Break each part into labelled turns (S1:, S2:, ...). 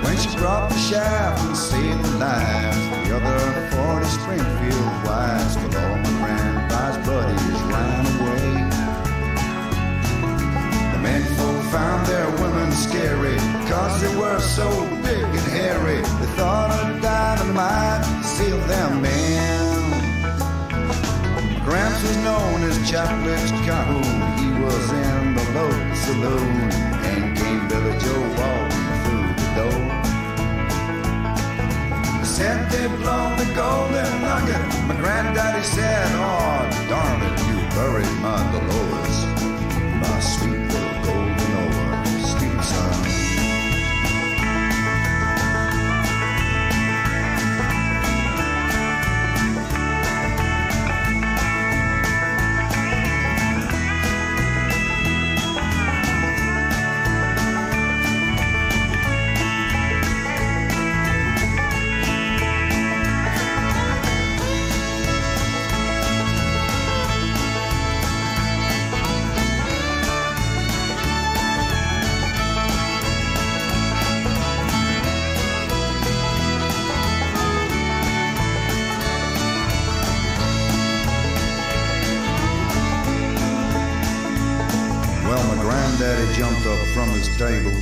S1: when she brought the shaft and saved the lives. The other 40 Springfield wives, but all my grandpa's buddies ran away. The men folk found their women scary, cause they were so big and hairy. They thought a dynamite sealed them in. Gramps was known as Chaplin's Calhoun. He was in the local saloon, and came Billy Joe walking through the door. They said they'd blown the golden nugget. My granddaddy said, oh, darn it, you buried my Dolores, my sweet little golden over, sweet son. Daddy jumped up from his table,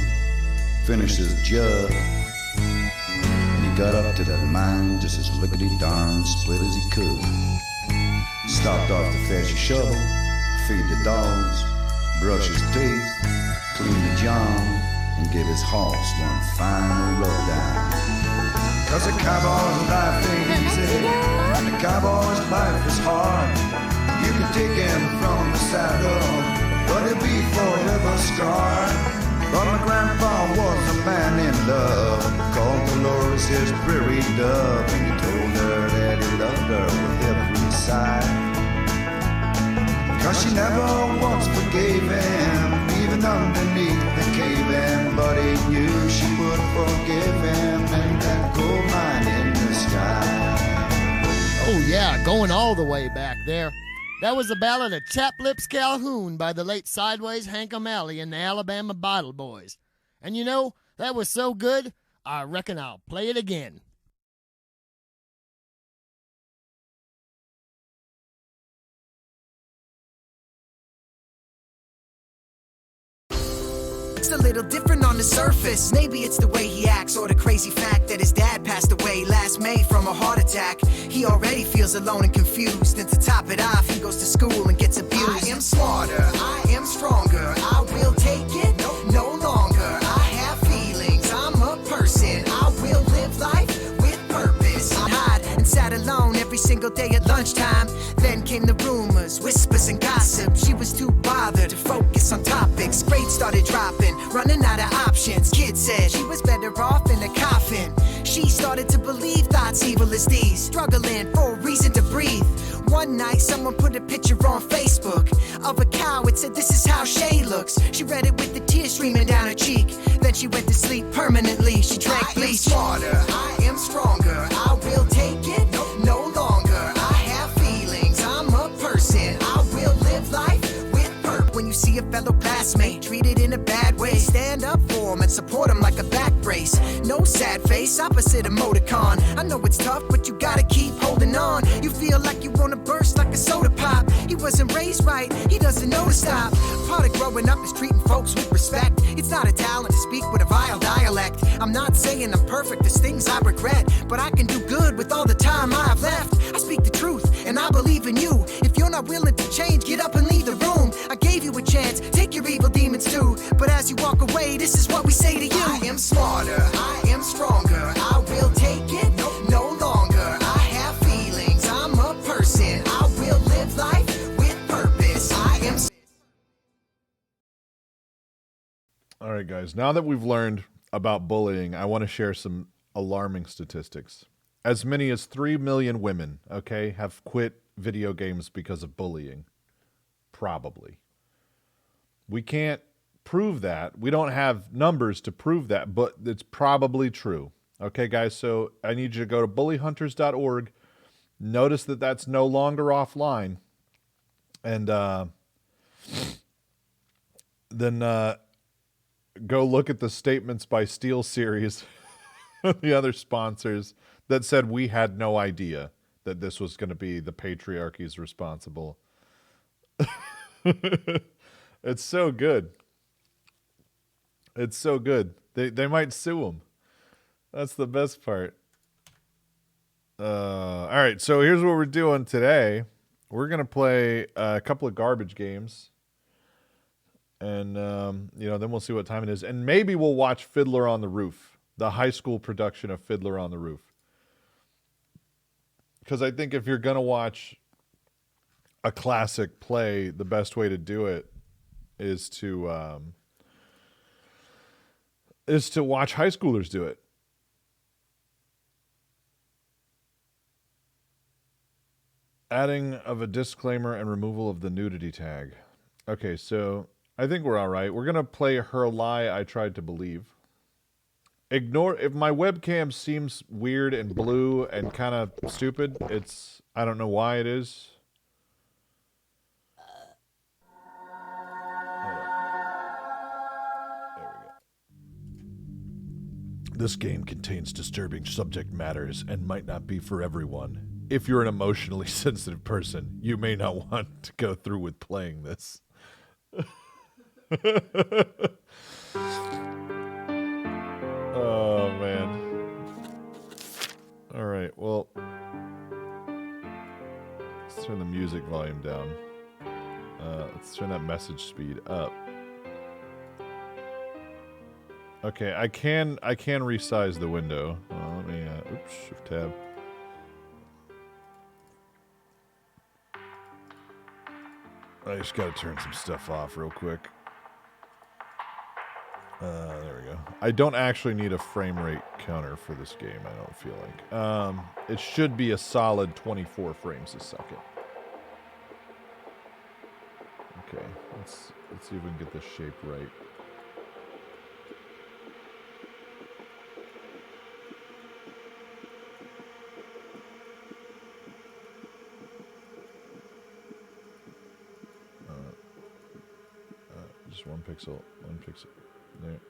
S1: finished his jug, and he got up to that mine just as lickety-darn split as he could. Stopped off to fetch a shovel, feed the dogs, brush his teeth, clean the john, and give his horse one final rub down. Cause a cowboy's life ain't easy, and a cowboy's life is hard. You can take him from the saddle, but he'll be forever scarred. But my grandpa was a man in love, called Dolores his prairie dove, and he told her that he loved her with every sigh. Cause she never once forgave him, even underneath the cave-in, but he knew she would forgive him in that gold mine in the sky.
S2: Oh yeah, going all the way back there. That was the ballad of Chaplips Calhoun by the late Sideways Hank O'Malley and the Alabama Bottle Boys. And you know, that was so good, I reckon I'll play it again.
S3: It's a little different on the surface. Maybe it's the way he acts or the crazy fact that his dad passed away last May from a heart attack. He already feels alone and confused, and to top it off, he goes to school and gets abused. I am smarter, I am stronger, I will take it no longer. I have feelings, I'm a person, I will live life with purpose. I hide and sat alone every single day at lunchtime. Then came the rumors, whispers and gossip. She was too bothered to focus on topics. Grades started dropping, running out of options. Kids said she was better off in a coffin. She started to believe thoughts evil as these, struggling for a reason to breathe. One night someone put a picture on Facebook of a cow. It said, this is how Shay looks. She read it with the tears streaming down her cheek. Then she went to sleep permanently. She drank bleach. I am smarter, I am stronger, I will take it no longer. I have feelings, I'm a person, I will live life with purpose. When you see a fellow classmate treated in a bad way, stand up for him and support him like a back brace. No sad face, opposite emoticon. I know it's tough, but you gotta keep holding on. You feel like you wanna burst like a soda pop. He wasn't raised right, he doesn't know to stop. Part of growing up is treating folks with respect. It's not a talent to speak with a vile dialect. I'm not saying I'm perfect, there's things I regret, but I can do good with all the time I have left. I speak the truth, and I believe in you. If you're not willing to change, get up and leave the room. I gave you a chance, take your evil demons too. But as you walk away, this is what we say to you. I am smarter, I am stronger, I will take it no longer. I have feelings, I'm a person, I will live life with purpose. I am.
S4: All right, guys, now that we've learned about bullying, I want to share some alarming statistics. As many as 3 million women, okay, have quit video games because of bullying. Probably. We can't prove that. We don't have numbers to prove that, but it's probably true. Okay, guys, so I need you to go to bullyhunters.org. Notice that that's no longer offline. And then go look at the Statements by Steel series the other sponsors that said we had no idea that this was going to be the patriarchy's responsible. It's so good. It's so good. They might sue them. That's the best part. All right, so here's what we're doing today. We're going to play a couple of garbage games. And, then we'll see what time it is. And maybe we'll watch Fiddler on the Roof, the high school production of Fiddler on the Roof. Because I think if you're going to watch a classic play, the best way to do it is to watch high schoolers do it. Adding of a disclaimer and removal of the nudity tag. Okay, so I think we're all right. We're going to play Her Lie I Tried to Believe. Ignore, if my webcam seems weird and blue and kind of stupid, I don't know why it is. This game contains disturbing subject matters and might not be for everyone. If you're an emotionally sensitive person, you may not want to go through with playing this. Oh, man. All right, well, let's turn the music volume down. Let's turn that message speed up. Okay, I can resize the window. Let me, oops, shift tab. I just gotta turn some stuff off real quick. There we go. I don't actually need a frame rate counter for this game, I don't feel like. It should be a solid 24 frames a second. Okay, let's see if we can get this shape right. Just one pixel. There.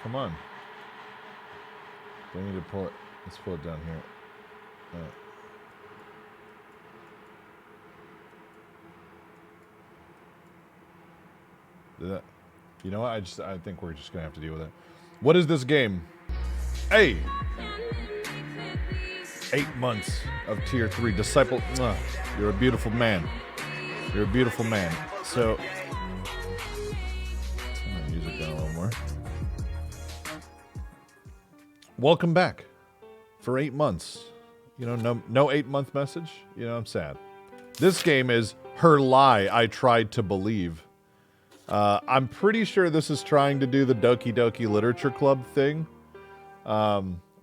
S4: Come on. We need to pull it. Let's pull it down here. Did that? You know what? I think we're just gonna have to deal with it. What is this game? Hey! 8 months of Tier 3 Disciple. You're a beautiful man. You're a beautiful man. So, turn my music down a little more. Welcome back for 8 months. You know, no 8-month message. You know, I'm sad. This game is Her Lie I Tried to Believe. I'm pretty sure this is trying to do the Doki Doki Literature Club thing.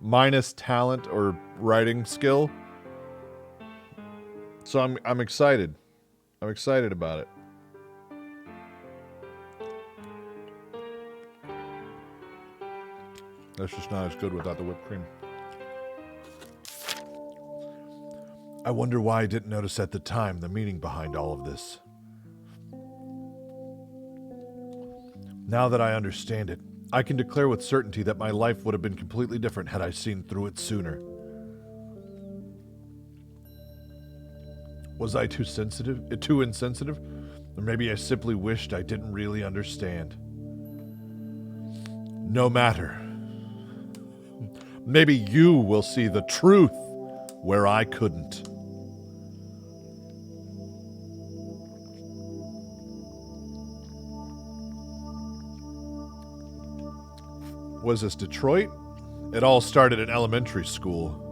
S4: Minus talent or writing skill. So I'm excited. I'm excited about it. That's just not as good without the whipped cream. I wonder why I didn't notice at the time the meaning behind all of this. Now that I understand it, I can declare with certainty that my life would have been completely different had I seen through it sooner. Was I too insensitive? Or maybe I simply wished I didn't really understand. No matter. Maybe you will see the truth where I couldn't. Was this Detroit? It all started in elementary school.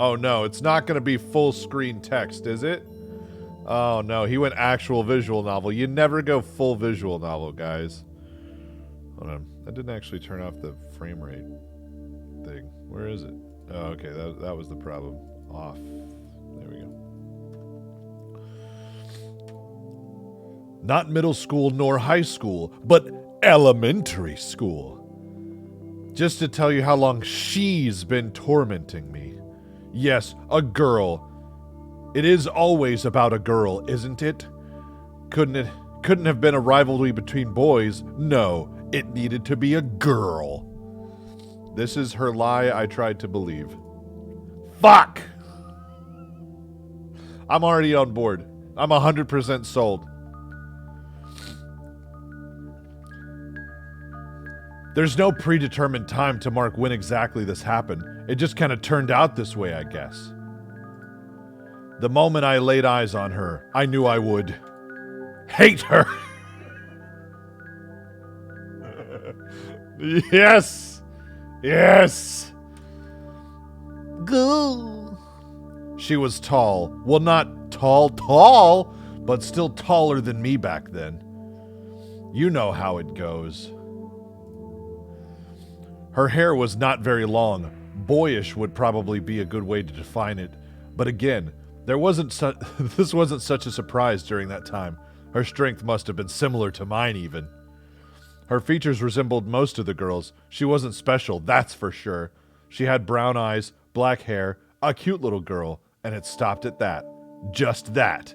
S4: Oh no, it's not going to be full screen text, is it? Oh no, he went actual visual novel. You never go full visual novel, guys. Hold on, I didn't actually turn off the frame rate thing. Where is it? Oh, okay, that was the problem. Off. There we go. Not middle school nor high school, but elementary school. Just to tell you how long she's been tormenting me. Yes, a girl. It is always about a girl, isn't it? Couldn't have been a rivalry between boys. No, it needed to be a girl. This is her lie I tried to believe. Fuck! I'm already on board. I'm 100% sold. There's no predetermined time to mark when exactly this happened. It just kind of turned out this way, I guess. The moment I laid eyes on her, I knew I would hate her. Yes! Yes! Go! She was tall. Well, not tall, but still taller than me back then. You know how it goes. Her hair was not very long. Boyish would probably be a good way to define it. But again, this wasn't such a surprise during that time. Her strength must have been similar to mine even. Her features resembled most of the girls. She wasn't special, that's for sure. She had brown eyes, black hair, a cute little girl, and it stopped at that. Just that.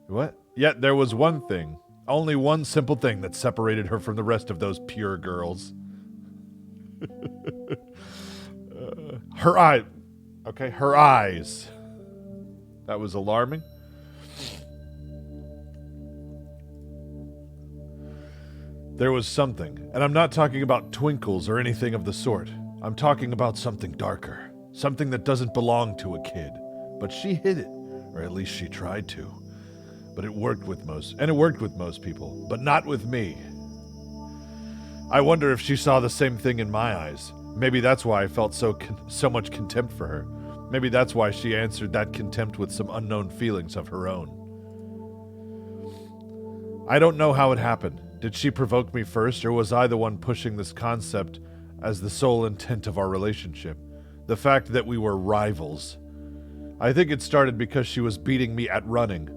S4: What? Yet there was one thing. Only one simple thing that separated her from the rest of those pure girls. Her eye. Okay, her eyes. That was alarming. There was something, and I'm not talking about twinkles or anything of the sort. I'm talking about something darker. Something that doesn't belong to a kid. But she hid it, or at least she tried to. But it worked with most people, but not with me. I wonder if she saw the same thing in my eyes. Maybe that's why I felt so much contempt for her. Maybe that's why she answered that contempt with some unknown feelings of her own. I don't know how it happened. Did she provoke me first, or was I the one pushing this concept as the sole intent of our relationship? The fact that we were rivals. I think it started because she was beating me at running.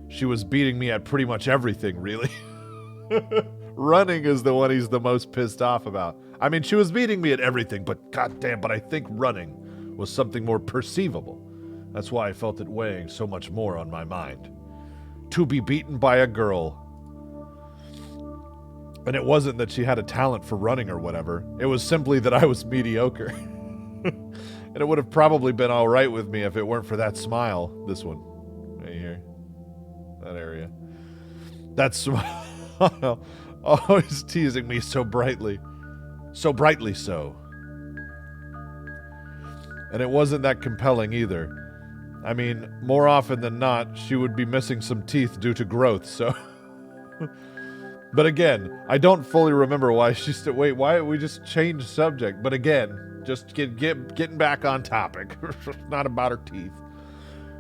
S4: She was beating me at pretty much everything, really. Running is the one he's the most pissed off about. I mean, she was beating me at everything, but goddamn, but I think running was something more perceivable. That's why I felt it weighing so much more on my mind. To be beaten by a girl. And it wasn't that she had a talent for running or whatever. It was simply that I was mediocre. And it would have probably been all right with me if it weren't for that smile. This one. Right here. That area. That smile. Always teasing me so brightly. So brightly so. And it wasn't that compelling either. I mean, more often than not, she would be missing some teeth due to growth, so... But again, I don't fully remember why she said, wait, why we just changed subject? But again, just getting back on topic. Not about her teeth.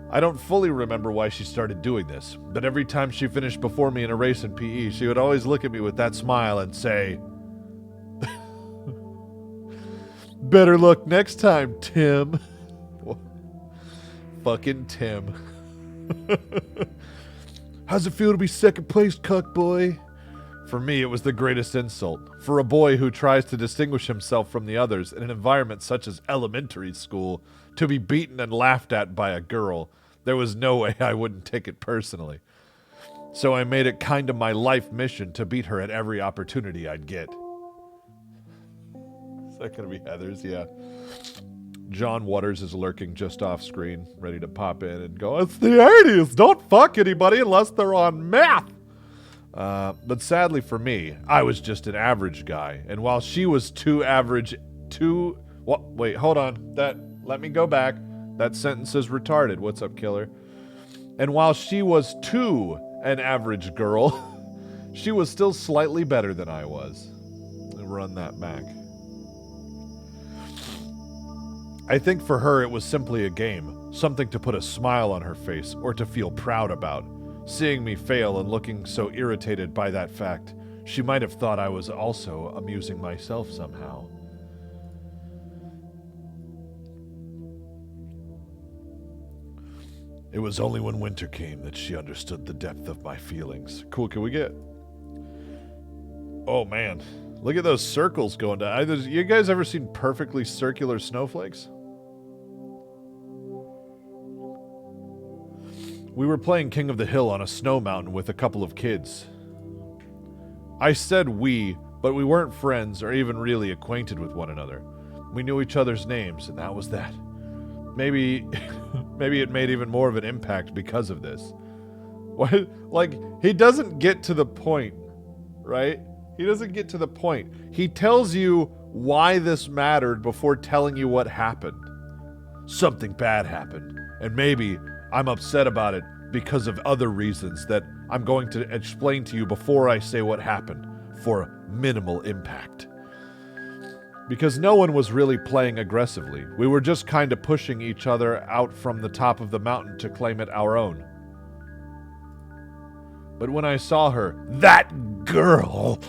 S4: I don't fully remember why she started doing this, but every time she finished before me in a race in PE, she would always look at me with that smile and say, better luck next time, Tim. Fucking Tim. How's it feel to be second place, cuck boy? For me, it was the greatest insult. For a boy who tries to distinguish himself from the others in an environment such as elementary school, to be beaten and laughed at by a girl, there was no way I wouldn't take it personally. So I made it kind of my life mission to beat her at every opportunity I'd get. Is that going to be Heather's? Yeah. John Waters is lurking just off screen, ready to pop in and go, it's the 80s! Don't fuck anybody unless they're on meth! But sadly for me, I was just an average guy. And while she was wait, hold on. Let me go back. That sentence is retarded. What's up, killer? And while she was an average girl, she was still slightly better than I was. Let me run that back. I think for her it was simply a game, something to put a smile on her face or to feel proud about. Seeing me fail and looking so irritated by that fact, she might have thought I was also amusing myself somehow. It was only when winter came that she understood the depth of my feelings. Cool, can we get... Oh man, look at those circles going down. You guys ever seen perfectly circular snowflakes? We were playing King of the Hill on a snow mountain with a couple of kids. I said we, but we weren't friends or even really acquainted with one another. We knew each other's names, and that was that. Maybe it made even more of an impact because of this. What? Like, he doesn't get to the point, right? He doesn't get to the point. He tells you why this mattered before telling you what happened. Something bad happened, and maybe I'm upset about it because of other reasons that I'm going to explain to you before I say what happened, for minimal impact. Because no one was really playing aggressively. We were just kind of pushing each other out from the top of the mountain to claim it our own. But when I saw her, that girl,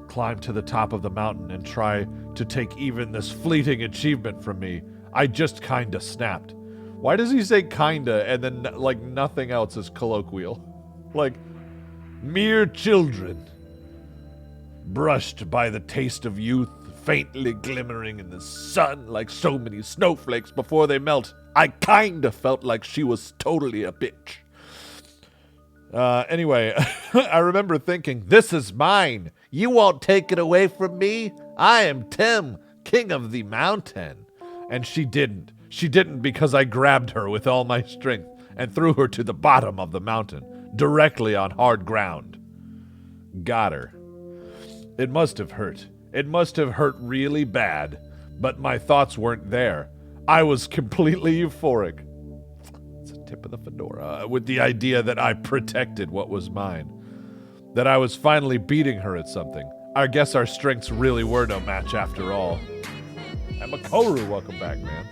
S4: climb to the top of the mountain and try to take even this fleeting achievement from me, I just kinda snapped. Why does he say kinda and then like nothing else is colloquial? Like, mere children, brushed by the taste of youth, faintly glimmering in the sun like so many snowflakes before they melt. I kinda felt like she was totally a bitch. Anyway, I remember thinking, this is mine. You won't take it away from me. I am Tim, king of the mountain. And she didn't. She didn't because I grabbed her with all my strength and threw her to the bottom of the mountain, directly on hard ground. Got her. It must have hurt. It must have hurt really bad, but my thoughts weren't there. I was completely euphoric. It's a tip of the fedora. With the idea that I protected what was mine. That I was finally beating her at something. I guess our strengths really were no match after all. And Makoru, welcome back, man.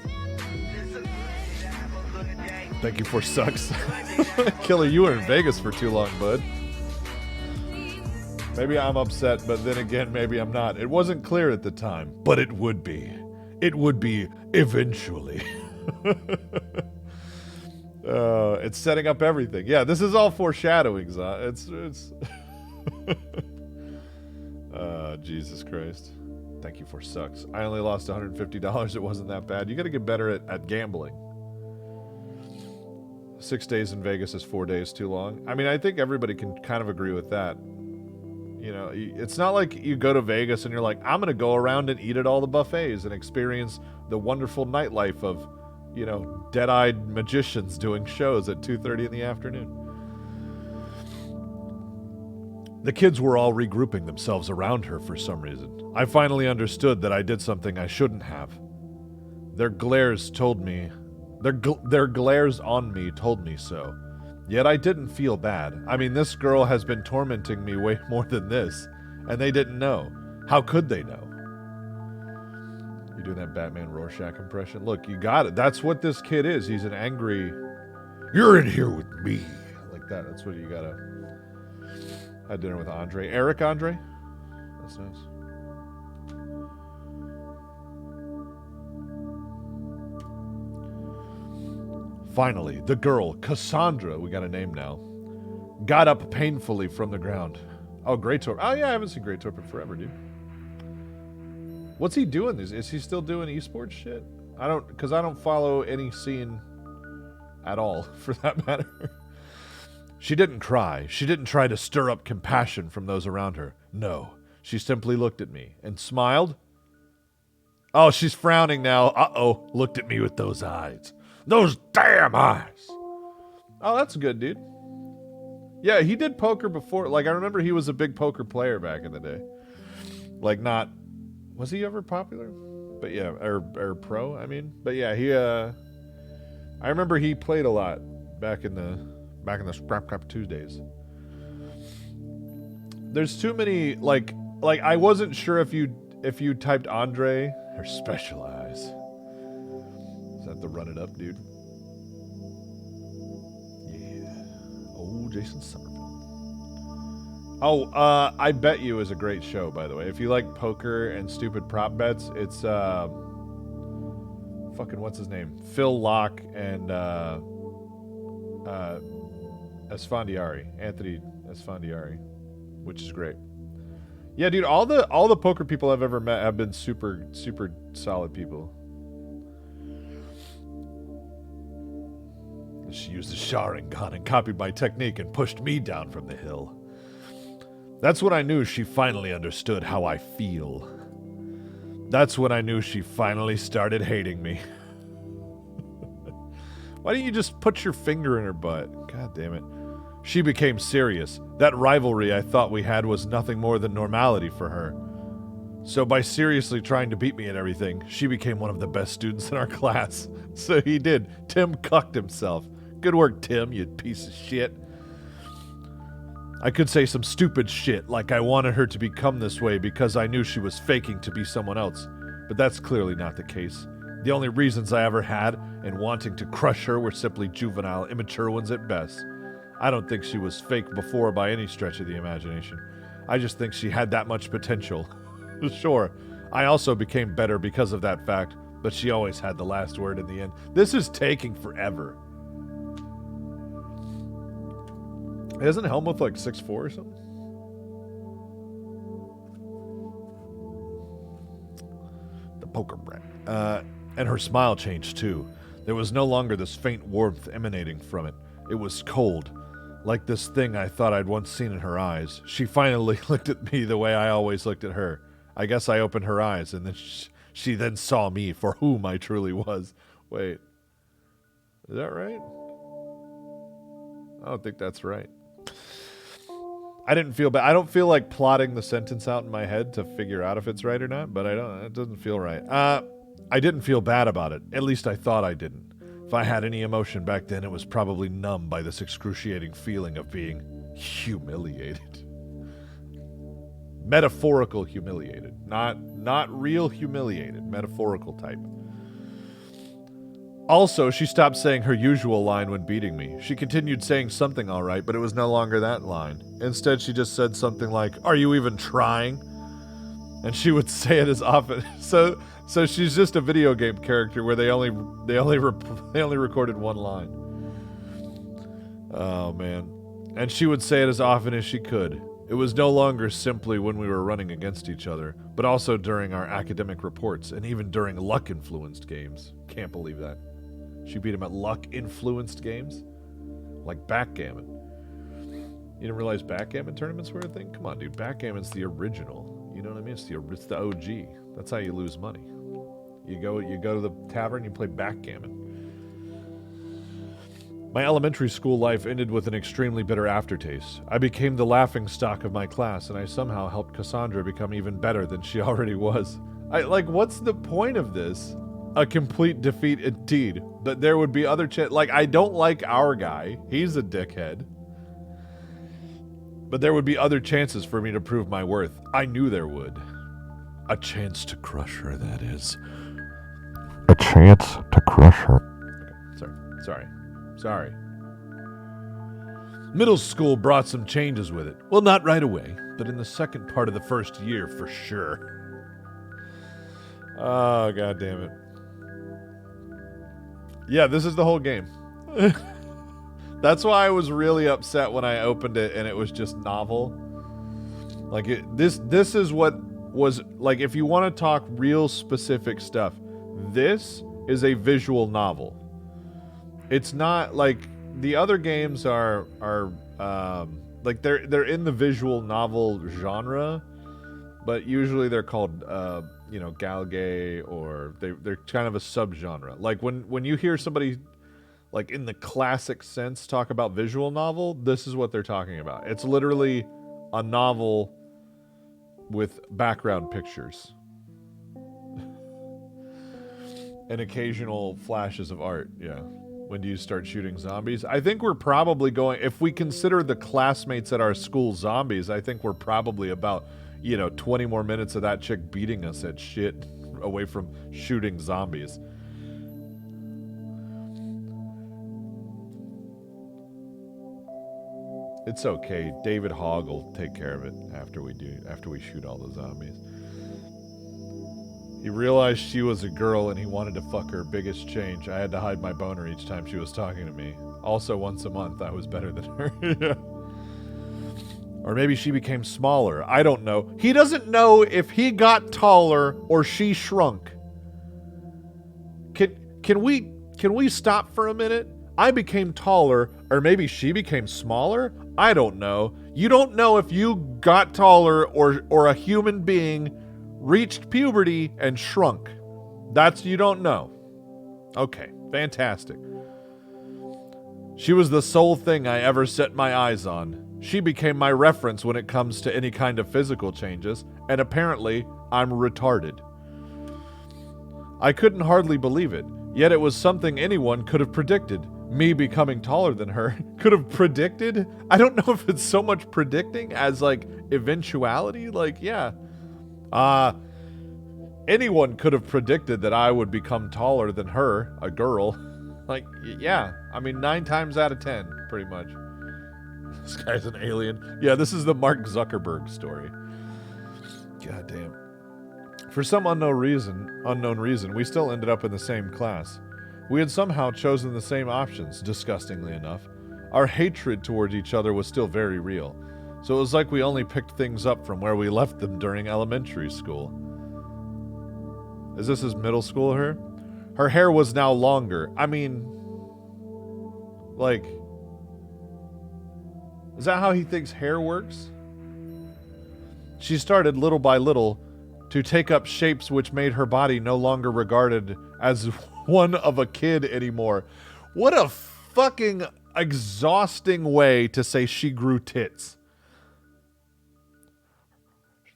S4: Thank you for sucks. Killer, you were in Vegas for too long, bud. Maybe I'm upset, but then again, maybe I'm not. It wasn't clear at the time, but it would be. It would be eventually. It's setting up everything. Yeah, this is all foreshadowing. It's Jesus Christ. Thank you for sucks. I only lost $150. It wasn't that bad. You got to get better at gambling. 6 days in Vegas is 4 days too long. I mean, I think everybody can kind of agree with that. You know, it's not like you go to Vegas and you're like, I'm going to go around and eat at all the buffets and experience the wonderful nightlife of, you know, dead-eyed magicians doing shows at 2:30 in the afternoon. The kids were all regrouping themselves around her for some reason. I finally understood that I did something I shouldn't have. Their glares told me, their glares on me told me so. Yet I didn't feel bad. I mean, this girl has been tormenting me way more than this, and they didn't know. How could they know? You doing that Batman Rorschach impression? Look, you got it. That's what this kid is. He's an angry, you're in here with me. Like that. That's what you gotta. Had dinner with Andre. Eric Andre? That's nice. Finally, the girl, Cassandra, we got a name now, got up painfully from the ground. Oh, Grey Torp. Oh, yeah, I haven't seen Grey Torp in forever, dude. What's he doing? Is he still doing esports shit? Because I don't follow any scene at all, for that matter. She didn't cry. She didn't try to stir up compassion from those around her. No, she simply looked at me and smiled. Oh, she's frowning now. Uh-oh, looked at me with those eyes. Those damn eyes. Oh, that's good, dude. Yeah, he did poker before. Like, I remember he was a big poker player back in the day. Like, not... Was he ever popular? But yeah, or pro, I mean. But yeah, he, I remember he played a lot back in the Scrap Crap Tuesdays. There's too many, like, I wasn't sure if you typed Andre or Specialize. Is that the Run It Up, dude? Yeah. Oh, Jason Somerville. Oh, I Bet You is a great show, by the way. If you like poker and stupid prop bets, it's, fucking, what's his name? Phil Locke and, Esfandiari. Anthony Esfandiari. Which is great. Yeah, dude, all the poker people I've ever met have been super, super solid people. She used a Sharingan and copied my technique and pushed me down from the hill. That's when I knew she finally understood how I feel. That's when I knew she finally started hating me. Why don't you just put your finger in her butt? God damn it. She became serious. That rivalry I thought we had was nothing more than normality for her. So by seriously trying to beat me at everything, she became one of the best students in our class. So he did. Tim cucked himself. Good work, Tim, you piece of shit. I could say some stupid shit, like I wanted her to become this way because I knew she was faking to be someone else. But that's clearly not the case. The only reasons I ever had in wanting to crush her were simply juvenile, immature ones at best. I don't think she was fake before by any stretch of the imagination. I just think she had that much potential. Sure, I also became better because of that fact, but she always had the last word in the end. This is taking forever. Isn't Helmuth like 6'4" or something? The poker brat. And her smile changed too. There was no longer this faint warmth emanating from it. It was cold, like this thing I thought I'd once seen in her eyes. She finally looked at me the way I always looked at her. I guess I opened her eyes, and then she then saw me for whom I truly was. Wait. Is that right? I don't think that's right. I didn't feel bad. I don't feel like plotting the sentence out in my head to figure out if it's right or not, but it doesn't feel right. I didn't feel bad about it. At least I thought I didn't. If I had any emotion back then, it was probably numb by this excruciating feeling of being humiliated. Metaphorical humiliated. Not real humiliated. Metaphorical type. Also, she stopped saying her usual line when beating me. She continued saying something all right, but it was no longer that line. Instead, she just said something like, "Are you even trying?" And she would say it as often. So she's just a video game character where they only recorded one line. Oh man. And she would say it as often as she could. It was no longer simply when we were running against each other, but also during our academic reports and even during luck-influenced games. Can't believe that. She beat him at luck-influenced games? Like backgammon. You didn't realize backgammon tournaments were a thing? Come on, dude. Backgammon's the original. You know what I mean? It's the OG. That's how you lose money. You go to the tavern, you play backgammon. My elementary school life ended with an extremely bitter aftertaste. I became the laughingstock of my class, and I somehow helped Cassandra become even better than she already was. What's the point of this? A complete defeat indeed. But there would be other I don't like our guy. He's a dickhead. But there would be other chances for me to prove my worth. I knew there would. A chance to crush her, that is.
S5: A chance to crush her.
S4: Okay, sorry. Middle school brought some changes with it. Well, not right away, but in the second part of the first year for sure. Oh, god damn it. Yeah, this is the whole game. That's why I was really upset when I opened it and it was just novel. This is what was, if you want to talk real specific stuff, this is a visual novel. It's not the other games are they're in the visual novel genre, but usually they're called galgay, or they're kind of a subgenre. When you hear somebody in the classic sense talk about visual novel, this is what they're talking about. It's literally a novel with background pictures and occasional flashes of art. Yeah. When do you start shooting zombies? I think we're probably going, if we consider the classmates at our school zombies, I think we're probably about 20 more minutes of that chick beating us at shit away from shooting zombies. It's okay. David Hogg will take care of it after we shoot all the zombies. He realized she was a girl and he wanted to fuck her. Biggest change. I had to hide my boner each time she was talking to me. Also, once a month, I was better than her. Yeah. Or maybe she became smaller. I don't know. He doesn't know if he got taller or she shrunk. Can we stop for a minute? I became taller, or maybe she became smaller? I don't know. You don't know if you got taller or a human being reached puberty and shrunk. You don't know. Okay, fantastic. She was the sole thing I ever set my eyes on. She became my reference when it comes to any kind of physical changes, and apparently, I'm retarded. I couldn't hardly believe it, yet it was something anyone could have predicted. Me becoming taller than her could have predicted? I don't know if it's so much predicting as like eventuality. Like, yeah. Anyone could have predicted that I would become taller than her, a girl. Like, yeah. I mean, 9 times out of 10, pretty much. This guy's an alien. Yeah, this is the Mark Zuckerberg story. God damn. For some unknown reason, we still ended up in the same class. We had somehow chosen the same options, disgustingly enough. Our hatred towards each other was still very real, so it was like we only picked things up from where we left them during elementary school. Is this his middle school, her? Her hair was now longer. I mean, like, is that how he thinks hair works? She started little by little to take up shapes which made her body no longer regarded as one of a kid anymore. What a fucking exhausting way to say she grew tits.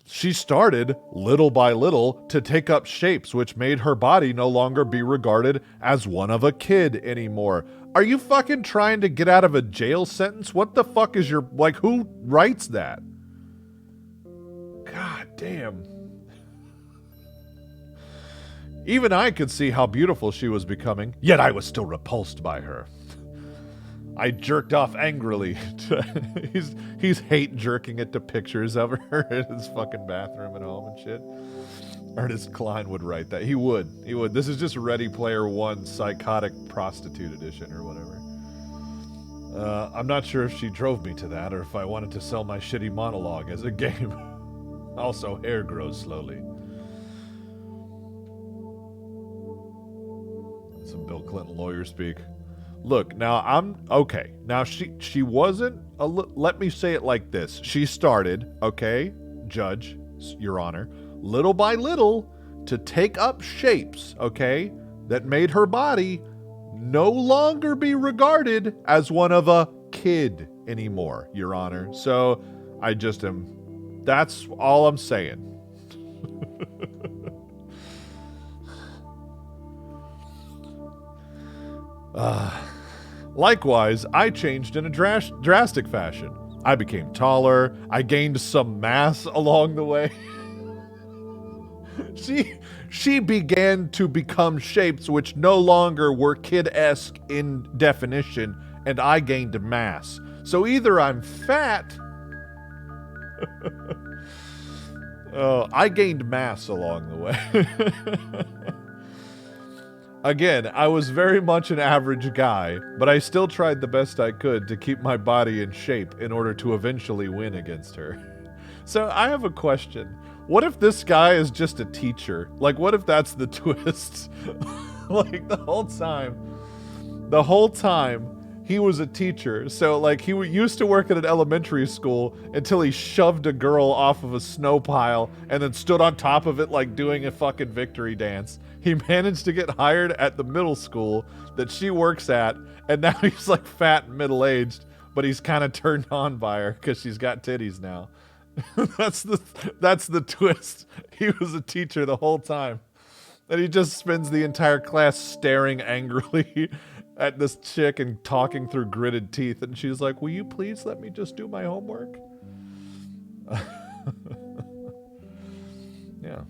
S4: She started, little by little, to take up shapes which made her body no longer be regarded as one of a kid anymore. Are you fucking trying to get out of a jail sentence? What the fuck is your... Like, who writes that? God damn. Even I could see how beautiful she was becoming, yet I was still repulsed by her. I jerked off angrily. He's hate jerking it to pictures of her in his fucking bathroom at home and shit. Ernest Cline would write that. He would. This is just Ready Player One psychotic prostitute edition or whatever. I'm not sure if she drove me to that or if I wanted to sell my shitty monologue as a game. Also, hair grows slowly. Some Bill Clinton lawyer speak. Look, now I'm okay. Now she wasn't let me say it like this. She started, okay, Judge, Your Honor, little by little to take up shapes, okay, that made her body no longer be regarded as one of a kid anymore, Your Honor. So I just am, that's all I'm saying. Likewise, I changed in a drastic fashion. I became taller. I gained some mass along the way. She began to become shapes which no longer were kid-esque in definition, and I gained mass. So either I'm fat... Oh, I gained mass along the way. Again, I was very much an average guy, but I still tried the best I could to keep my body in shape in order to eventually win against her. So I have a question. What if this guy is just a teacher? Like, what if that's the twist? Like, the whole time, he was a teacher. So, like, he used to work at an elementary school until he shoved a girl off of a snow pile and then stood on top of it like doing a fucking victory dance. He managed to get hired at the middle school that she works at, and now he's like fat and middle-aged, but he's kind of turned on by her because she's got titties now. That's the twist. He was a teacher the whole time. And he just spends the entire class staring angrily at this chick and talking through gritted teeth, and she's like, will you please let me just do my homework? Yeah.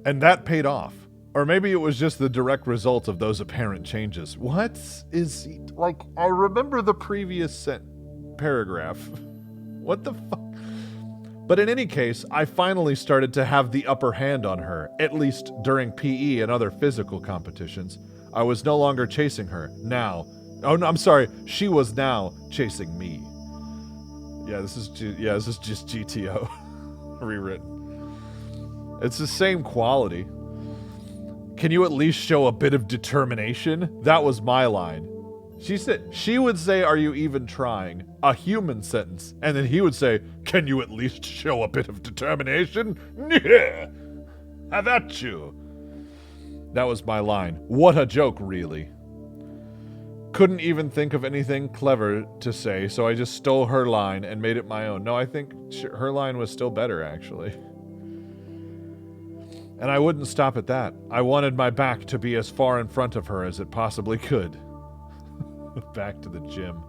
S4: And that paid off. Or maybe it was just the direct result of those apparent changes. What is... Like, I remember the previous paragraph. What the fuck? But in any case, I finally started to have the upper hand on her, at least during PE and other physical competitions. I was no longer chasing her. Now... Oh, no, I'm sorry. She was now chasing me. Yeah, this is just GTO. Rewritten. It's the same quality. Can you at least show a bit of determination? That was my line. She would say, are you even trying? A human sentence. And then he would say, can you at least show a bit of determination? Yeah. Have at you. That was my line. What a joke, really. Couldn't even think of anything clever to say, so I just stole her line and made it my own. No, I think her line was still better, actually. And I wouldn't stop at that. I wanted my back to be as far in front of her as it possibly could. Back to the gym.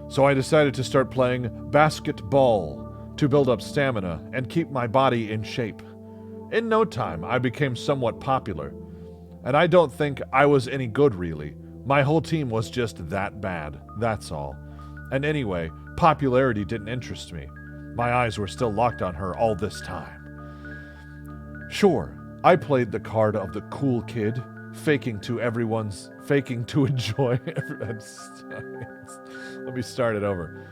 S4: So I decided to start playing basketball to build up stamina and keep my body in shape. In no time, I became somewhat popular. And I don't think I was any good, really. My whole team was just that bad, that's all. And anyway, popularity didn't interest me. My eyes were still locked on her all this time. Sure, I played the card of the cool kid, faking to enjoy. Let me start it over.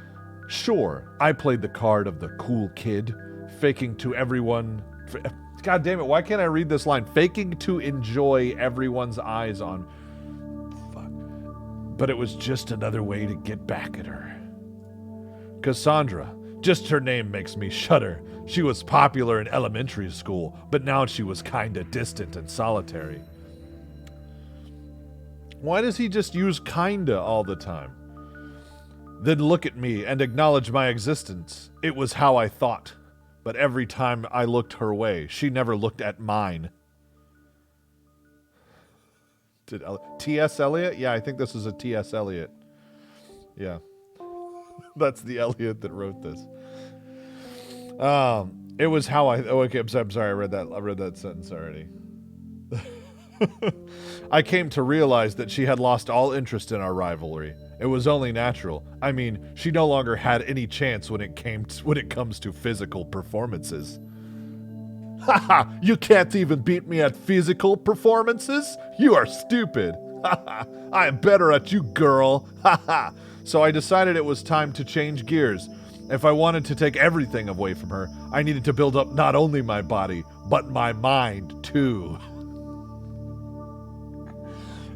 S4: Sure, I played the card of the cool kid, faking to everyone. God damn it, why can't I read this line? Faking to enjoy everyone's eyes on. Fuck. But it was just another way to get back at her. Cassandra, just her name makes me shudder. She was popular in elementary school, but now she was kinda distant and solitary. Why does he just use kinda all the time? Then look at me and acknowledge my existence. It was how I thought. But every time I looked her way, she never looked at mine. T.S. Eliot? Yeah, I think this is a T.S. Eliot. Yeah. That's the Eliot that wrote this. It was how I... Oh, okay, I'm sorry. I read that sentence already. I came to realize that she had lost all interest in our rivalry. It was only natural. I mean, she no longer had any chance when it comes to physical performances. Haha, you can't even beat me at physical performances? You are stupid. Haha, I am better at you, girl. Haha. So I decided it was time to change gears. If I wanted to take everything away from her, I needed to build up not only my body, but my mind, too.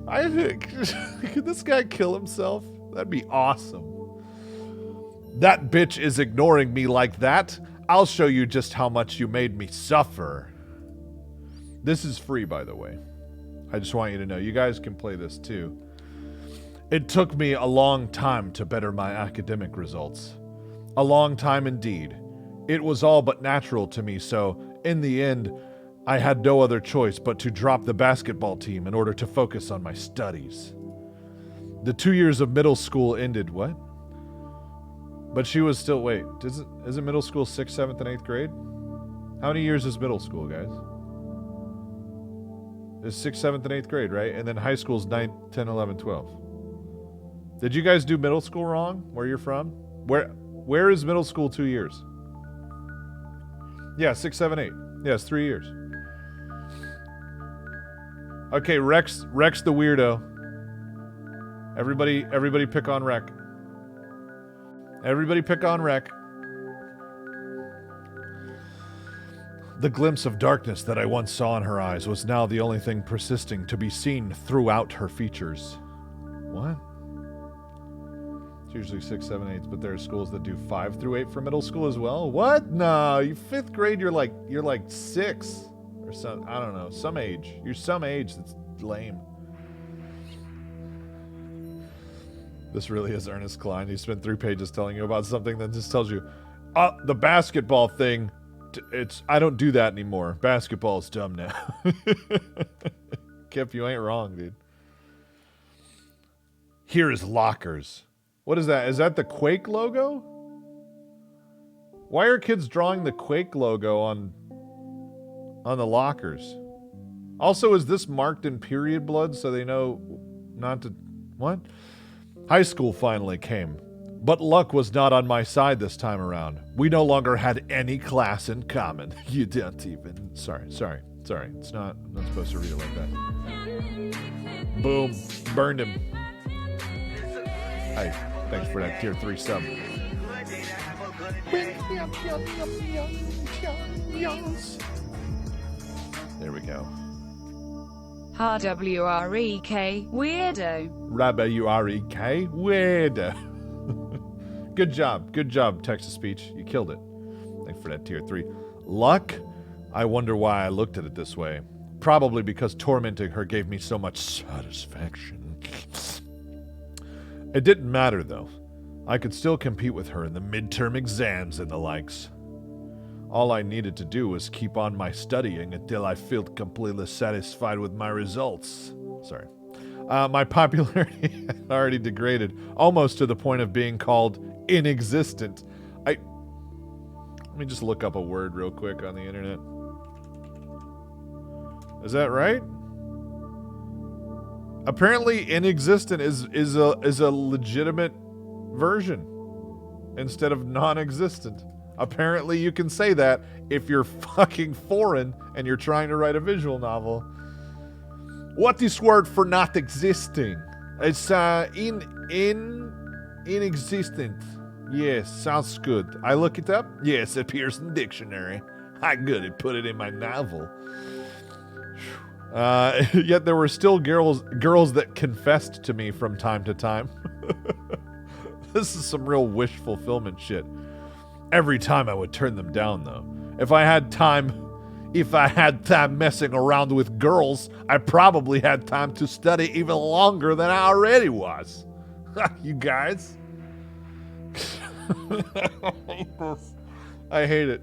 S4: I think, could this guy kill himself? That'd be awesome. That bitch is ignoring me like that. I'll show you just how much you made me suffer. This is free, by the way. I just want you to know. You guys can play this too. It took me a long time to better my academic results. A long time indeed. It was all but natural to me, so in the end, I had no other choice but to drop the basketball team in order to focus on my studies. The 2 years of middle school ended, what? But she was still, wait, isn't middle school 6th, 7th, and 8th grade? How many years is middle school, guys? It's 6th, 7th, and 8th grade, right? And then high school's 9th, 10, 11, 12. Did you guys do middle school wrong, where you're from? Where is middle school 2 years? Yeah, 6, 7, 8. Yeah, it's 3 years. Okay, Rex the weirdo. Everybody pick on Rex. Everybody pick on Rex. The glimpse of darkness that I once saw in her eyes was now the only thing persisting to be seen throughout her features. What? It's usually 6, 7, 8, but there are schools that do 5 through 8 for middle school as well. What? No, you 5th grade, you're like 6 or some, I don't know, some age. You're some age that's lame. This really is Ernest Klein. He spent 3 pages telling you about something that just tells you, the basketball thing, I don't do that anymore. Basketball's dumb now. Kip, you ain't wrong, dude. Here is lockers. What is that? Is that the Quake logo? Why are kids drawing the Quake logo on the lockers? Also, is this marked in period blood so they know not to... What? High school finally came. But luck was not on my side this time around. We no longer had any class in common. You don't even... Sorry. It's not... I'm not supposed to read it like that. Boom. Burned him. Hey, thanks for that tier 3 sub. There we go.
S6: R-W-R-E-K, weirdo.
S4: Rabba-U-R-E-K, weirdo. Good job, text-to-speech. You killed it. Thanks for that tier 3. Luck? I wonder why I looked at it this way. Probably because tormenting her gave me so much satisfaction. It didn't matter, though. I could still compete with her in the midterm exams and the likes. All I needed to do was keep on my studying until I felt completely satisfied with my results. Sorry. My popularity had already degraded, almost to the point of being called inexistent. Let me just look up a word real quick on the internet. Is that right? Apparently, inexistent is a legitimate version instead of non-existent. Apparently, you can say that if you're fucking foreign and you're trying to write a visual novel. What is word for not existing? It's inexistent. Yes, sounds good. I look it up. Yes, it appears in the dictionary. I good at put it in my novel. Yet there were still girls that confessed to me from time to time. This is some real wish fulfillment shit. Every time I would turn them down, though. If I had time messing around with girls, I probably had time to study even longer than I already was. You guys. I hate it.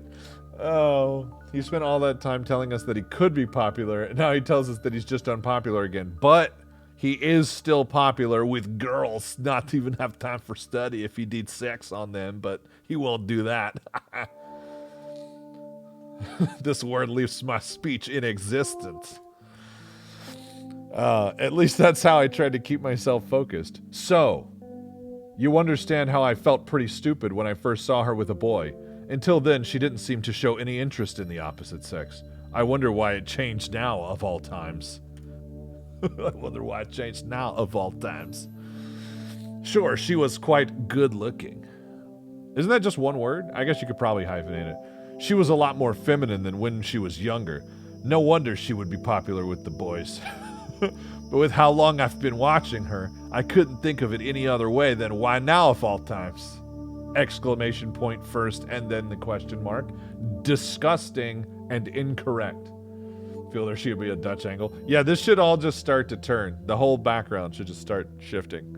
S4: Oh, he spent all that time telling us that he could be popular, and now he tells us that he's just unpopular again. But he is still popular with girls. Not to even have time for study if he did sex on them, but he won't do that. This word leaves my speech in existence. At least that's how I tried to keep myself focused. So, you understand how I felt pretty stupid when I first saw her with a boy. Until then, she didn't seem to show any interest in the opposite sex. I wonder why it changed now, of all times. I wonder why it changed now, of all times. Sure, she was quite good-looking. Isn't that just one word? I guess you could probably hyphenate it. She was a lot more feminine than when she was younger. No wonder she would be popular with the boys. But with how long I've been watching her, I couldn't think of it any other way than why now of all times? Exclamation point first and then the question mark. Disgusting and incorrect. Feel there should be a Dutch angle. Yeah, this should all just start to turn. The whole background should just start shifting.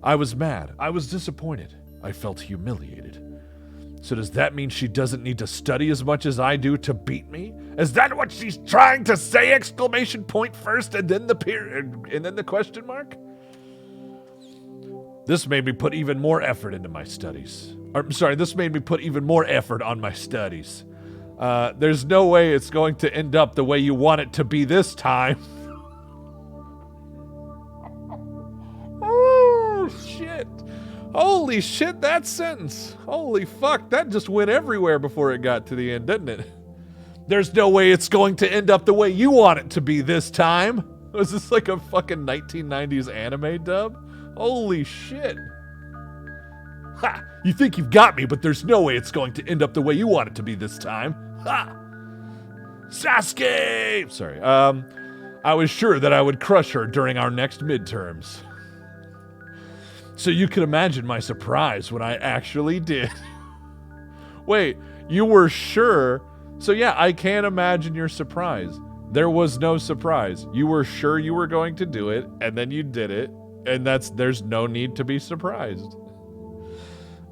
S4: I was mad. I was disappointed. I felt humiliated. So does that mean she doesn't need to study as much as I do to beat me? Is that what she's trying to say? Exclamation point first and then the question mark? This made me put even more effort into my studies. This made me put even more effort on my studies. There's no way it's going to end up the way you want it to be this time. Oh, shit. Holy shit, that sentence. Holy fuck, that just went everywhere before it got to the end, didn't it? There's no way it's going to end up the way you want it to be this time. Was this like a fucking 1990s anime dub? Holy shit. Ha! You think you've got me, but there's no way it's going to end up the way you want it to be this time. Ha! Sasuke! Sorry. I was sure that I would crush her during our next midterms. So you can imagine my surprise when I actually did. Wait, you were sure? So yeah, I can't imagine your surprise. There was no surprise. You were sure you were going to do it, and then you did it, and there's no need to be surprised.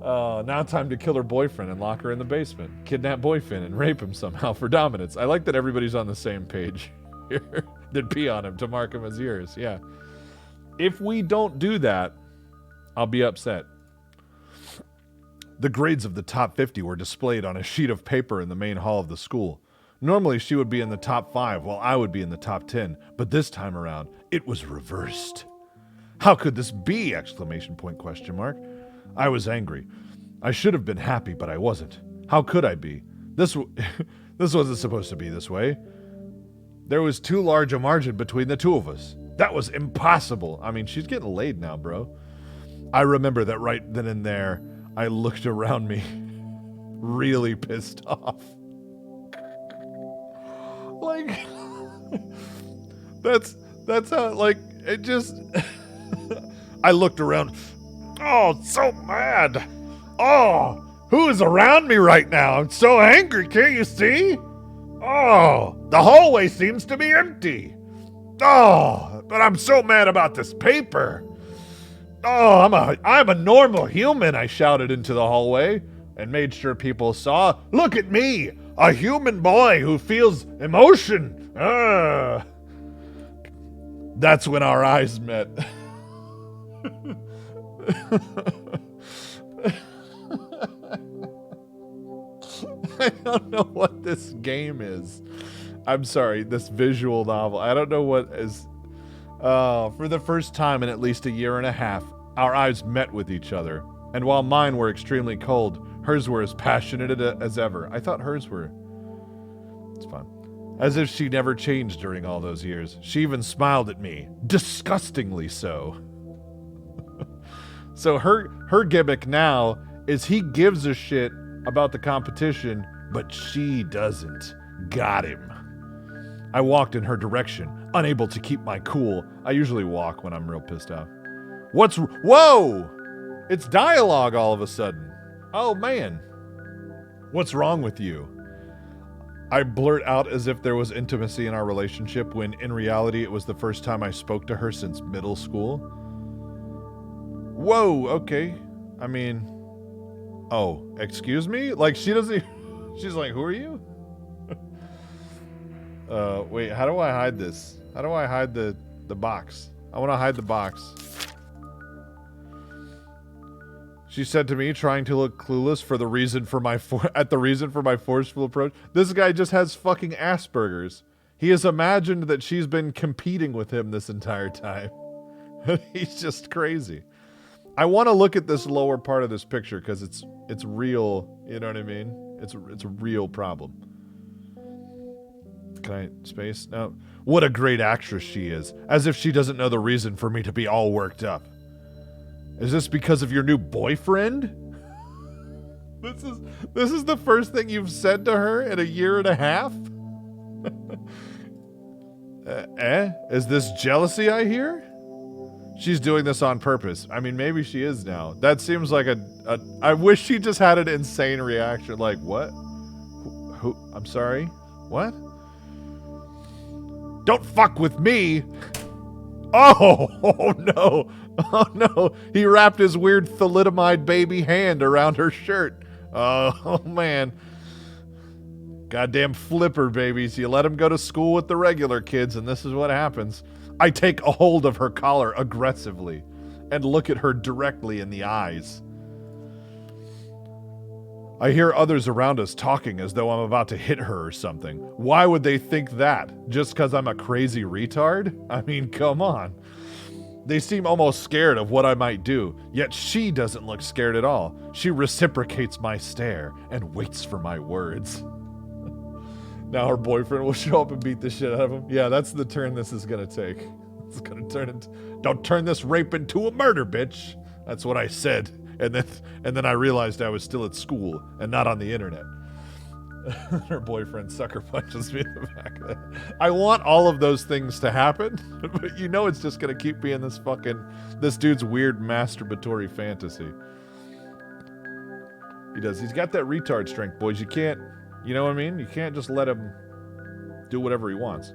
S4: Now time to kill her boyfriend and lock her in the basement. Kidnap boyfriend and rape him somehow for dominance. I like that everybody's on the same page here. Then pee on him to mark him as yours. Yeah. If we don't do that, I'll be upset. The grades of the top 50 were displayed on a sheet of paper in the main hall of the school. Normally she would be in the top 5 while I would be in the top 10, but this time around it was reversed. How could this be? Exclamation point question mark. I was angry. I should have been happy, but I wasn't. How could I be? This wasn't supposed to be this way. There was too large a margin between the two of us. That was impossible. I mean, she's getting laid now, bro. I remember that right then and there, I looked around me, really pissed off. That's how, like, it just... I looked around. Oh, so mad. Oh, who is around me right now? I'm so angry, can't you see? Oh, the hallway seems to be empty. Oh, but I'm so mad about this paper. Oh, I'm a normal human, I shouted into the hallway and made sure people saw. Look at me, a human boy who feels emotion. That's when our eyes met. I don't know what this game is. I'm sorry, this visual novel. I don't know what is... for the first time in at least a year and a half, our eyes met with each other. And while mine were extremely cold, hers were as passionate as ever. I thought hers were... It's fine. As if she never changed during all those years. She even smiled at me. Disgustingly so. So her gimmick now is he gives a shit about the competition, but she doesn't. Got him. I walked in her direction, unable to keep my cool. I usually walk when I'm real pissed off. Whoa! It's dialogue all of a sudden. Oh man. What's wrong with you? I blurt out as if there was intimacy in our relationship when in reality it was the first time I spoke to her since middle school. Whoa, okay. I mean, oh, excuse me? Like she doesn't, she's like, who are you? Wait, how do I hide this? How do I hide the box? I want to hide the box. She said to me, trying to look clueless for the reason for my forceful approach. This guy just has fucking Asperger's. He has imagined that she's been competing with him this entire time. He's just crazy. I want to look at this lower part of this picture because it's real. You know what I mean? It's a real problem. Can I space? No. What a great actress she is. As if she doesn't know the reason for me to be all worked up. Is this because of your new boyfriend? This is the first thing you've said to her in a year and a half? Is this jealousy I hear? She's doing this on purpose. I mean, maybe she is now. That seems like I wish she just had an insane reaction. Like, what? Who? I'm sorry? What? Don't fuck with me! Oh no. Oh no. He wrapped his weird thalidomide baby hand around her shirt. Oh man. Goddamn flipper babies. You let them go to school with the regular kids and this is what happens. I take a hold of her collar aggressively and look at her directly in the eyes. I hear others around us talking as though I'm about to hit her or something. Why would they think that? Just because I'm a crazy retard? I mean, come on. They seem almost scared of what I might do, yet she doesn't look scared at all. She reciprocates my stare and waits for my words. Now her boyfriend will show up and beat the shit out of him. Yeah, that's the turn this is gonna take. It's gonna turn into... Don't turn this rape into a murder, bitch. That's what I said. And then I realized I was still at school and not on the internet. Her boyfriend sucker punches me in the back of the head. I want all of those things to happen, but you know it's just gonna keep being this dude's weird masturbatory fantasy. He does. He's got that retard strength, boys. You can't, you know what I mean? You can't just let him do whatever he wants.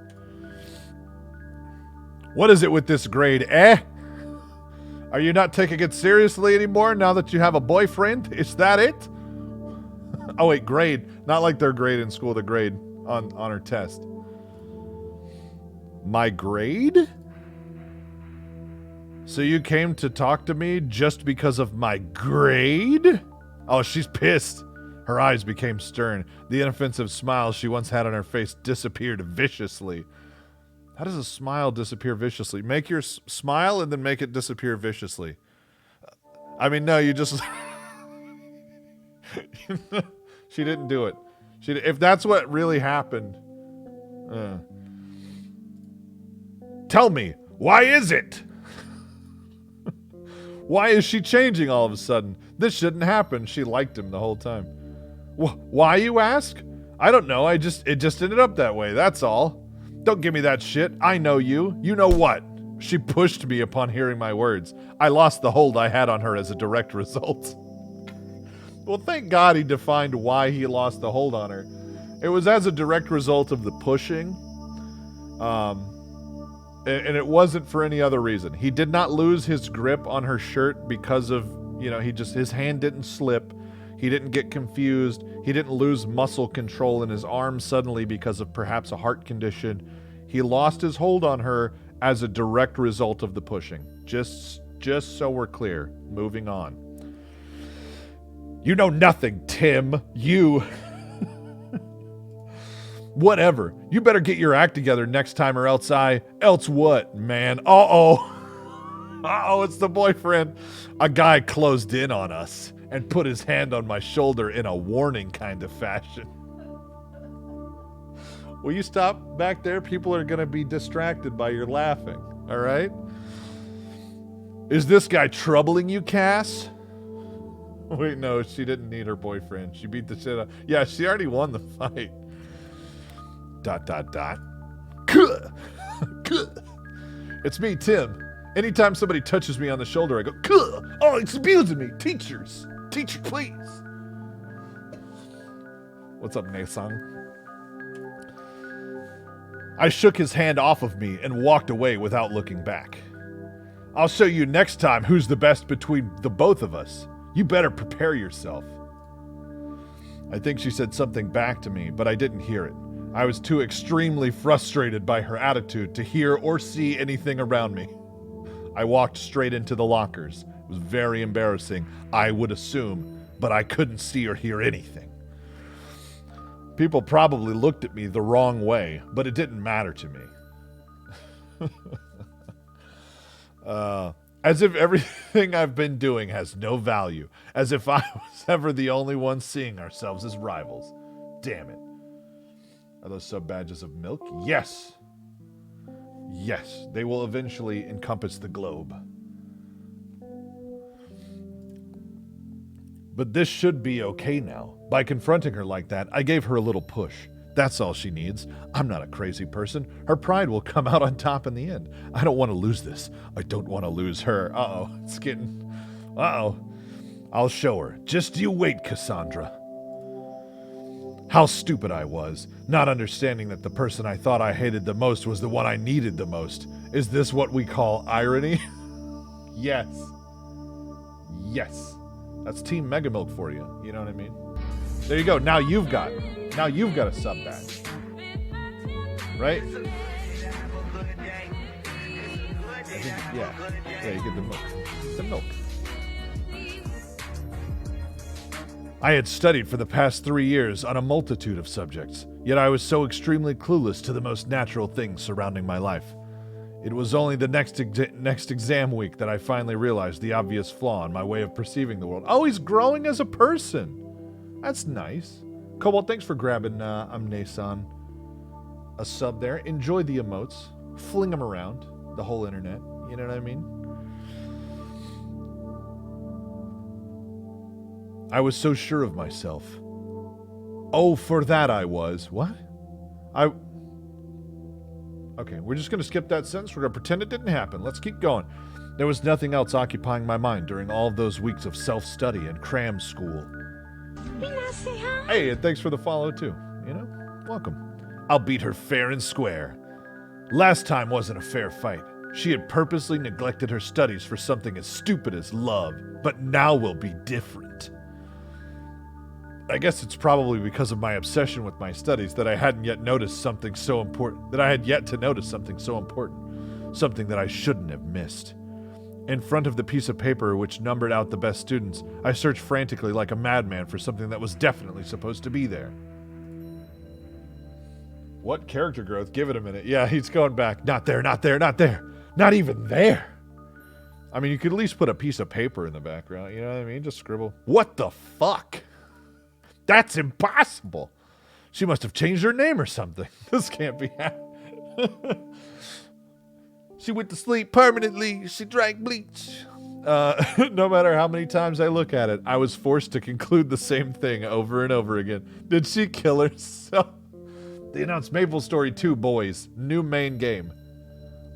S4: What is it with this grade, eh? Are you not taking it seriously anymore now that you have a boyfriend? Is that it? Oh wait, grade. Not like their grade in school, the grade on her test. My grade? So you came to talk to me just because of my grade? Oh, she's pissed. Her eyes became stern. The inoffensive smile she once had on her face disappeared viciously. How does a smile disappear viciously? Make your smile and then make it disappear viciously. I mean, no, you just... She didn't do it. If that's what really happened... Tell me, why is it? Why is she changing all of a sudden? This shouldn't happen. She liked him the whole time. Why, you ask? I don't know. It just ended up that way. That's all. Don't give me that shit. I know you. You know what? She pushed me upon hearing my words. I lost the hold I had on her as a direct result. Well, thank God he defined why he lost the hold on her. It was as a direct result of the pushing. And it wasn't for any other reason. He did not lose his grip on her shirt because of, his hand didn't slip. He didn't get confused. He didn't lose muscle control in his arm suddenly because of perhaps a heart condition. He lost his hold on her as a direct result of the pushing. Just so we're clear. Moving on. You know nothing, Tim. You... Whatever. You better get your act together next time or else what, man? Uh-oh, it's the boyfriend. A guy closed in on us and put his hand on my shoulder in a warning kind of fashion. Will you stop back there? People are going to be distracted by your laughing, all right? Is this guy troubling you, Cass? Wait, no, she didn't need her boyfriend. She beat the shit out. Yeah, she already won the fight. ... It's me, Tim. Anytime somebody touches me on the shoulder, I go, "Kuh! Oh, it's abusing me. Teacher, please." What's up, Nason? I shook his hand off of me and walked away without looking back. I'll show you next time who's the best between the both of us. You better prepare yourself. I think she said something back to me, but I didn't hear it. I was too extremely frustrated by her attitude to hear or see anything around me. I walked straight into the lockers. It was very embarrassing, I would assume, but I couldn't see or hear anything. People probably looked at me the wrong way, but it didn't matter to me. As if everything I've been doing has no value. As if I was ever the only one seeing ourselves as rivals. Damn it. Are those sub-badges of milk? Yes. Yes, they will eventually encompass the globe. But this should be okay now. By confronting her like that, I gave her a little push. That's all she needs. I'm not a crazy person. Her pride will come out on top in the end. I don't want to lose this. I don't want to lose her. Uh-oh, it's getting... Uh-oh. I'll show her. Just you wait, Cassandra. How stupid I was, not understanding that the person I thought I hated the most was the one I needed the most. Is this what we call irony? Yes. Yes. That's Team Mega Milk for you. You know what I mean? There you go. Now you've got a sub badge. Right? Yeah, you get the milk. The milk. I had studied for the past 3 years on a multitude of subjects, yet I was so extremely clueless to the most natural things surrounding my life. It was only the next exam week that I finally realized the obvious flaw in my way of perceiving the world. Oh, he's growing as a person. That's nice. Cobalt, thanks for grabbing Amnesan a sub there. Enjoy the emotes. Fling them around the whole internet. You know what I mean? I was so sure of myself. Oh, for that I was. What? Okay, we're just going to skip that sentence. We're going to pretend it didn't happen. Let's keep going. There was nothing else occupying my mind during all of those weeks of self-study and cram school. Hey, and thanks for the follow, too. You know, welcome. I'll beat her fair and square. Last time wasn't a fair fight. She had purposely neglected her studies for something as stupid as love, but now will be different. I guess it's probably because of my obsession with my studies that I hadn't yet noticed something so important, something that I shouldn't have missed. In front of the piece of paper which numbered out the best students, I searched frantically like a madman for something that was definitely supposed to be there. What character growth? Give it a minute. Yeah, he's going back. Not there, not there, not there. Not even there. I mean, you could at least put a piece of paper in the background. You know what I mean? Just scribble. What the fuck? That's impossible. She must have changed her name or something. This can't be happening. She went to sleep permanently. She drank bleach. No matter how many times I look at it, I was forced to conclude the same thing over and over again. Did she kill herself? They announced Maple Story 2, boys. New main game.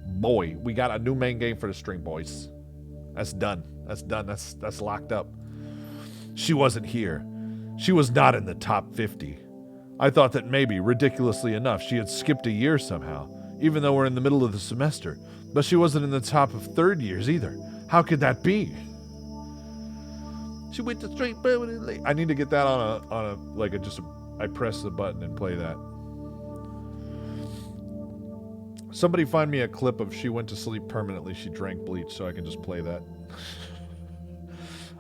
S4: Boy, we got a new main game for the stream, boys. That's done. That's done. That's locked up. She wasn't here. She was not in the top 50. I thought that maybe, ridiculously enough, she had skipped a year somehow, even though we're in the middle of the semester. But she wasn't in the top of third years either. How could that be? She went to straight permanently. I need to get that I press the button and play that. Somebody find me a clip of she went to sleep permanently. She drank bleach so I can just play that.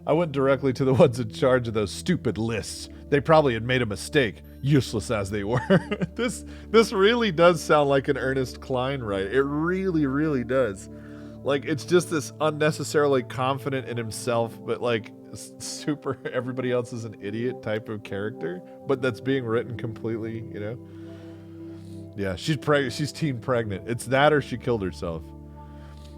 S4: I went directly to the ones in charge of those stupid lists. They probably had made a mistake, useless as they were. This really does sound like an Ernest Cline write. It really, really does. Like, it's just this unnecessarily confident in himself, but like super everybody else is an idiot type of character, but that's being written completely, you know? Yeah, she's teen pregnant. It's that or she killed herself.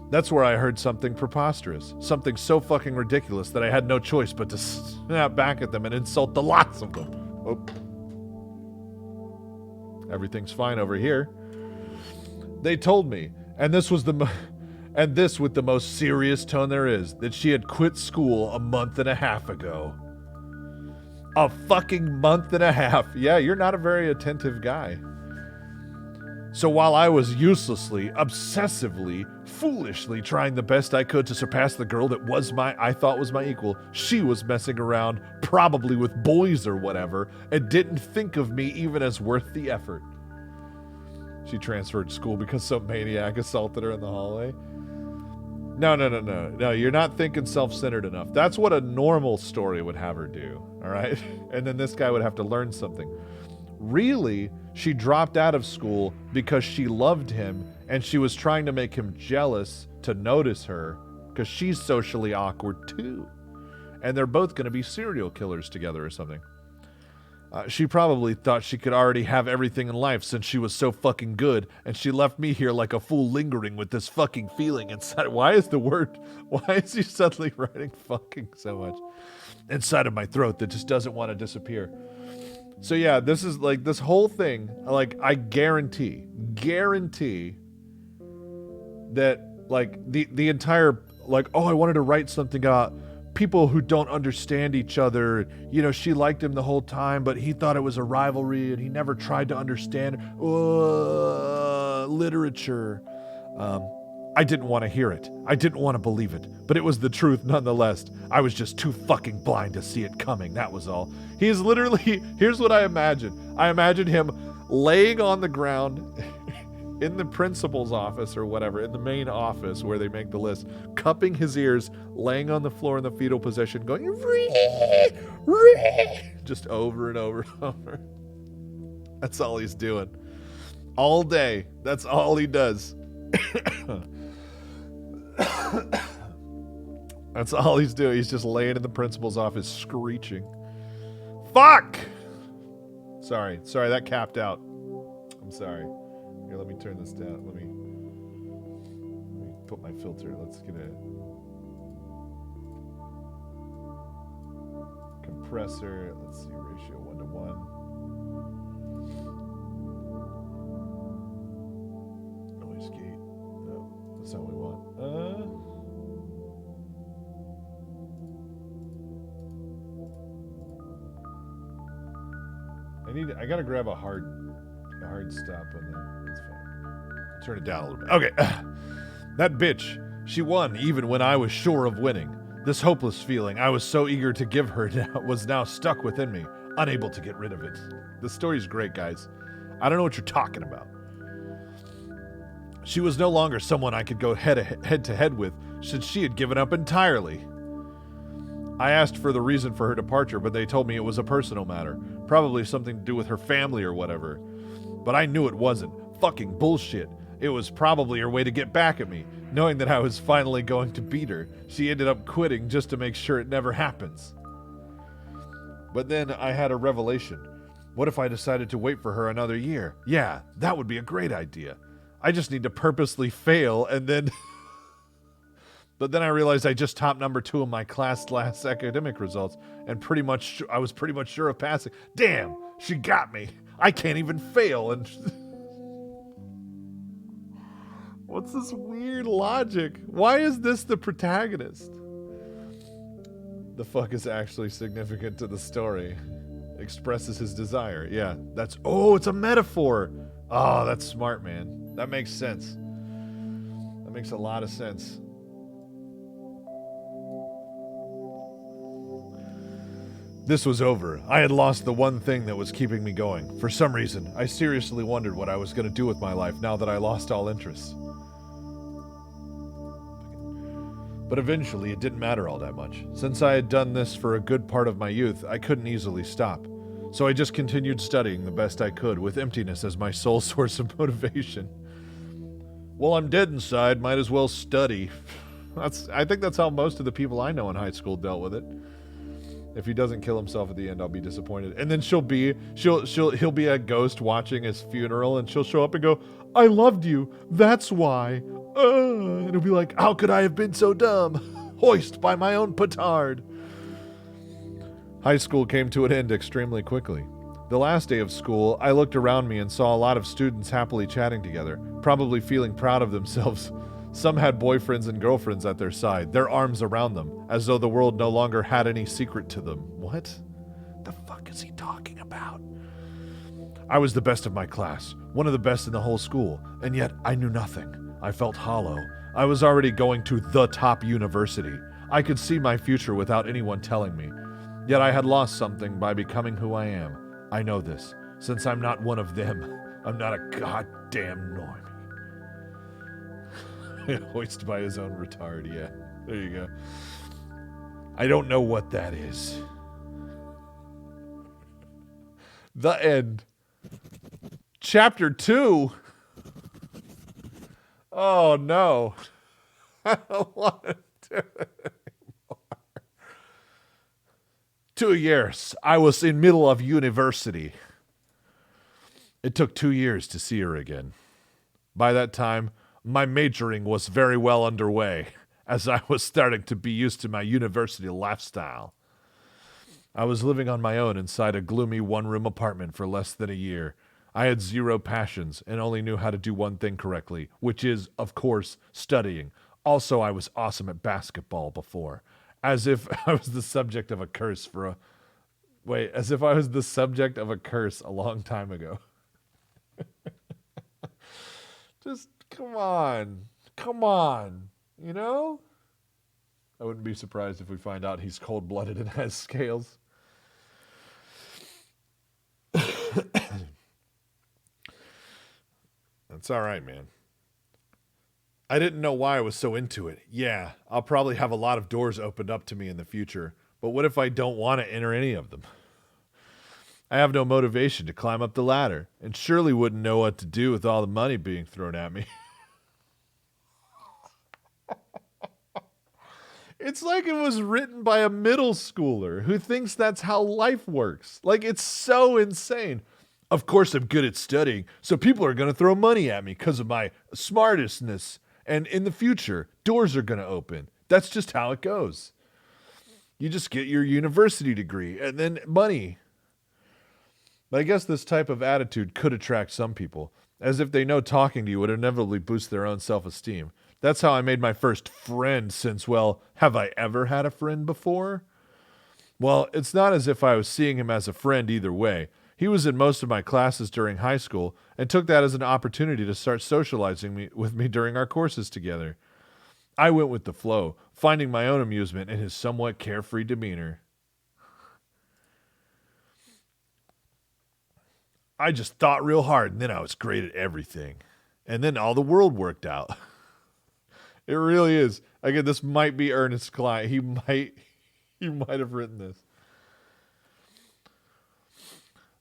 S4: That's where I heard something preposterous. Something so fucking ridiculous that I had no choice but to snap back at them and insult the lots of them. Oh. Everything's fine over here. They told me, and this with the most serious tone there is, that she had quit school a month and a half ago. A fucking month and a half. Yeah, you're not a very attentive guy. So while I was uselessly, obsessively, foolishly trying the best I could to surpass the girl that I thought was my equal, she was messing around, probably with boys or whatever, and didn't think of me even as worth the effort. She transferred school because some maniac assaulted her in the hallway. No, you're not thinking self-centered enough. That's what a normal story would have her do, all right? And then this guy would have to learn something. Really, she dropped out of school because she loved him and she was trying to make him jealous to notice her because she's socially awkward too. And they're both going to be serial killers together or something. She probably thought she could already have everything in life since she was so fucking good, and she left me here like a fool lingering with this fucking feeling inside. Why is he suddenly writing fucking so much inside of my throat that just doesn't want to disappear? So yeah, this is like this whole thing, like I guarantee that like the entire, like, oh, I wanted to write something about people who don't understand each other. You know, she liked him the whole time, but he thought it was a rivalry and he never tried to understand literature. I didn't want to hear it. I didn't want to believe it, but it was the truth nonetheless. I was just too fucking blind to see it coming. That was all. He is literally, here's what I imagine. I imagine him laying on the ground in the principal's office or whatever, in the main office where they make the list, cupping his ears, laying on the floor in the fetal position, going, just over and over and over. That's all he's doing. All day. That's all he does. That's all he's doing. He's just laying in the principal's office screeching. Fuck! Sorry, that capped out. I'm sorry. Here, let me turn this down. Let me put my filter. Let's get a compressor. Let's see, ratio 1:1. Noise gate. No, that's not what we want. I gotta grab a hard stop on that. That's fine. Turn it down a little bit. Okay. That bitch, she won even when I was sure of winning. This hopeless feeling I was so eager to give her was now stuck within me, unable to get rid of it. The story's great, guys. I don't know what you're talking about. She was no longer someone I could go head to head with, since she had given up entirely. I asked for the reason for her departure, but they told me it was a personal matter. Probably something to do with her family or whatever. But I knew it wasn't. Fucking bullshit. It was probably her way to get back at me, knowing that I was finally going to beat her. She ended up quitting just to make sure it never happens. But then I had a revelation. What if I decided to wait for her another year? Yeah, that would be a great idea. I just need to purposely fail and then... But then I realized I just topped number 2 in my class last academic results, and I was pretty much sure of passing. Damn, she got me. I can't even fail. And what's this weird logic? Why is this the protagonist? The fuck is actually significant to the story. Expresses his desire. Yeah, it's a metaphor. Oh, that's smart, man. That makes sense. That makes a lot of sense. This was over. I had lost the one thing that was keeping me going. For some reason, I seriously wondered what I was going to do with my life now that I lost all interest. But eventually, it didn't matter all that much. Since I had done this for a good part of my youth, I couldn't easily stop. So I just continued studying the best I could, with emptiness as my sole source of motivation. Well, I'm dead inside, might as well study. I think that's how most of the people I know in high school dealt with it. If he doesn't kill himself at the end, I'll be disappointed. And then he'll be a ghost watching his funeral, and she'll show up and go, I loved you, that's why. And he'll be like, how could I have been so dumb? Hoist by my own petard. High school came to an end extremely quickly. The last day of school, I looked around me and saw a lot of students happily chatting together, probably feeling proud of themselves. Some had boyfriends and girlfriends at their side, their arms around them, as though the world no longer had any secret to them. What the fuck is he talking about? I was the best of my class, one of the best in the whole school, and yet I knew nothing. I felt hollow. I was already going to the top university. I could see my future without anyone telling me. Yet I had lost something by becoming who I am. I know this. Since I'm not one of them, I'm not a goddamn normie. Hoisted by his own retard, yeah. There you go. I don't know what that is. The end. Chapter 2. Oh, no. I don't want to do it anymore. 2 years. I was in middle of university. It took 2 years to see her again. By that time, my majoring was very well underway, as I was starting to be used to my university lifestyle. I was living on my own inside a gloomy one-room apartment for less than a year. I had zero passions and only knew how to do one thing correctly, which is, of course, studying. Also, I was awesome at basketball before. As if I was the subject of a curse as if I was the subject of a curse a long time ago. Just, come on, you know? I wouldn't be surprised if we find out he's cold-blooded and has scales. That's all right, man. I didn't know why I was so into it. Yeah, I'll probably have a lot of doors opened up to me in the future, but what if I don't want to enter any of them? I have no motivation to climb up the ladder, and surely wouldn't know what to do with all the money being thrown at me. It's like it was written by a middle schooler who thinks that's how life works. Like, it's so insane. Of course I'm good at studying, so people are going to throw money at me because of my smartestness. And in the future, doors are going to open. That's just how it goes. You just get your university degree and then money. But I guess this type of attitude could attract some people, as if they know talking to you would inevitably boost their own self-esteem. That's how I made my first friend since, well, have I ever had a friend before? Well, it's not as if I was seeing him as a friend either way. He was in most of my classes during high school and took that as an opportunity to start socializing with me during our courses together. I went with the flow, finding my own amusement in his somewhat carefree demeanor. I just thought real hard, and then I was great at everything. And then all the world worked out. It really is. Again, this might be Ernest Klein. He might have written this.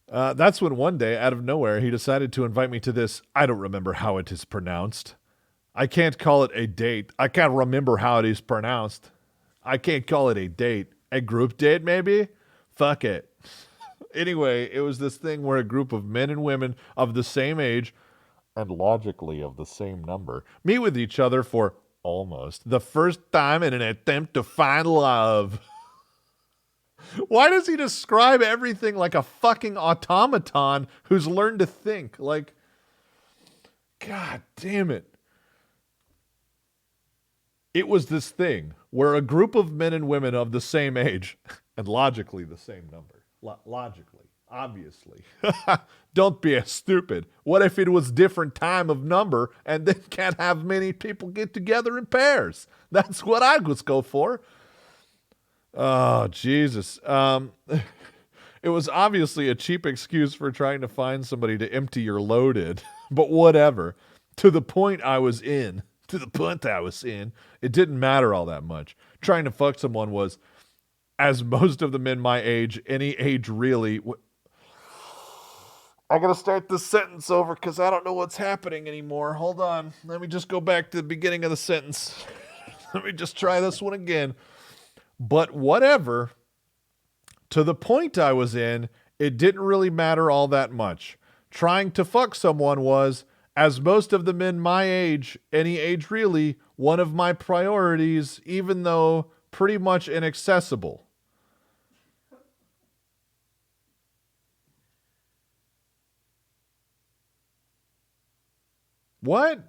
S4: That's when one day, out of nowhere, he decided to invite me to this. I don't remember how it is pronounced. I can't call it a date. I can't remember how it is pronounced. I can't call it a date. A group date, maybe? Fuck it. Anyway, it was this thing where a group of men and women of the same age, and logically of the same number, meet with each other for almost the first time in an attempt to find love. Why does he describe everything like a fucking automaton who's learned to think? Like, God damn it. It was this thing where a group of men and women of the same age, and logically the same number, logically, obviously, don't be a stupid. What if it was different time of number and then can't have many people get together in pairs? That's what I would go for. Oh, Jesus. It was obviously a cheap excuse for trying to find somebody to empty your load in, but whatever. To the point I was in, it didn't matter all that much. Trying to fuck someone was, as most of the men my age, any age really... I gotta start this sentence over because I don't know what's happening anymore. Hold on. Let me just go back to the beginning of the sentence. Let me just try this one again. But whatever, to the point I was in, it didn't really matter all that much. Trying to fuck someone was, as most of the men my age, any age really, one of my priorities, even though pretty much inaccessible. What?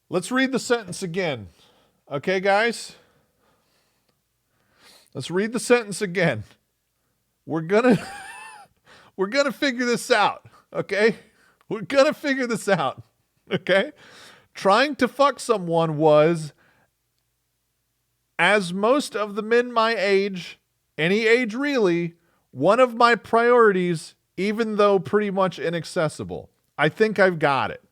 S4: Let's read the sentence again. Okay, guys? Let's read the sentence again. We're gonna figure this out, okay? We're gonna figure this out, okay? Trying to fuck someone was, as most of the men my age, any age really, one of my priorities, even though pretty much inaccessible. I think I've got it.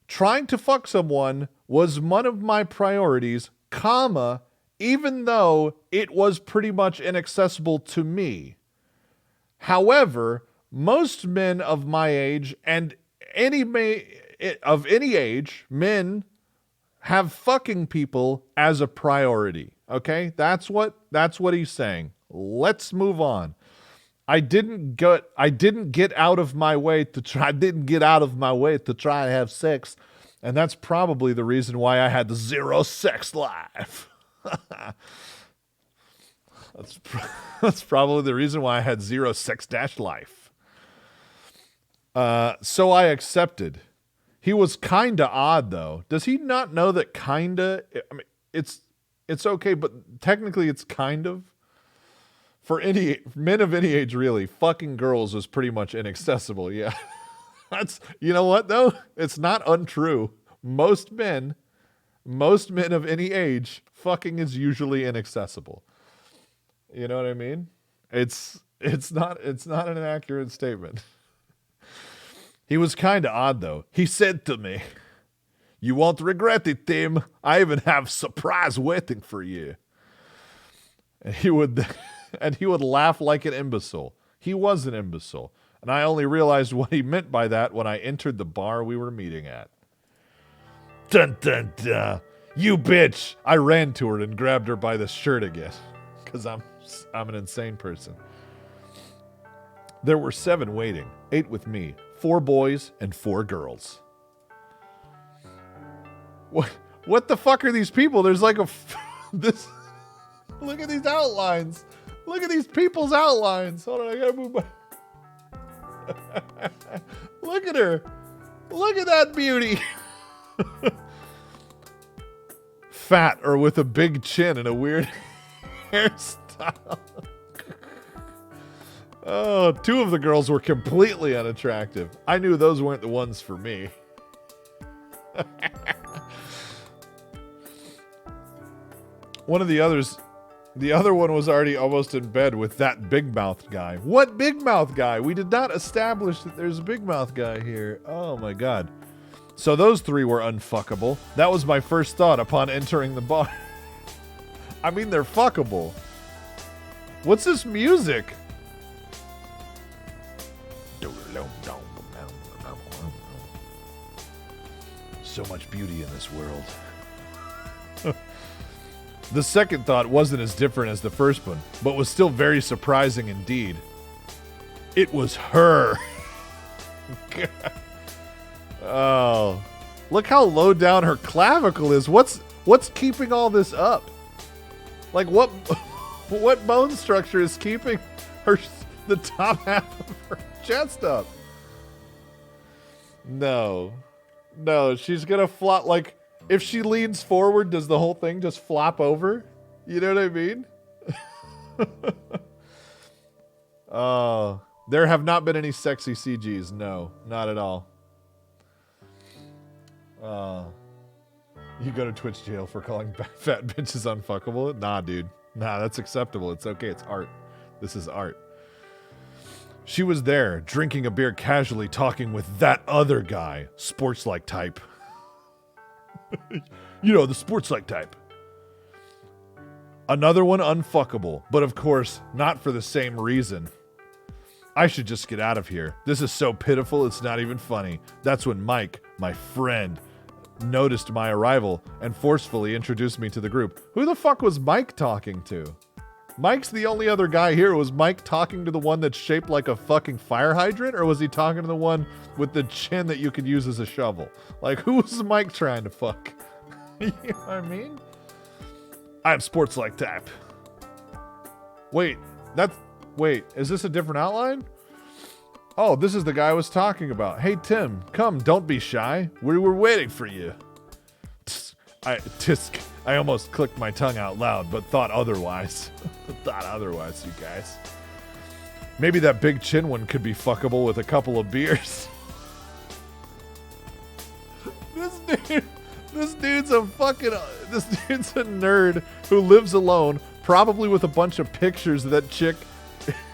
S4: Trying to fuck someone was one of my priorities, comma, even though it was pretty much inaccessible to me. However, most men of my age and of any age, men have fucking people as a priority. Okay? That's what he's saying. Let's move on. I didn't get out of my way to try to have sex, and that's probably the reason why I had the zero sex life. That's probably the reason why I had zero sex dash life. So I accepted. He was kinda odd though. Does he not know that kinda? I mean, it's okay, but technically it's kind of. For any men of any age, really, fucking girls was pretty much inaccessible. Yeah, that's, you know what though? It's not untrue. Most men of any age, fucking is usually inaccessible. You know what I mean? It's not an accurate statement. He was kind of odd though. He said to me, "You won't regret it, Tim. I even have surprise waiting for you." And he would laugh like an imbecile. He was an imbecile. And I only realized what he meant by that when I entered the bar we were meeting at. Dun dun dun. You bitch. I ran to her and grabbed her by the shirt again. Because I'm an insane person. There were 7 waiting. 8 with me. 4 boys and 4 girls. What the fuck are these people? There's like this. Look at these outlines. Look at these people's outlines. Hold on, I gotta move my... Look at her. Look at that beauty. Fat or with a big chin and a weird hairstyle. Oh, 2 of the girls were completely unattractive. I knew those weren't the ones for me. One of the others... The other one was already almost in bed with that big-mouthed guy. What big-mouthed guy? We did not establish that there's a big-mouthed guy here. Oh, my God. So those 3 were unfuckable. That was my first thought upon entering the bar. I mean, they're fuckable. What's this music? So much beauty in this world. The second thought wasn't as different as the first one, but was still very surprising indeed. It was her. Oh, look how low down her clavicle is. What's keeping all this up? Like what? What bone structure is keeping the top half of her chest up? No, she's gonna flop. Like if she leans forward, does the whole thing just flop over? You know what I mean? Oh, there have not been any sexy CGs. No, not at all. You go to Twitch jail for calling fat bitches unfuckable? Nah, dude. Nah, that's acceptable. It's okay. It's art. This is art. She was there, drinking a beer casually, talking with that other guy. Sports-like type. You know, the sports-like type. Another one unfuckable, but of course, not for the same reason. I should just get out of here. This is so pitiful, it's not even funny. That's when Mike, my friend, noticed my arrival and forcefully introduced me to the group. Who the fuck was Mike talking to? Mike's the only other guy here. Was Mike talking to the one that's shaped like a fucking fire hydrant, or was he talking to the one with the chin that you could use as a shovel? Like, who was Mike trying to fuck? You know what I mean? I'm sports-like type. Wait, is this a different outline? Oh, this is the guy I was talking about. Hey, Tim, come, don't be shy. We were waiting for you. I almost clicked my tongue out loud, but thought otherwise. You guys. Maybe that big chin one could be fuckable with a couple of beers. This dude's a nerd who lives alone, probably with a bunch of pictures of that chick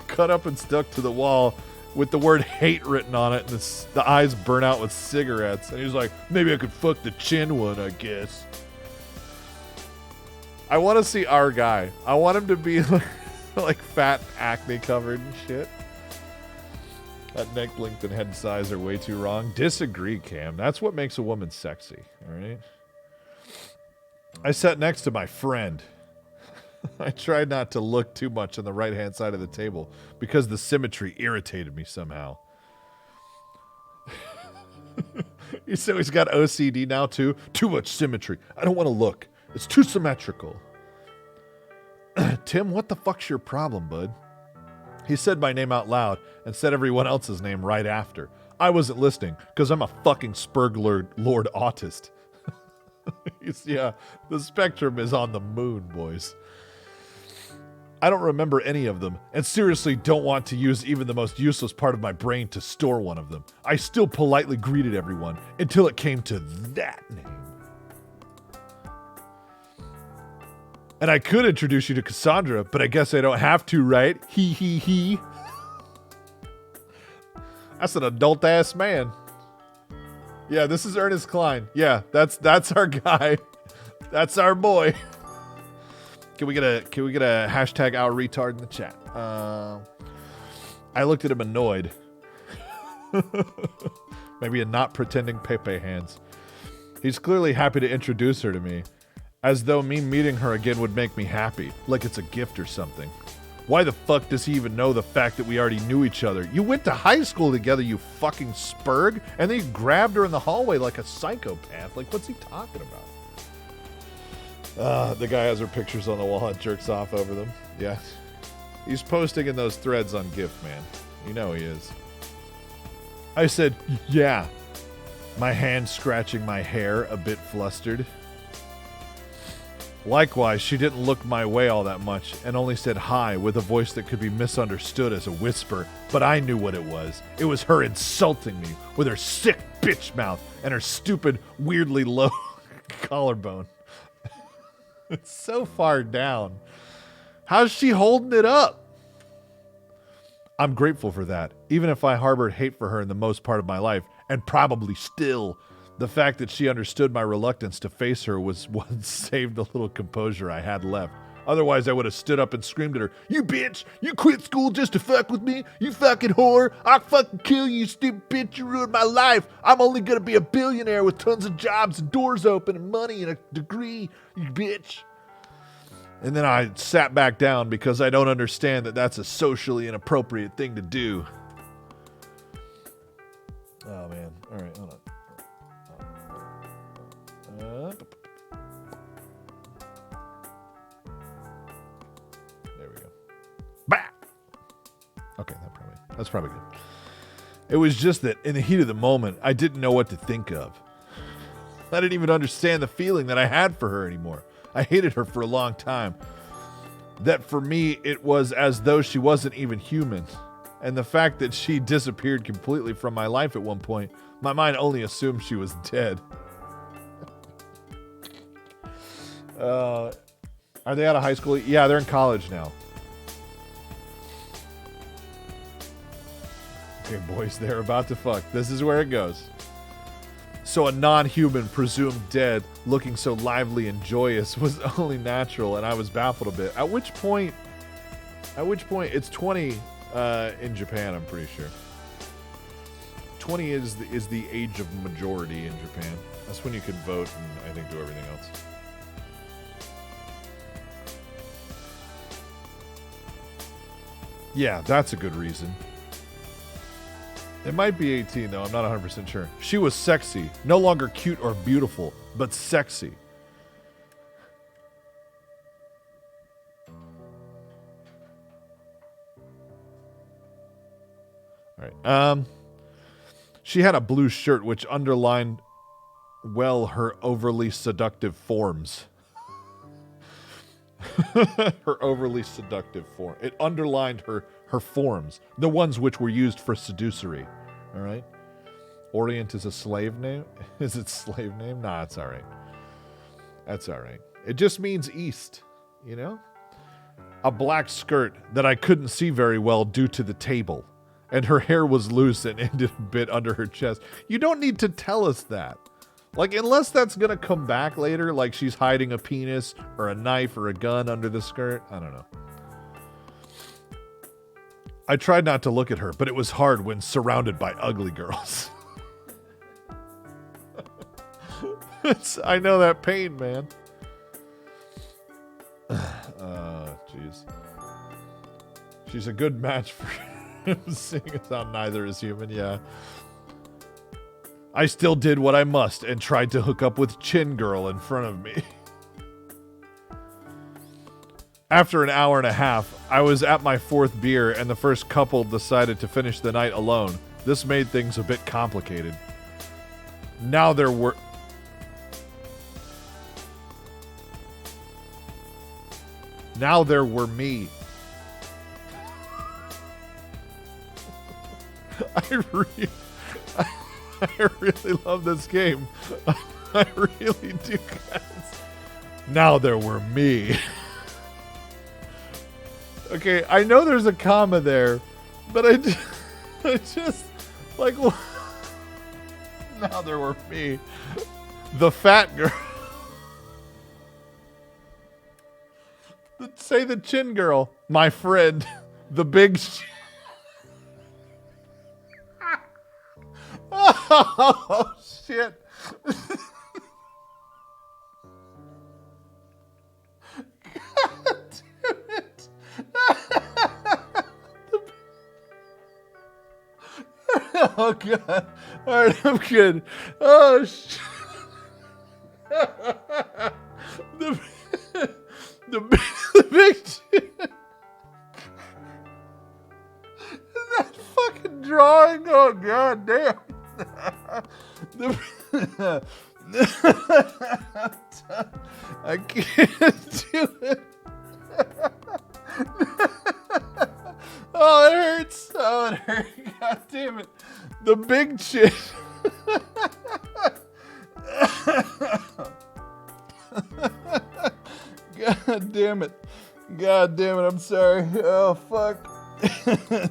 S4: cut up and stuck to the wall with the word hate written on it, and the eyes burn out with cigarettes. And he's like, maybe I could fuck the chin one, I guess. I want to see our guy. I want him to be like fat, acne covered and shit. That neck length and head size are way too wrong. Disagree, Cam. That's what makes a woman sexy, all right? I sat next to my friend. I tried not to look too much on the right-hand side of the table because the symmetry irritated me somehow. So he's got OCD now, too? Too much symmetry. I don't want to look. It's too symmetrical. Tim, what the fuck's your problem, bud? He said my name out loud and said everyone else's name right after. I wasn't listening because I'm a fucking Spurgler Lord autist. Yeah, the spectrum is on the moon, boys. I don't remember any of them, and seriously don't want to use even the most useless part of my brain to store one of them. I still politely greeted everyone until it came to that name. And I could introduce you to Cassandra, but I guess I don't have to, right? He. That's an adult-ass man. Yeah, this is Ernest Klein. Yeah, that's our guy. That's our boy. Can we get a hashtag our retard in the chat? I looked at him annoyed. Maybe a not pretending Pepe hands. He's clearly happy to introduce her to me, as though me meeting her again would make me happy, like it's a gift or something. Why the fuck does he even know the fact that we already knew each other? You went to high school together, you fucking spurg, and then you grabbed her in the hallway like a psychopath. Like, what's he talking about? The guy has her pictures on the wall and jerks off over them. Yeah. He's posting in those threads on GIF, man. You know he is. I said, yeah. My hand scratching my hair, a bit flustered. Likewise, she didn't look my way all that much and only said hi with a voice that could be misunderstood as a whisper, but I knew what it was. It was her insulting me with her sick bitch mouth and her stupid, weirdly low collarbone. It's so far down. How's she holding it up? I'm grateful for that, even if I harbored hate for her in the most part of my life, and probably still. The fact that she understood my reluctance to face her was what saved the little composure I had left. Otherwise, I would have stood up and screamed at her, "You bitch! You quit school just to fuck with me? You fucking whore! I'll fucking kill you, you stupid bitch! You ruined my life! I'm only gonna be a billionaire with tons of jobs and doors open and money and a degree, you bitch!" And then I sat back down because I don't understand that that's a socially inappropriate thing to do. Oh, man. All right, hold on. That's probably good. It was just that in the heat of the moment, I didn't know what to think of. I didn't even understand the feeling that I had for her anymore. I hated her for a long time. That for me, it was as though she wasn't even human. And the fact that she disappeared completely from my life at one point, my mind only assumed she was dead. Are they out of high school? Yeah, they're in college now. Okay, boys, they're about to fuck. This is where it goes. So a non-human, presumed dead, looking so lively and joyous was only natural, and I was baffled a bit. At which point, it's 20 in Japan, I'm pretty sure. 20 is the age of majority in Japan. That's when you can vote and I think do everything else. Yeah, that's a good reason. It might be 18, though. I'm not 100% sure. She was sexy. No longer cute or beautiful, but sexy. All right. She had a blue shirt which underlined, well, her overly seductive forms. Her overly seductive form. It underlined her forms, the ones which were used for seducery. All right. Orient is a slave name. Is it slave name? Nah, it's all right. That's all right. It just means east, you know? A black skirt that I couldn't see very well due to the table, and her hair was loose and ended a bit under her chest. You don't need to tell us that. Like, unless that's going to come back later, like she's hiding a penis or a knife or a gun under the skirt. I don't know. I tried not to look at her, but it was hard when surrounded by ugly girls. I know that pain, man. Jeez. She's a good match for him, seeing as how neither is human, yeah. I still did what I must and tried to hook up with Chin Girl in front of me. After an hour and a half, I was at my fourth beer and the first couple decided to finish the night alone. This made things a bit complicated. Now there were me. I really love this game. I really do, guys. Now there were me. Okay, I know there's a comma there, but I just like, now there were me. The fat girl. Say the Chin Girl. My friend. The big... Oh, shit. God damn it. Oh, God. All right, I'm good. Oh, shit. The big shit. That fucking drawing. Oh, God damn. I can't do it. Oh, it hurts. Oh, it hurts. God damn it. The big shit. God damn it. God damn it. I'm sorry. Oh, fuck.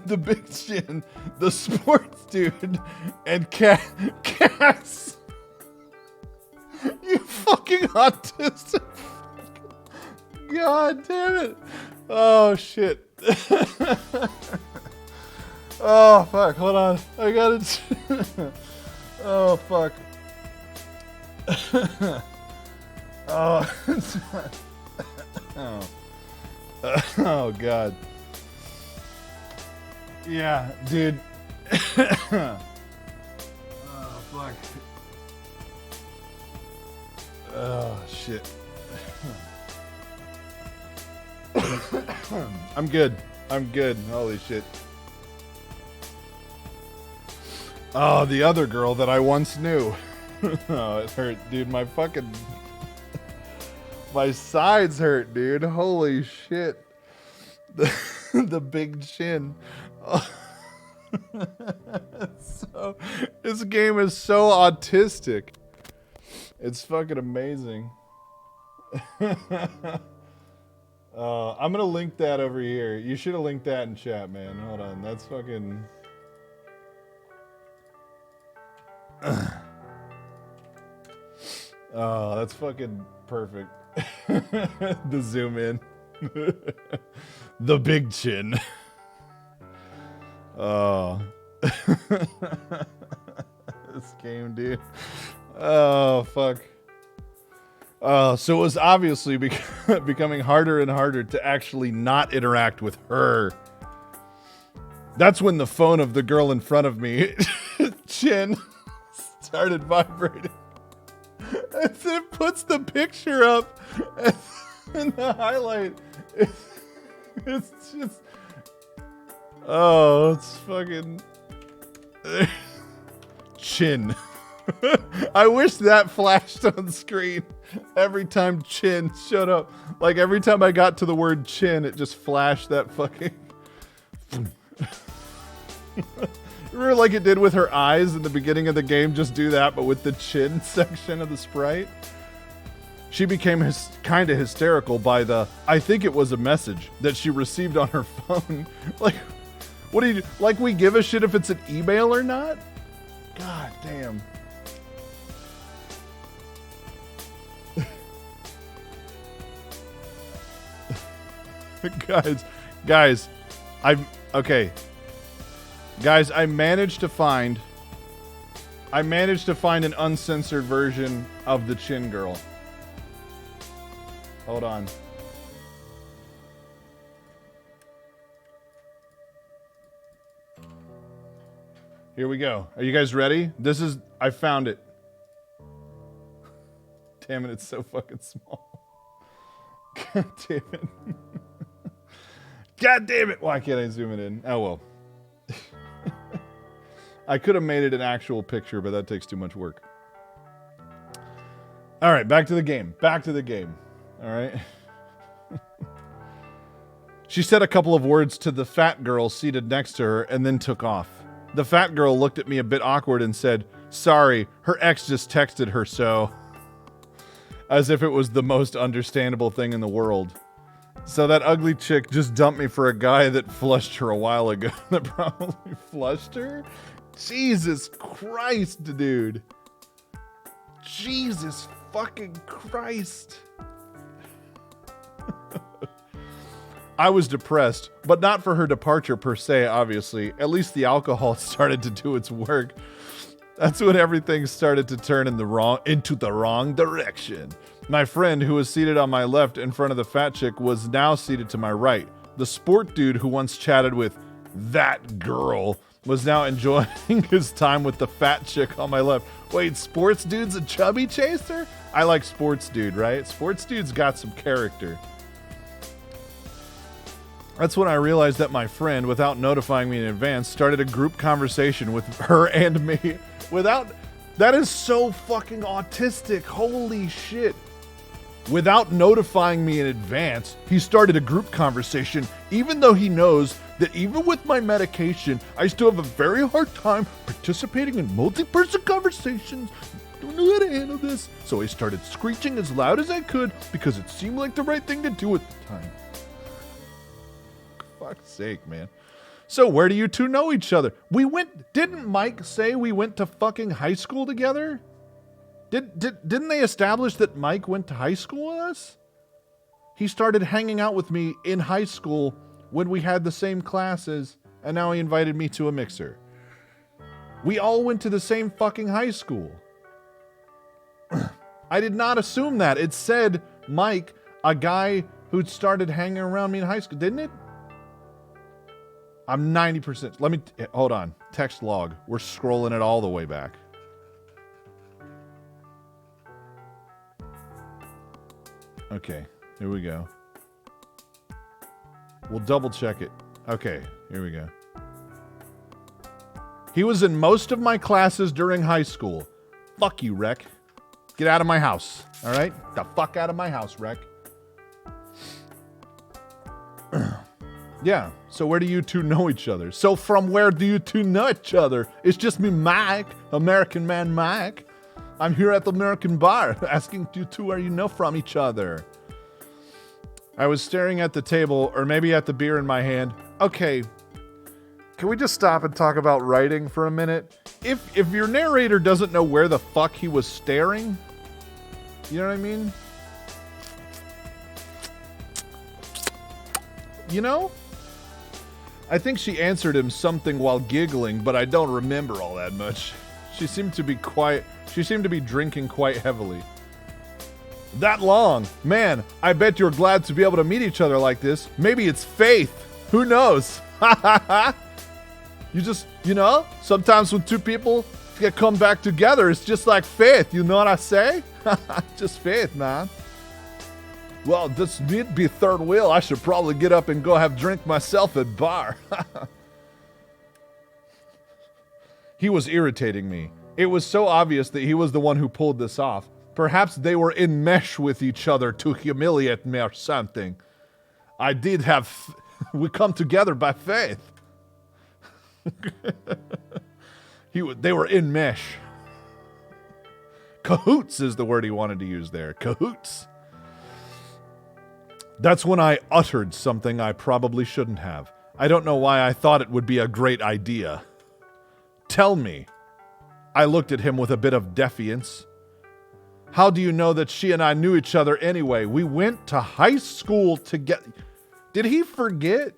S4: The big chin, the sports dude, and cats. You fucking autistic. God damn it. Oh, shit. Oh, fuck. Hold on. I got it. Oh, fuck. Oh. Oh, God. Yeah, dude. Oh, fuck. Oh, shit. I'm good. I'm good. Holy shit. Oh, the other girl that I once knew. Oh, it hurt, dude. My sides hurt, dude. Holy shit. The big chin. Oh. So, this game is so autistic. It's fucking amazing. I'm gonna link that over here. You should have linked that in chat, man. Hold on. That's fucking... Oh, that's fucking perfect. The zoom in. The big chin. Oh. This game, dude. Oh, fuck. So it was obviously becoming harder and harder to actually not interact with her. That's when the phone of the girl in front of me, chin, started vibrating. And it puts the picture up and the highlight. It's just... Oh, it's fucking... Chin. I wish that flashed on screen every time chin showed up. Like every time I got to the word chin, it just flashed that fucking... Remember like it did with her eyes in the beginning of the game? Just do that, but with the chin section of the sprite. She became kind of hysterical by the, I think it was a message that she received on her phone. Like, what do you, like we give a shit if it's an email or not? God damn. Guys, okay. Guys, I managed to find an uncensored version of the Chin Girl. Hold on. Here we go. Are you guys ready? I found it. Damn it, it's so fucking small. God damn it. God damn it. Why can't I zoom it in? Oh, well. I could have made it an actual picture, but that takes too much work. All right, back to the game. All right. She said a couple of words to the fat girl seated next to her and then took off. The fat girl looked at me a bit awkward and said, "Sorry, her ex just texted her so." As if it was the most understandable thing in the world. So that ugly chick just dumped me for a guy that flushed her a while ago. That probably flushed her? Jesus Christ, dude. Jesus fucking Christ. I was depressed, but not for her departure per se, obviously. At least the alcohol started to do its work. That's when everything started to turn into the wrong direction. My friend, who was seated on my left in front of the fat chick, was now seated to my right. The sport dude who once chatted with that girl was now enjoying his time with the fat chick on my left. Wait, sports dude's a chubby chaser? I like sports dude, right? Sports dude's got some character. That's when I realized that my friend, without notifying me in advance, started a group conversation with her and me. That is so fucking autistic. Holy shit. Without notifying me in advance, he started a group conversation, even though he knows that even with my medication, I still have a very hard time participating in multi-person conversations. Don't know how to handle this. So I started screeching as loud as I could because it seemed like the right thing to do at the time. Fuck's sake, man. So where do you two know each other? Didn't Mike say we went to fucking high school together? Didn't they establish that Mike went to high school with us? He started hanging out with me in high school when we had the same classes, and now he invited me to a mixer. We all went to the same fucking high school. I did not assume that. It said Mike, a guy who'd started hanging around me in high school, didn't it? I'm 90%. Hold on. Text log. We're scrolling it all the way back. Okay, here we go. We'll double check it. Okay, here we go. He was in most of my classes during high school. Fuck you, Rec. Get out of my house, all right? The fuck out of my house, Rec. Yeah, so where do you two know each other? So from where do you two know each other? It's just me, Mike, American man Mike. I'm here at the American bar asking you two where you know from each other. I was staring at the table, or maybe at the beer in my hand. Okay, can we just stop and talk about writing for a minute? If your narrator doesn't know where the fuck he was staring, you know what I mean? You know? I think she answered him something while giggling, but I don't remember all that much. She seemed to be drinking quite heavily. That long? Man, I bet you're glad to be able to meet each other like this. Maybe it's faith. Who knows? You know, sometimes when two people get come back together, it's just like faith. You know what I say? Just faith, man. Well, this need be third wheel. I should probably get up and go have drink myself at bar. He was irritating me. It was so obvious that he was the one who pulled this off. Perhaps they were in mesh with each other to humiliate me or something. I did have... we come together by faith. They were in mesh. Cahoots is the word he wanted to use there. Cahoots. That's when I uttered something I probably shouldn't have. I don't know why I thought it would be a great idea. Tell me. I looked at him with a bit of defiance. How do you know that she and I knew each other anyway? We went to high school together. Did he forget?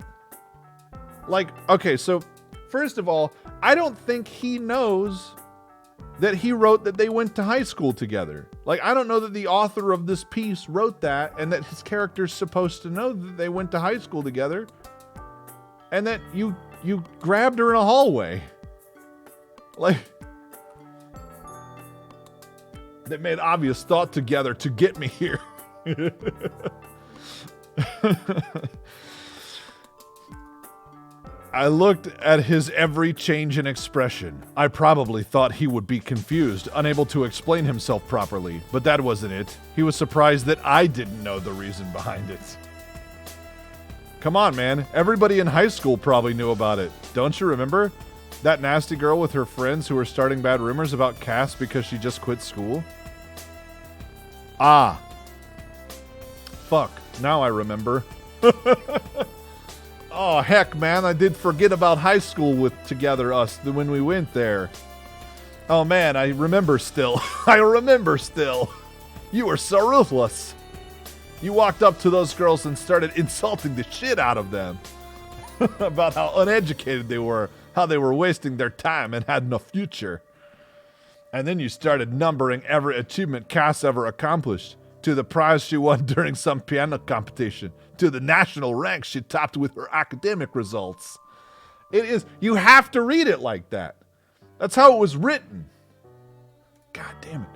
S4: Like, okay, so first of all, I don't think he knows that he wrote that they went to high school together. Like, I don't know that the author of this piece wrote that and that his character's supposed to know that they went to high school together and that you grabbed her in a hallway. Like, they made obvious thought together to get me here. I looked at his every change in expression. I probably thought he would be confused, unable to explain himself properly, but that wasn't it. He was surprised that I didn't know the reason behind it. Come on, man. Everybody in high school probably knew about it. Don't you remember? That nasty girl with her friends who were starting bad rumors about Cass because she just quit school? Ah. Fuck. Now I remember. Oh, heck, man. I did forget about high school together when we went there. Oh, man. I remember still. I remember still. You were so ruthless. You walked up to those girls and started insulting the shit out of them. About how uneducated they were. How they were wasting their time and had no future. And then you started numbering every achievement Cass ever accomplished, to the prize she won during some piano competition, to the national rank she topped with her academic results. You have to read it like that. That's how it was written. God damn it.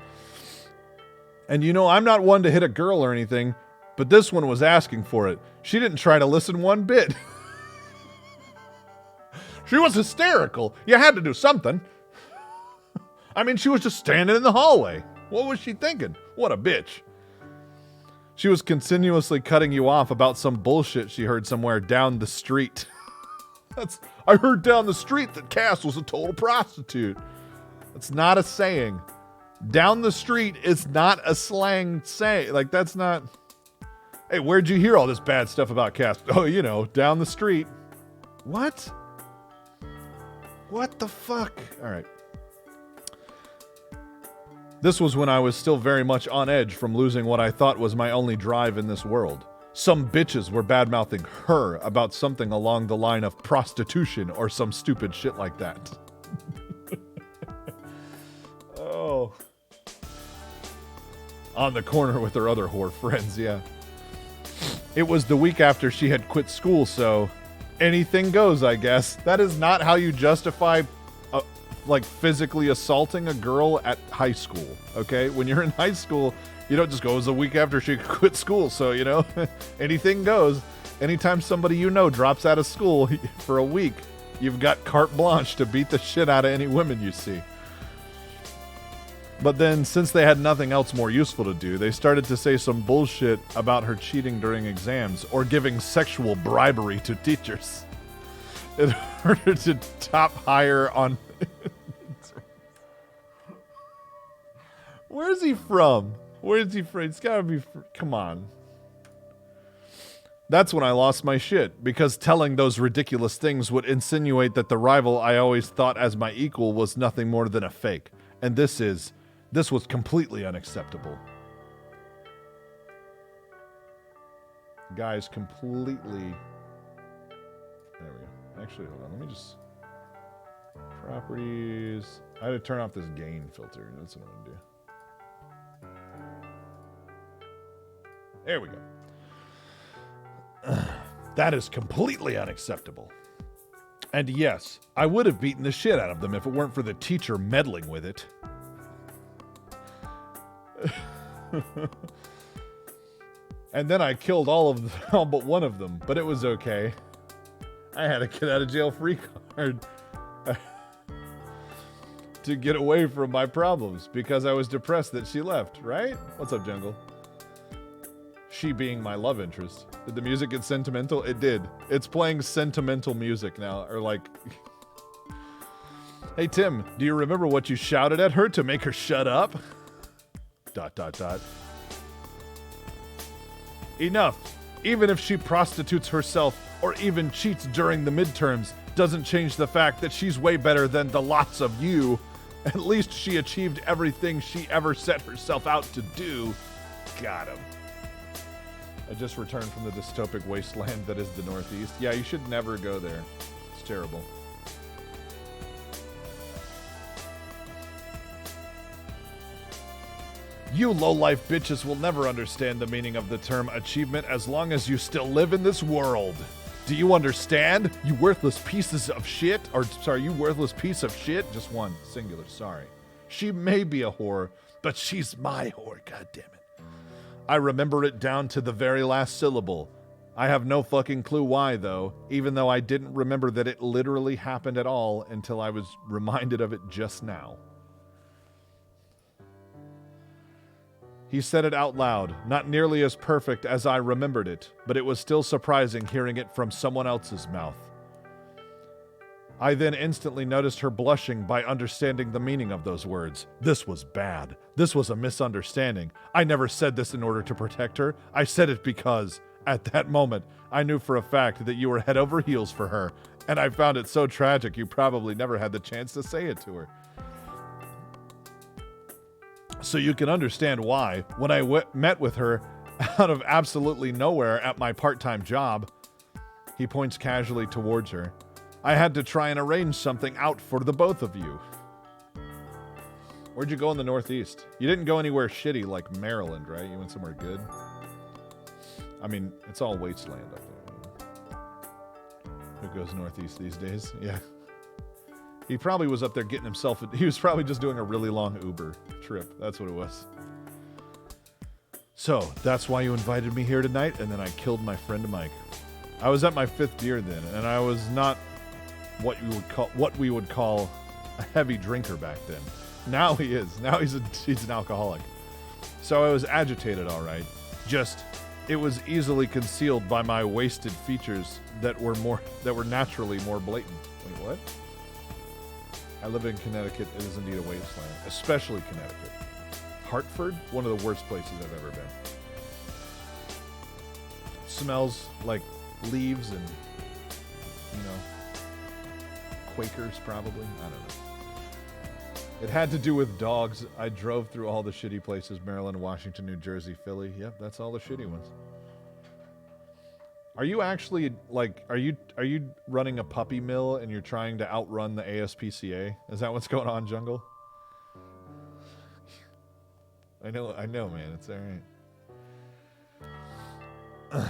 S4: And you know, I'm not one to hit a girl or anything, but this one was asking for it. She didn't try to listen one bit. She was hysterical. You had to do something. I mean, she was just standing in the hallway. What was she thinking? What a bitch. She was continuously cutting you off about some bullshit she heard somewhere down the street. I heard down the street that Cass was a total prostitute. That's not a saying. Down the street is not a slang saying. Like, that's not... Hey, where'd you hear all this bad stuff about Cass? Oh, you know, down the street. What? What the fuck? All right. This was when I was still very much on edge from losing what I thought was my only drive in this world. Some bitches were bad-mouthing her about something along the line of prostitution or some stupid shit like that. Oh. On the corner with her other whore friends, yeah. It was the week after she had quit school, so anything goes, I guess. That is not how you justify like physically assaulting a girl at high school, okay? When you're in high school, you don't just go, it was a week after she quit school, so, you know, anything goes. Anytime somebody you know drops out of school for a week, You've got carte blanche to beat the shit out of any women you see. But then, since they had nothing else more useful to do, they started to say some bullshit about her cheating during exams or giving sexual bribery to teachers in order to top higher on... Where's he from? Where's he from? It's gotta be... Come on. That's when I lost my shit, because telling those ridiculous things would insinuate that the rival I always thought as my equal was nothing more than a fake. And this was completely unacceptable. Guys, completely... There we go. Actually, hold on. Let me just... Properties... I had to turn off this gain filter. That's what I'm going to do. There we go. That is completely unacceptable. And yes, I would have beaten the shit out of them if it weren't for the teacher meddling with it. And then I killed all but one of them, but it was okay. I had a get out of jail free card to get away from my problems because I was depressed that she left, right? What's up, Jungle? She being my love interest. Did the music get sentimental? It did. It's playing sentimental music now, or like... Hey, Tim, do you remember what you shouted at her to make her shut up? ... Enough. Even if she prostitutes herself or even cheats during the midterms, doesn't change the fact that she's way better than the lots of you. At least she achieved everything she ever set herself out to do. Got him. I just returned from the dystopic wasteland that is the Northeast. Yeah, you should never go there. It's terrible. You low-life bitches will never understand the meaning of the term achievement as long as you still live in this world. Do you understand? You worthless pieces of shit. Or, sorry, you worthless piece of shit. Just one, singular, sorry. She may be a whore, but she's my whore, goddammit. I remember it down to the very last syllable. I have no fucking clue why, though, even though I didn't remember that it literally happened at all until I was reminded of it just now. He said it out loud, not nearly as perfect as I remembered it, but it was still surprising hearing it from someone else's mouth. I then instantly noticed her blushing by understanding the meaning of those words. This was bad. This was a misunderstanding. I never said this in order to protect her. I said it because, at that moment, I knew for a fact that you were head over heels for her, and I found it so tragic you probably never had the chance to say it to her. So you can understand why, when I met with her out of absolutely nowhere at my part-time job, he points casually towards her, I had to try and arrange something out for the both of you. Where'd you go in the Northeast? You didn't go anywhere shitty like Maryland, right? You went somewhere good? I mean, it's all wasteland up there. Who goes Northeast these days? Yeah. He probably was up there getting himself... He was probably just doing a really long Uber trip. That's what it was. So, that's why you invited me here tonight, and then I killed my friend Mike. I was at my 5th beer then, and I was not what we would call a heavy drinker back then. Now he is. Now he's an alcoholic. So I was agitated, all right. Just, it was easily concealed by my wasted features that were naturally more blatant. Wait, what? I live in Connecticut. It is indeed a wasteland, especially Connecticut. Hartford, one of the worst places I've ever been. Smells like leaves and, Quakers probably. I don't know. It had to do with dogs. I drove through all the shitty places: Maryland, Washington, New Jersey, Philly. Yep, that's all the shitty ones. Are you actually, are you running a puppy mill and you're trying to outrun the ASPCA? Is that what's going on, Jungle? I know, man. It's all right.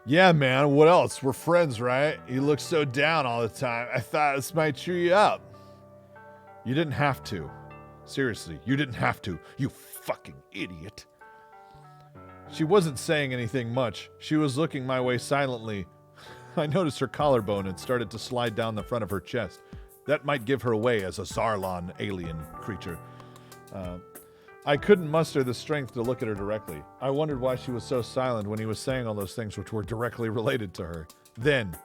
S4: Yeah, man. What else? We're friends, right? You look so down all the time. I thought this might cheer you up. You didn't have to. Seriously, you didn't have to. You fucking idiot. She wasn't saying anything much. She was looking my way silently. I noticed her collarbone had started to slide down the front of her chest. That might give her away as a Zarlon alien creature. I couldn't muster the strength to look at her directly. I wondered why she was so silent when he was saying all those things which were directly related to her. Then,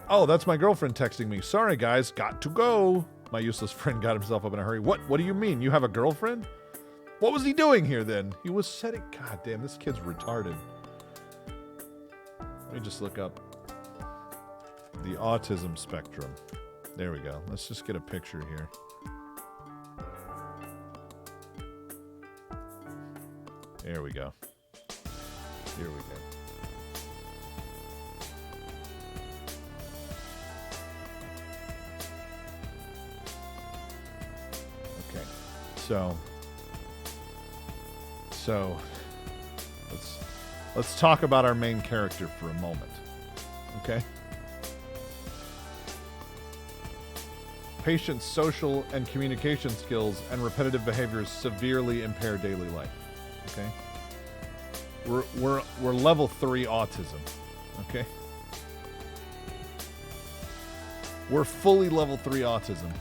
S4: oh, that's my girlfriend texting me. Sorry, guys, got to go. My useless friend got himself up in a hurry. What do you mean? You have a girlfriend? What was he doing here then? He was setting... God damn, this kid's retarded. Let me just look up the autism spectrum. There we go. Let's just get a picture here. There we go. Here we go. Okay. So let's talk about our main character for a moment. Okay? Patient's social and communication skills and repetitive behaviors severely impair daily life. Okay? We're level 3 autism. Okay? We're fully level 3 autism.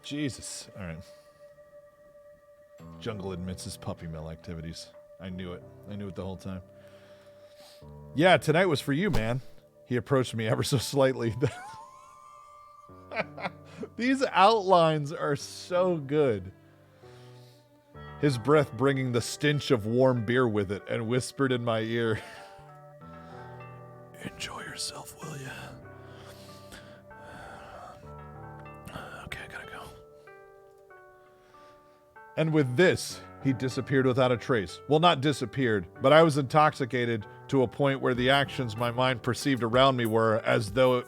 S4: Jesus. All right. Jungle admits his puppy mill activities. I knew it. I knew it the whole time. Yeah, tonight was for you, man. He approached me ever so slightly. These outlines are so good. His breath bringing the stench of warm beer with it, and whispered in my ear, "Enjoy yourself, will ya?" Okay, I gotta go. And with this, he disappeared without a trace. Well, not disappeared, but I was intoxicated to a point where the actions my mind perceived around me were as though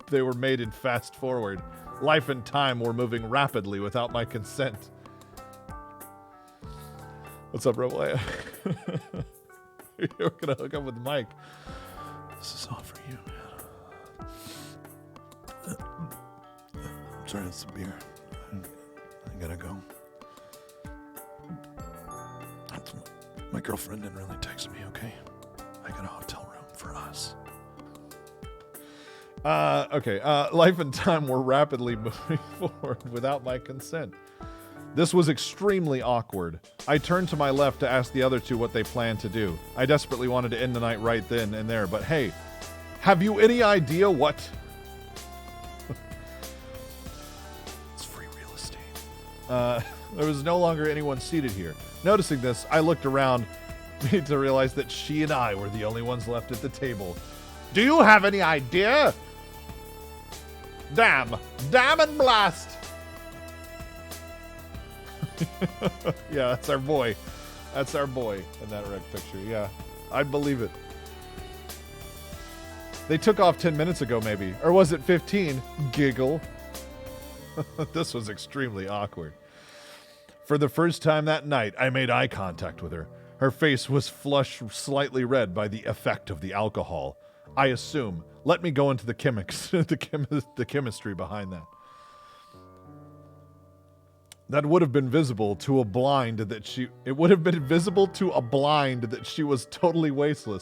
S4: they were made in fast forward. Life and time were moving rapidly without my consent. What's up, Rebel? You're gonna hook up with Mike. This is all for you, man. I'm sorry, it's the beer. I gotta go. My girlfriend didn't really text me, okay? I got a hotel room for us. Okay. Life and time were rapidly moving forward without my consent. This was extremely awkward. I turned to my left to ask the other two what they planned to do. I desperately wanted to end the night right then and there, but hey, have you any idea what... It's free real estate. There was no longer anyone seated here. Noticing this, I looked around to realize that she and I were the only ones left at the table. Do you have any idea? Damn and blast. Yeah, that's our boy. That's our boy in that red picture. Yeah, I believe it. They took off 10 minutes ago, maybe. Or was it 15? Giggle. This was extremely awkward. For the first time that night, I made eye contact with her. Her face was flushed slightly red by the effect of the alcohol. I assume. Let me go into the the chemistry behind that. That would have been visible to a blind that she... It would have been visible to a blind that she was totally wasted.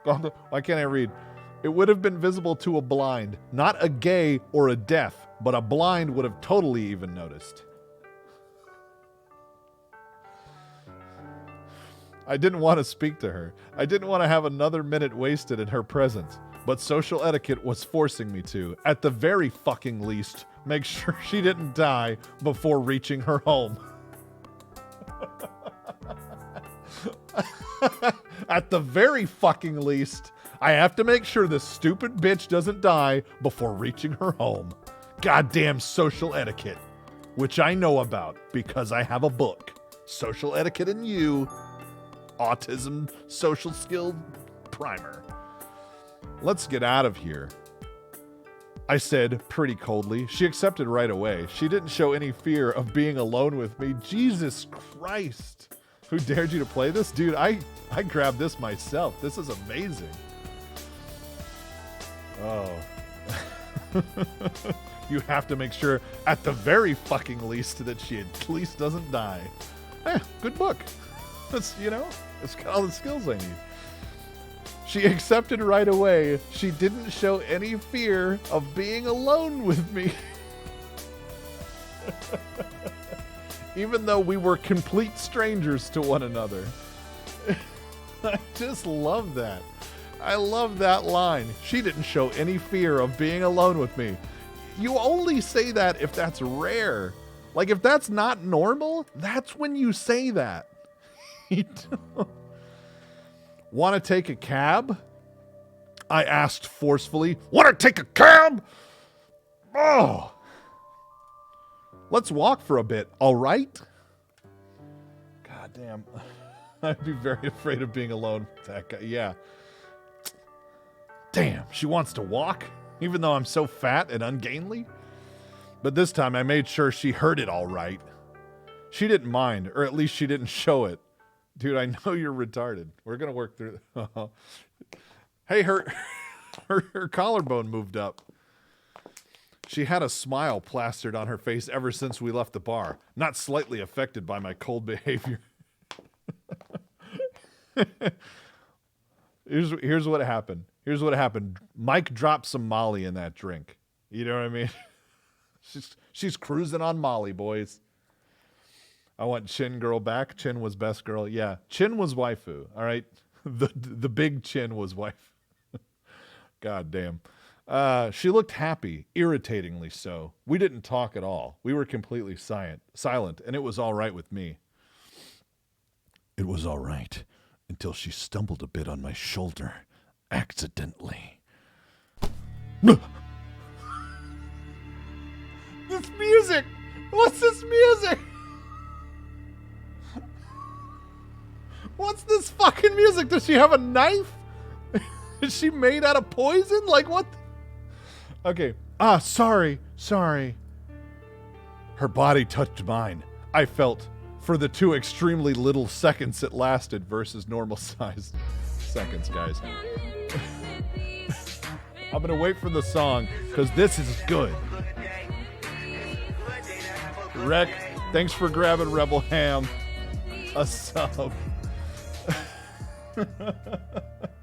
S4: Why can't I read? It would have been visible to a blind. Not a gay or a deaf, but a blind would have totally even noticed. I didn't want to speak to her. I didn't want to have another minute wasted in her presence. But social etiquette was forcing me to, at the very fucking least, make sure she didn't die before reaching her home. At the very fucking least, I have to make sure this stupid bitch doesn't die before reaching her home. Goddamn social etiquette, which I know about because I have a book. Social Etiquette and You, Autism Social Skill Primer. Let's get out of here, I said pretty coldly. She accepted right away. She didn't show any fear of being alone with me. Jesus Christ. Who dared you to play this? Dude, I grabbed this myself. This is amazing. Oh. You have to make sure, at the very fucking least, that she at least doesn't die. Good book. It's, it's got all the skills I need. She accepted right away. She didn't show any fear of being alone with me. Even though we were complete strangers to one another. I just love that. I love that line. She didn't show any fear of being alone with me. You only say that if that's rare. Like, if that's not normal, that's when you say that. Want to take a cab? I asked forcefully. Want to take a cab? Oh. Let's walk for a bit, all right? God damn. I'd be very afraid of being alone with that guy. Yeah. Damn, she wants to walk, even though I'm so fat and ungainly? But this time I made sure she heard it all right. She didn't mind, or at least she didn't show it. Dude, I know you're retarded. We're going to work through it. Hey, her collarbone moved up. She had a smile plastered on her face ever since we left the bar, not slightly affected by my cold behavior. Here's what happened. Here's what happened. Mike dropped some Molly in that drink. You know what I mean? She's cruising on Molly, boys. I want Chin girl back. Chin was best girl. Yeah, Chin was waifu. All right, the big Chin was wife. God damn. She looked happy, irritatingly so. We didn't talk at all. We were completely silent, and it was all right with me. It was all right until she stumbled a bit on my shoulder, accidentally. This music! What's this music? What's this fucking music? Does she have a knife? Is she made out of poison? Like what? Okay. Sorry. Her body touched mine. I felt for the 2 extremely little seconds it lasted versus normal size seconds, guys. I'm going to wait for the song because this is good. Rec, thanks for grabbing Rebel Ham a sub.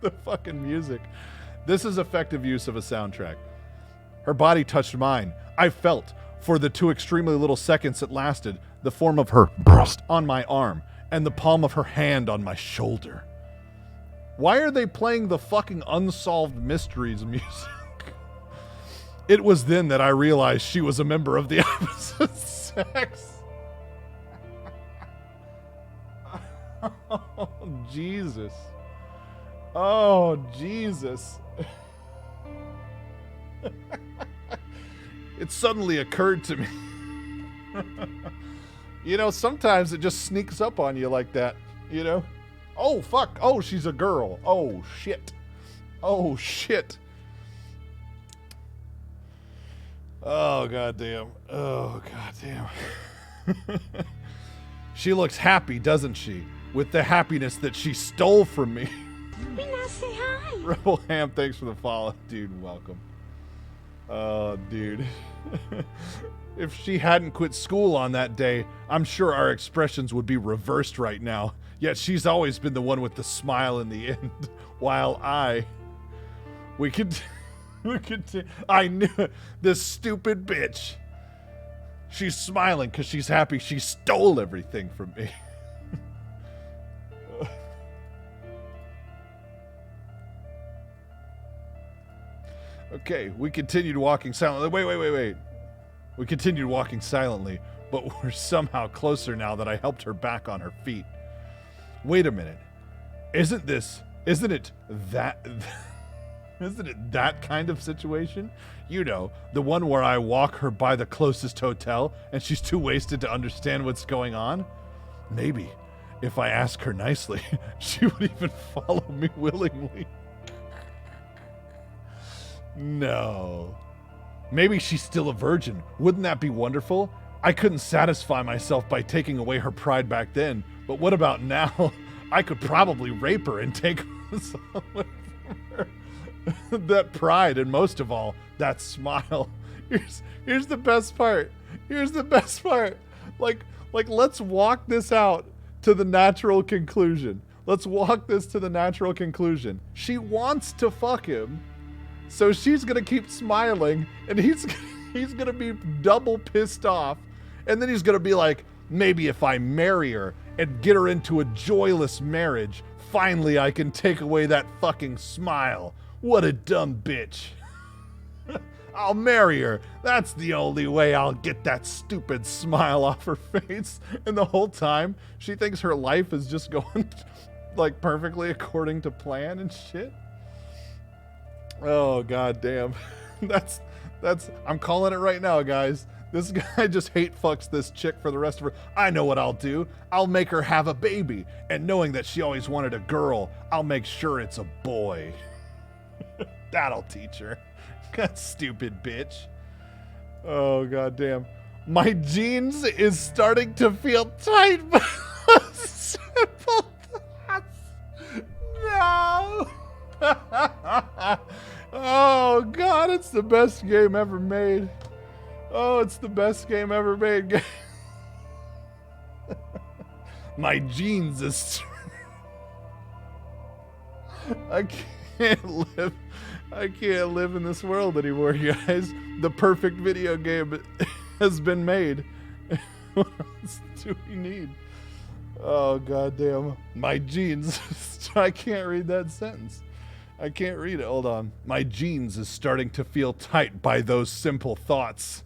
S4: The fucking music. This is effective use of a soundtrack. Her body touched mine. I felt, for the 2 extremely little seconds it lasted, the form of her breast on my arm and the palm of her hand on my shoulder. Why are they playing the fucking Unsolved Mysteries music? It was then that I realized she was a member of the opposite sex. Oh, Jesus. Oh, Jesus. It suddenly occurred to me. Sometimes it just sneaks up on you like that, Oh, fuck. Oh, she's a girl. Oh, shit. Oh, shit. Oh, goddamn. Oh, goddamn. She looks happy, doesn't she? With the happiness that she stole from me.
S6: Say hi.
S4: Rebel Ham, thanks for the follow. Dude, welcome. Oh, dude. If she hadn't quit school on that day, I'm sure our expressions would be reversed right now. Yet she's always been the one with the smile in the end, while I knew it. This stupid bitch. She's smiling because she's happy she stole everything from me. Okay, we continued walking silently. Wait. We continued walking silently, but we're somehow closer now that I helped her back on her feet. Wait a minute. Isn't it that kind of situation? The one where I walk her by the closest hotel and she's too wasted to understand what's going on? Maybe, if I ask her nicely, she would even follow me willingly. No. Maybe she's still a virgin. Wouldn't that be wonderful? I couldn't satisfy myself by taking away her pride back then, but what about now? I could probably rape her and take some away from her. That pride, and most of all, that smile. Here's the best part. Like, let's walk this out. to the natural conclusion. Let's walk this to the natural conclusion. She wants to fuck him, so she's gonna keep smiling, and he's gonna be double pissed off, and then he's gonna be like, maybe if I marry her and get her into a joyless marriage, finally I can take away that fucking smile. What a dumb bitch. I'll marry her. That's the only way I'll get that stupid smile off her face. And the whole time, she thinks her life is just going like perfectly according to plan and shit. Oh, god damn. That's I'm calling it right now, guys. This guy just hate fucks this chick for the rest of her. I know what I'll do. I'll make her have a baby. And knowing that she always wanted a girl, I'll make sure it's a boy. That'll teach her. That stupid bitch. Oh, goddamn. My jeans is starting to feel tight, but simple thoughts. No. Oh, God, it's the best game ever made. Oh, it's the best game ever made. My jeans is... I can't live in this world anymore, guys. The perfect video game has been made. What else do we need? Oh, goddamn. My jeans. I can't read that sentence. I can't read it. Hold on. My jeans is starting to feel tight by those simple thoughts.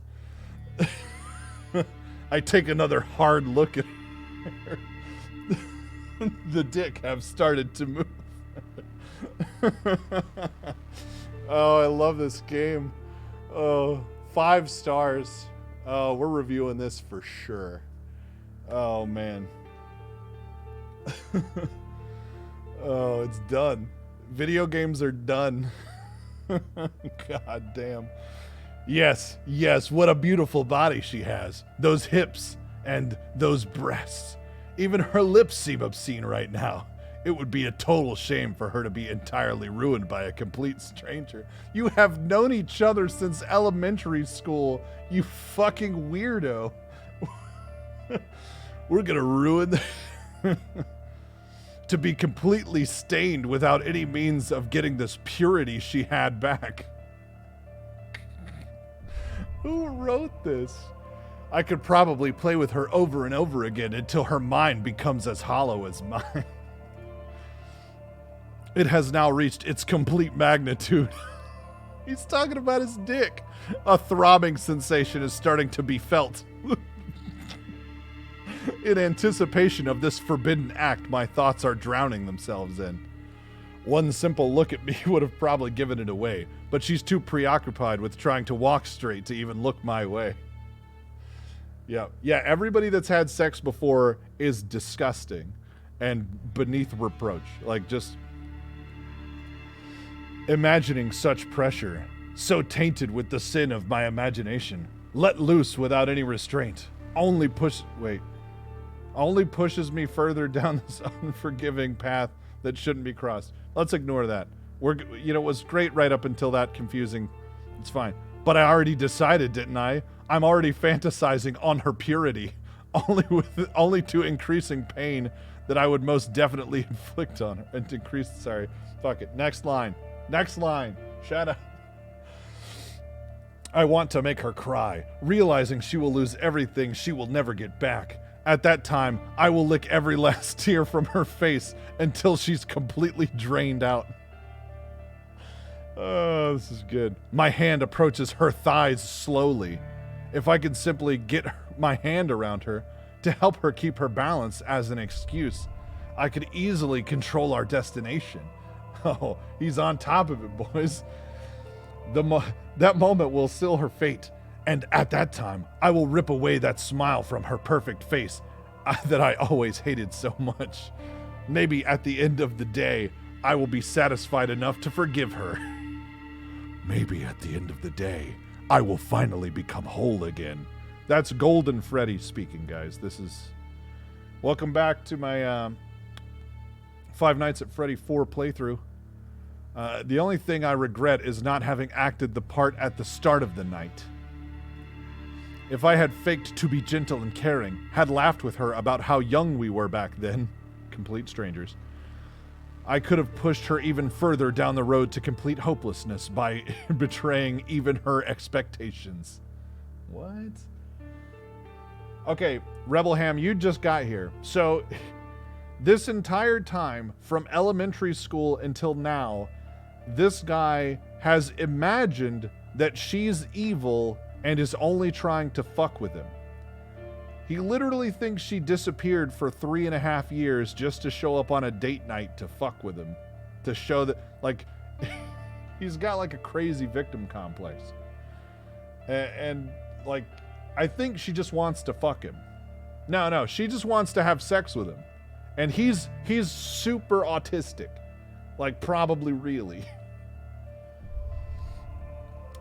S4: I take another hard look at her. The dick have started to move. Oh, I love this game. Oh, 5 stars. Oh, we're reviewing this for sure. Oh, man. Oh, it's done. Video games are done. God damn. Yes, yes, what a beautiful body she has. Those hips and those breasts. Even her lips seem obscene right now. It would be a total shame for her to be entirely ruined by a complete stranger. You have known each other since elementary school, you fucking weirdo. We're gonna ruin to be completely stained without any means of getting this purity she had back. Who wrote this? I could probably play with her over and over again until her mind becomes as hollow as mine. It has now reached its complete magnitude. He's talking about his dick. A throbbing sensation is starting to be felt. In anticipation of this forbidden act, my thoughts are drowning themselves in. One simple look at me would have probably given it away, but she's too preoccupied with trying to walk straight to even look my way. Yeah, everybody that's had sex before is disgusting and beneath reproach. Like, just imagining such pressure, so tainted with the sin of my imagination, let loose without any restraint, only pushes me further down this unforgiving path that shouldn't be crossed. Let's ignore that. It was great right up until that confusing. It's fine. But I already decided, didn't I? I'm already fantasizing on her purity, only to increasing pain that I would most definitely inflict on her. And sorry. Fuck it. Next line. Shut up. I want to make her cry, realizing she will lose everything she will never get back. At that time, I will lick every last tear from her face until she's completely drained out. Oh, this is good. My hand approaches her thighs slowly. If I could simply get my hand around her to help her keep her balance as an excuse, I could easily control our destination. Oh, he's on top of it, boys. That moment will seal her fate. And at that time, I will rip away that smile from her perfect face that I always hated so much. Maybe at the end of the day, I will be satisfied enough to forgive her. Maybe at the end of the day, I will finally become whole again. That's Golden Freddy speaking, guys. Welcome back to my Five Nights at Freddy 4 playthrough. The only thing I regret is not having acted the part at the start of the night. If I had faked to be gentle and caring, had laughed with her about how young we were back then, complete strangers, I could have pushed her even further down the road to complete hopelessness by betraying even her expectations. What? Okay, Rebel Ham, you just got here. So, this entire time, from elementary school until now, this guy has imagined that she's evil and is only trying to fuck with him. He literally thinks she disappeared for 3.5 years just to show up on a date night to fuck with him. To show that, like, he's got like a crazy victim complex. And like, I think she just wants to fuck him. No, she just wants to have sex with him. And he's super autistic. Like, probably really.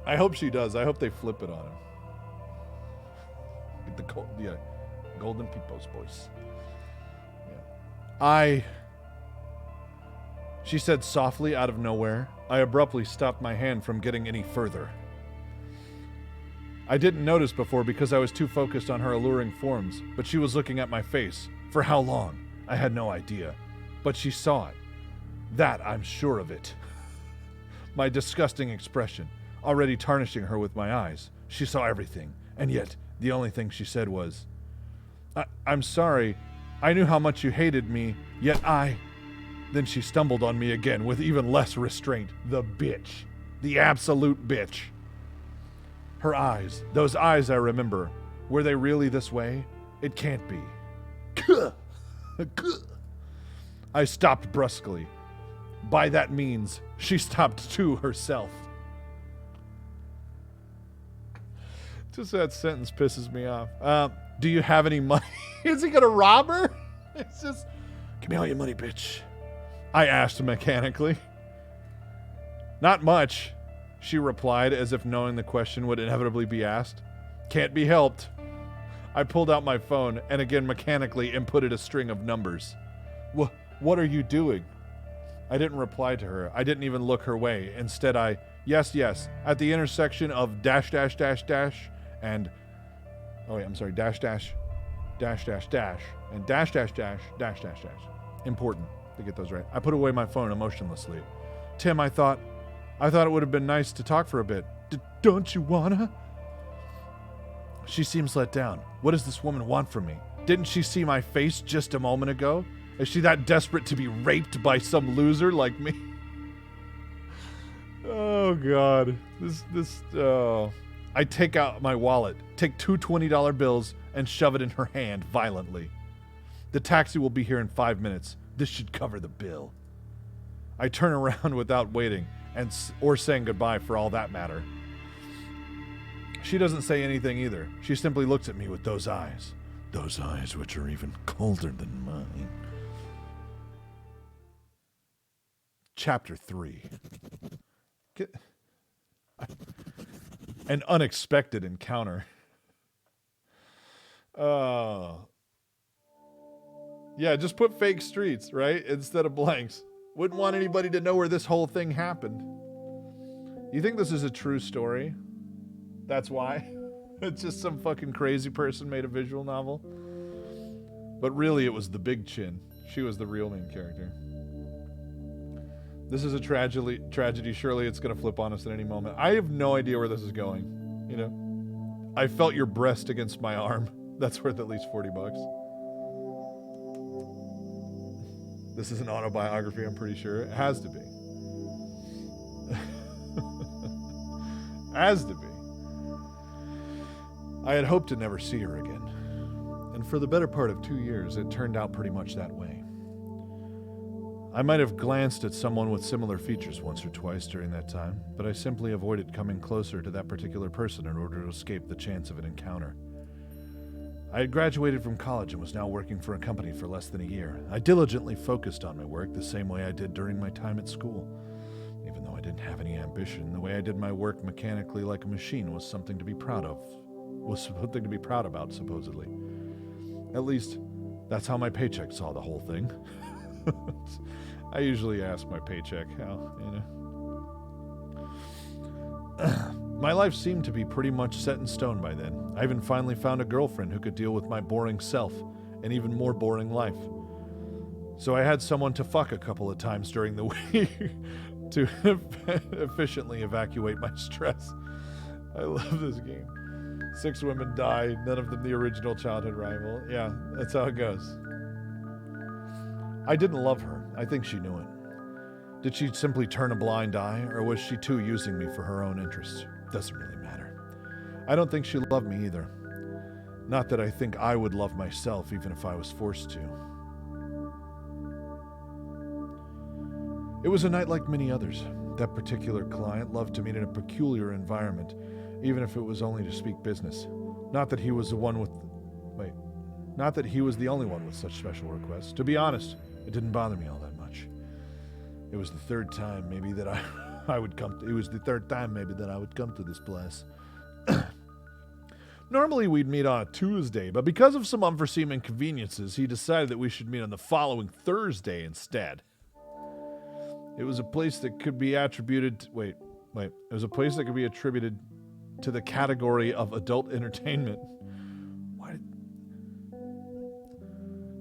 S4: I hope she does. I hope they flip it on him. Get the Golden People's voice. Yeah. She said softly out of nowhere. I abruptly stopped my hand from getting any further. I didn't notice before because I was too focused on her alluring forms, but she was looking at my face. For how long? I had no idea. But she saw it. That I'm sure of it. My disgusting expression, already tarnishing her with my eyes. She saw everything, and yet the only thing she said was, I'm sorry. I knew how much you hated me, yet I... Then she stumbled on me again with even less restraint. The bitch. The absolute bitch. Her eyes, those eyes I remember, were they really this way? It can't be. I stopped brusquely. By that means, she stopped too herself. Just that sentence pisses me off. Do you have any money? Is he gonna rob her? It's just, give me all your money, bitch. I asked mechanically. Not much, she replied as if knowing the question would inevitably be asked. Can't be helped. I pulled out my phone and again mechanically inputted a string of numbers. What are you doing? I didn't reply to her. I didn't even look her way. Instead, yes, at the intersection of and, and Important to get those right. I put away my phone emotionlessly. Tim, I thought it would have been nice to talk for a bit. Don't you wanna? She seems let down. What does this woman want from me? Didn't she see my face just a moment ago? Is she that desperate to be raped by some loser like me? Oh, God. I take out my wallet, take 2 $20 bills, and shove it in her hand violently. The taxi will be here in 5 minutes. This should cover the bill. I turn around without waiting, or saying goodbye for all that matter. She doesn't say anything either. She simply looks at me with those eyes. Those eyes which are even colder than mine. Chapter 3. An unexpected encounter. Yeah, just put fake streets, right? Instead of blanks. Wouldn't want anybody to know where this whole thing happened. You think this is a true story? That's why? It's just some fucking crazy person made a visual novel? But really, it was the Big Chin. She was the real main character. This is a tragedy. Surely it's going to flip on us at any moment. I have no idea where this is going. You know? I felt your breast against my arm. That's worth at least $40. This is an autobiography, I'm pretty sure. It has to be. Has to be. I had hoped to never see her again. And for the better part of 2 years, it turned out pretty much that way. I might have glanced at someone with similar features once or twice during that time, but I simply avoided coming closer to that particular person in order to escape the chance of an encounter. I had graduated from college and was now working for a company for less than a year. I diligently focused on my work the same way I did during my time at school. Even though I didn't have any ambition, the way I did my work mechanically like a machine was something to be proud of. Was something to be proud about, supposedly. At least, that's how my paycheck saw the whole thing. I usually ask my paycheck how, you know. My life seemed to be pretty much set in stone by then. I even finally found a girlfriend who could deal with my boring self and even more boring life. So I had someone to fuck a couple of times during the week to efficiently evacuate my stress. I love this game. 6 women die, none of them the original childhood rival. Yeah, that's how it goes. I didn't love her. I think she knew it. Did she simply turn a blind eye, or was she too using me for her own interests? Doesn't really matter. I don't think she loved me either. Not that I think I would love myself, even if I was forced to. It was a night like many others. That particular client loved to meet in a peculiar environment, even if it was only to speak business. Not that he was the only one with such special requests. To be honest, it didn't bother me all that much. It was the third time maybe that I would come to this place. Normally we'd meet on a Tuesday, but because of some unforeseen inconveniences, he decided that we should meet on the following Thursday instead. It was a place that could be attributed It was a place that could be attributed to the category of adult entertainment.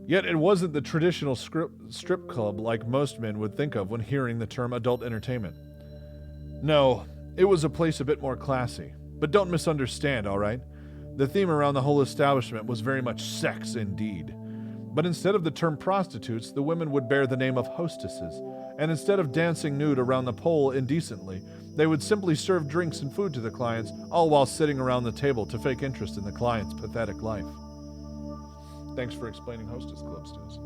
S4: Yet it wasn't the traditional strip club like most men would think of when hearing the term adult entertainment. No, it was a place a bit more classy. But don't misunderstand, all right? The theme around the whole establishment was very much sex indeed. But instead of the term prostitutes, the women would bear the name of hostesses. And instead of dancing nude around the pole indecently, they would simply serve drinks and food to the clients, all while sitting around the table to fake interest in the client's pathetic life. Thanks for explaining hostess clubs to us.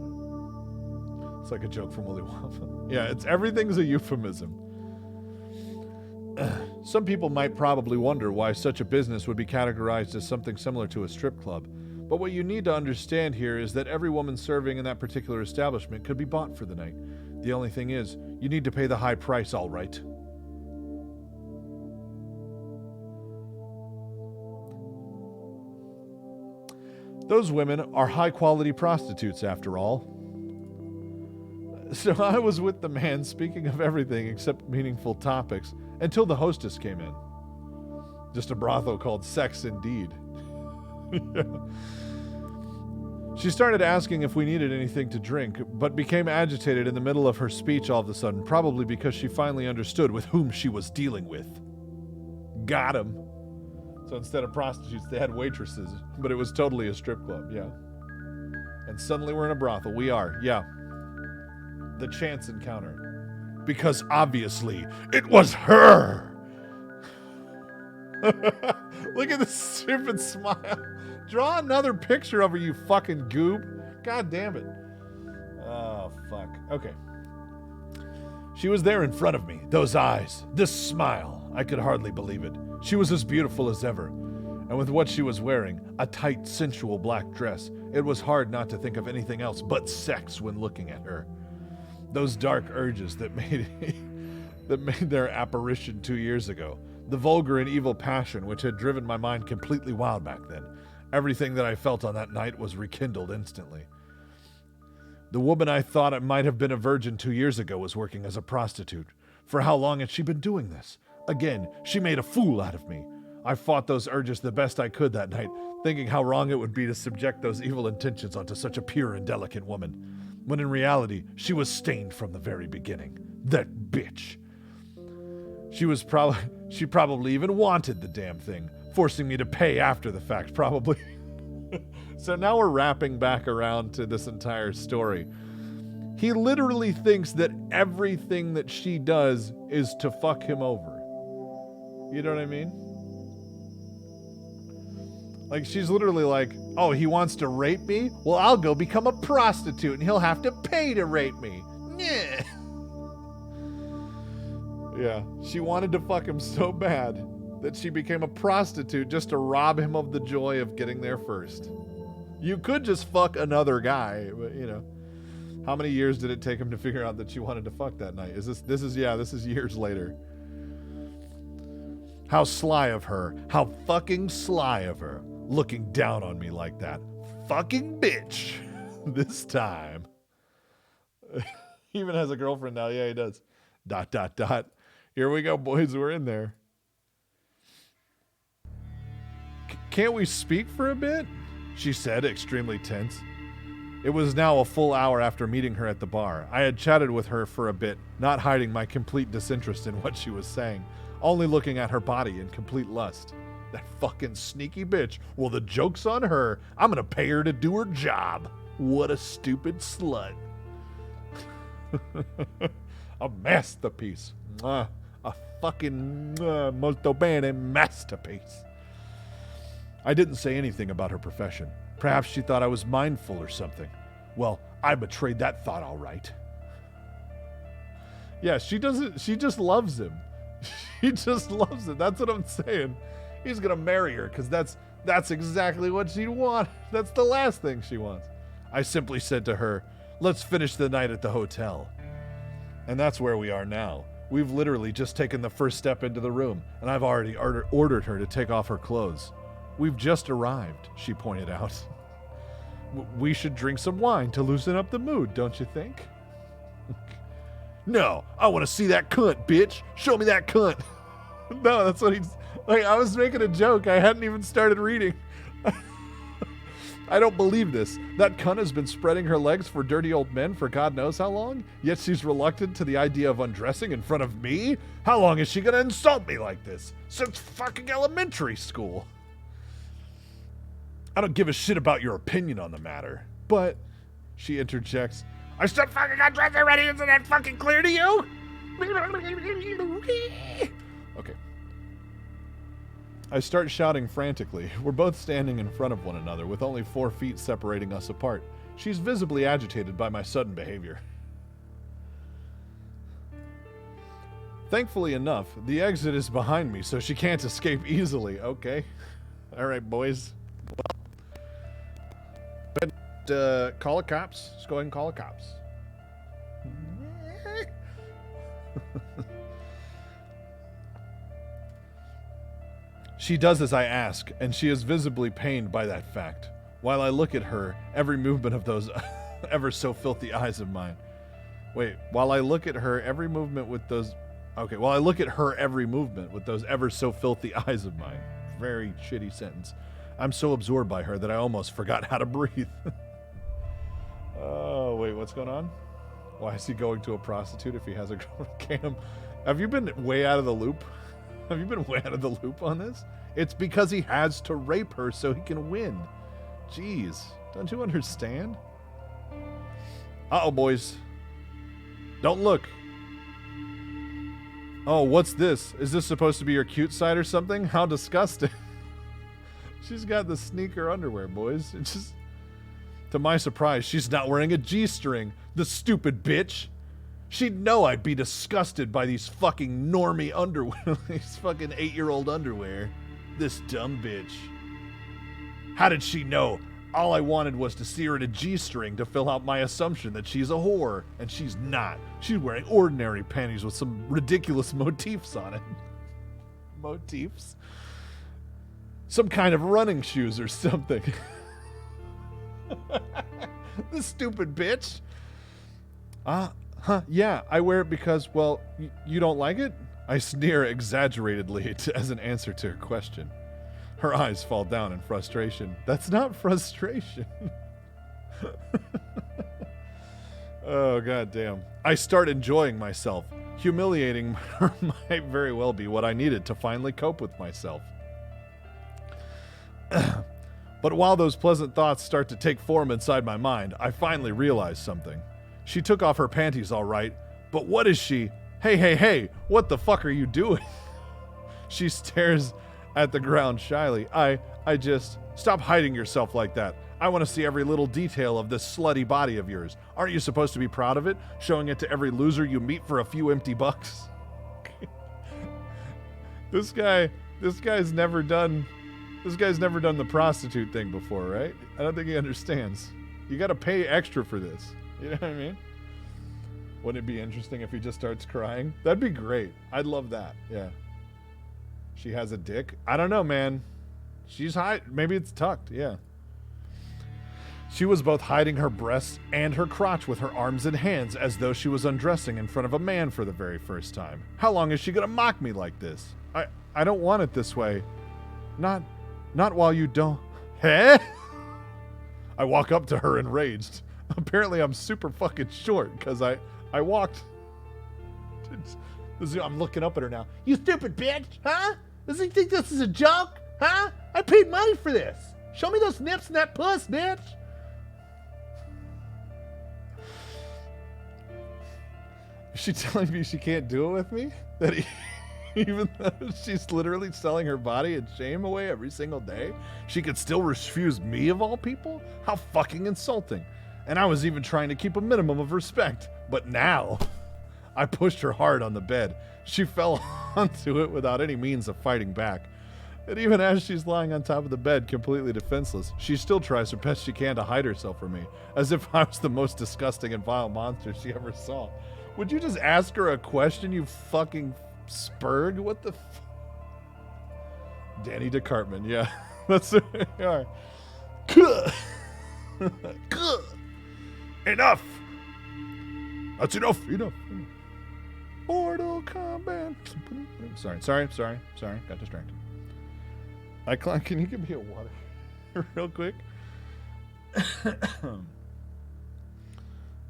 S4: It's like a joke from Willy Wonka. Yeah, everything's a euphemism. Some people might probably wonder why such a business would be categorized as something similar to a strip club. But what you need to understand here is that every woman serving in that particular establishment could be bought for the night. The only thing is, you need to pay the high price, all right. Those women are high-quality prostitutes, after all. So I was with the man speaking of everything except meaningful topics until the hostess came in. Just a brothel called Sex Indeed. Yeah. She started asking if we needed anything to drink, but became agitated in the middle of her speech all of a sudden, probably because she finally understood with whom she was dealing with. Got him. So instead of prostitutes, they had waitresses, but it was totally a strip club, yeah. And suddenly we're in a brothel. We are, yeah. The chance encounter. Because obviously, it was her! Look at this stupid smile. Draw another picture of her, you fucking goob. God damn it. Oh, fuck. Okay. She was there in front of me. Those eyes. This smile. I could hardly believe it. She was as beautiful as ever. And with what she was wearing, a tight, sensual black dress, it was hard not to think of anything else but sex when looking at her. Those dark urges that made their apparition 2 years ago. The vulgar and evil passion which had driven my mind completely wild back then. Everything that I felt on that night was rekindled instantly. The woman I thought it might have been a virgin 2 years ago was working as a prostitute. For how long had she been doing this? Again, she made a fool out of me. I fought those urges the best I could that night, thinking how wrong it would be to subject those evil intentions onto such a pure and delicate woman, when in reality, she was stained from the very beginning. That bitch. She probably even wanted the damn thing, forcing me to pay after the fact, probably. So now we're wrapping back around to this entire story. He literally thinks that everything that she does is to fuck him over. You know what I mean? Like, she's literally like, oh, he wants to rape me? Well, I'll go become a prostitute and he'll have to pay to rape me. Yeah. Yeah, she wanted to fuck him so bad that she became a prostitute just to rob him of the joy of getting there first. You could just fuck another guy, but you know. How many years did it take him to figure out that she wanted to fuck that night? This is years later. How sly of her. How fucking sly of her. Looking down on me like that. Fucking bitch. This time. He even has a girlfriend now. Yeah, he does. ... Here we go, boys. We're in there. can't we speak for a bit? She said, extremely tense. It was now a full hour after meeting her at the bar. I had chatted with her for a bit, not hiding my complete disinterest in what she was saying, only looking at her body in complete lust. That fucking sneaky bitch. Well, the joke's on her. I'm gonna pay her to do her job. What a stupid slut. A masterpiece. A fucking molto bene masterpiece. I didn't say anything about her profession. Perhaps she thought I was mindful or something. Well, I betrayed that thought all right. Yeah, she just loves him. She just loves it. That's what I'm saying. He's gonna marry her because that's exactly what she wants. That's the last thing she wants. I simply said to her, let's finish the night at the hotel. And that's where we are now. We've literally just taken the first step into the room, and I've already ordered her to take off her clothes. We've just arrived, she pointed out. We should drink some wine to loosen up the mood, don't you think? No, I want to see that cunt, bitch. Show me that cunt. No, that's what he's... Like, I was making a joke. I hadn't even started reading. I don't believe this. That cunt has been spreading her legs for dirty old men for God knows how long, yet she's reluctant to the idea of undressing in front of me? How long is she going to insult me like this? Since fucking elementary school. I don't give a shit about your opinion on the matter, but, she interjects, I still fucking got dressed already, isn't that fucking clear to you? Okay. I start shouting frantically. We're both standing in front of one another with only 4 feet separating us apart. She's visibly agitated by my sudden behavior. Thankfully enough, the exit is behind me, so she can't escape easily. Okay. All right, boys. Call the cops. Let's go ahead and call the cops. She does as I ask, and she is visibly pained by that fact. While I look at her, every movement of those ever so filthy eyes of mine. Wait, while I look at her every movement with those... Okay, while I look at her every movement with those ever so filthy eyes of mine. Very shitty sentence. I'm so absorbed by her that I almost forgot how to breathe. Oh, wait, what's going on? Why is he going to a prostitute if he has a cam? Have you been way out of the loop? Have you been way out of the loop on this? It's because he has to rape her so he can win. Jeez, don't you understand? Uh-oh, boys. Don't look. Oh, what's this? Is this supposed to be your cute side or something? How disgusting. She's got the sneaker underwear, boys. It's just... To my surprise, she's not wearing a G-string. The stupid bitch. She'd know I'd be disgusted by these fucking normie underwear. These fucking 8-year-old underwear. This dumb bitch. How did she know? All I wanted was to see her in a G-string to fill out my assumption that she's a whore. And she's not. She's wearing ordinary panties with some ridiculous motifs on it. Motifs? Some kind of running shoes or something. This stupid bitch. Yeah, I wear it because, well, you don't like it? I sneer exaggeratedly as an answer to her question. Her eyes fall down in frustration. That's not frustration. Oh, goddamn. I start enjoying myself. Humiliating her might very well be what I needed to finally cope with myself. But while those pleasant thoughts start to take form inside my mind, I finally realize something. She took off her panties all right, but what is she? Hey, what the fuck are you doing? She stares at the ground shyly. I just... Stop hiding yourself like that. I want to see every little detail of this slutty body of yours. Aren't you supposed to be proud of it? Showing it to every loser you meet for a few empty bucks? This guy's never done the prostitute thing before, right? I don't think he understands. You got to pay extra for this. You know what I mean? Wouldn't it be interesting if he just starts crying? That'd be great. I'd love that. Yeah. She has a dick? I don't know, man. She's high. Maybe it's tucked. Yeah. She was both hiding her breasts and her crotch with her arms and hands as though she was undressing in front of a man for the very first time. How long is she going to mock me like this? I don't want it this way. Not Not while you don't. Huh? I walk up to her enraged. Apparently I'm super fucking short because I walked. I'm looking up at her now. You stupid bitch, huh? Does he think this is a joke? Huh? I paid money for this. Show me those nips and that puss, bitch. Is she telling me she can't do it with me? That even though she's literally selling her body and shame away every single day, she could still refuse me of all people? How fucking insulting. And I was even trying to keep a minimum of respect. But now, I pushed her hard on the bed. She fell onto it without any means of fighting back. And even as she's lying on top of the bed, completely defenseless, she still tries her best she can to hide herself from me, as if I was the most disgusting and vile monster she ever saw. Would you just ask her a question, you fucking spurg? What the Danny DeCartman, yeah. That's who they are. Enough! That's enough. Mortal Kombat. Sorry. Got distracted. Can you give me a water real quick?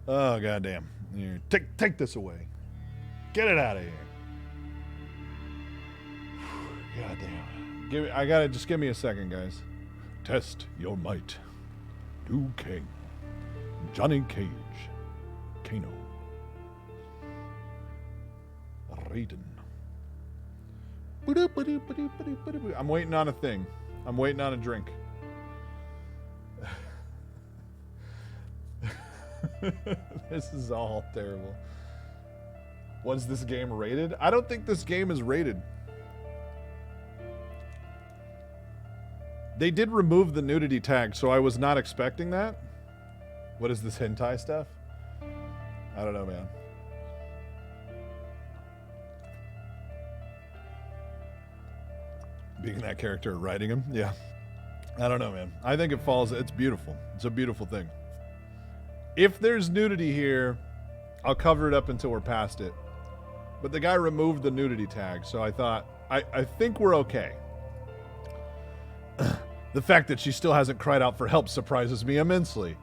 S4: Oh, goddamn. Here, take this away. Get it out of here. Goddamn. Just give me a second, guys. Test your might. Liu Kang. Johnny Cage. Kano. Raiden. I'm waiting on a thing. I'm waiting on a drink. This is all terrible. Was this game rated? I don't think this game is rated. They did remove the nudity tag, so I was not expecting that. What is this hentai stuff? I don't know, man. Being that character, writing him, yeah. I don't know, man. I think it's beautiful. It's a beautiful thing. If there's nudity here, I'll cover it up until we're past it. But the guy removed the nudity tag, so I thought, I think we're okay. The fact that she still hasn't cried out for help surprises me immensely,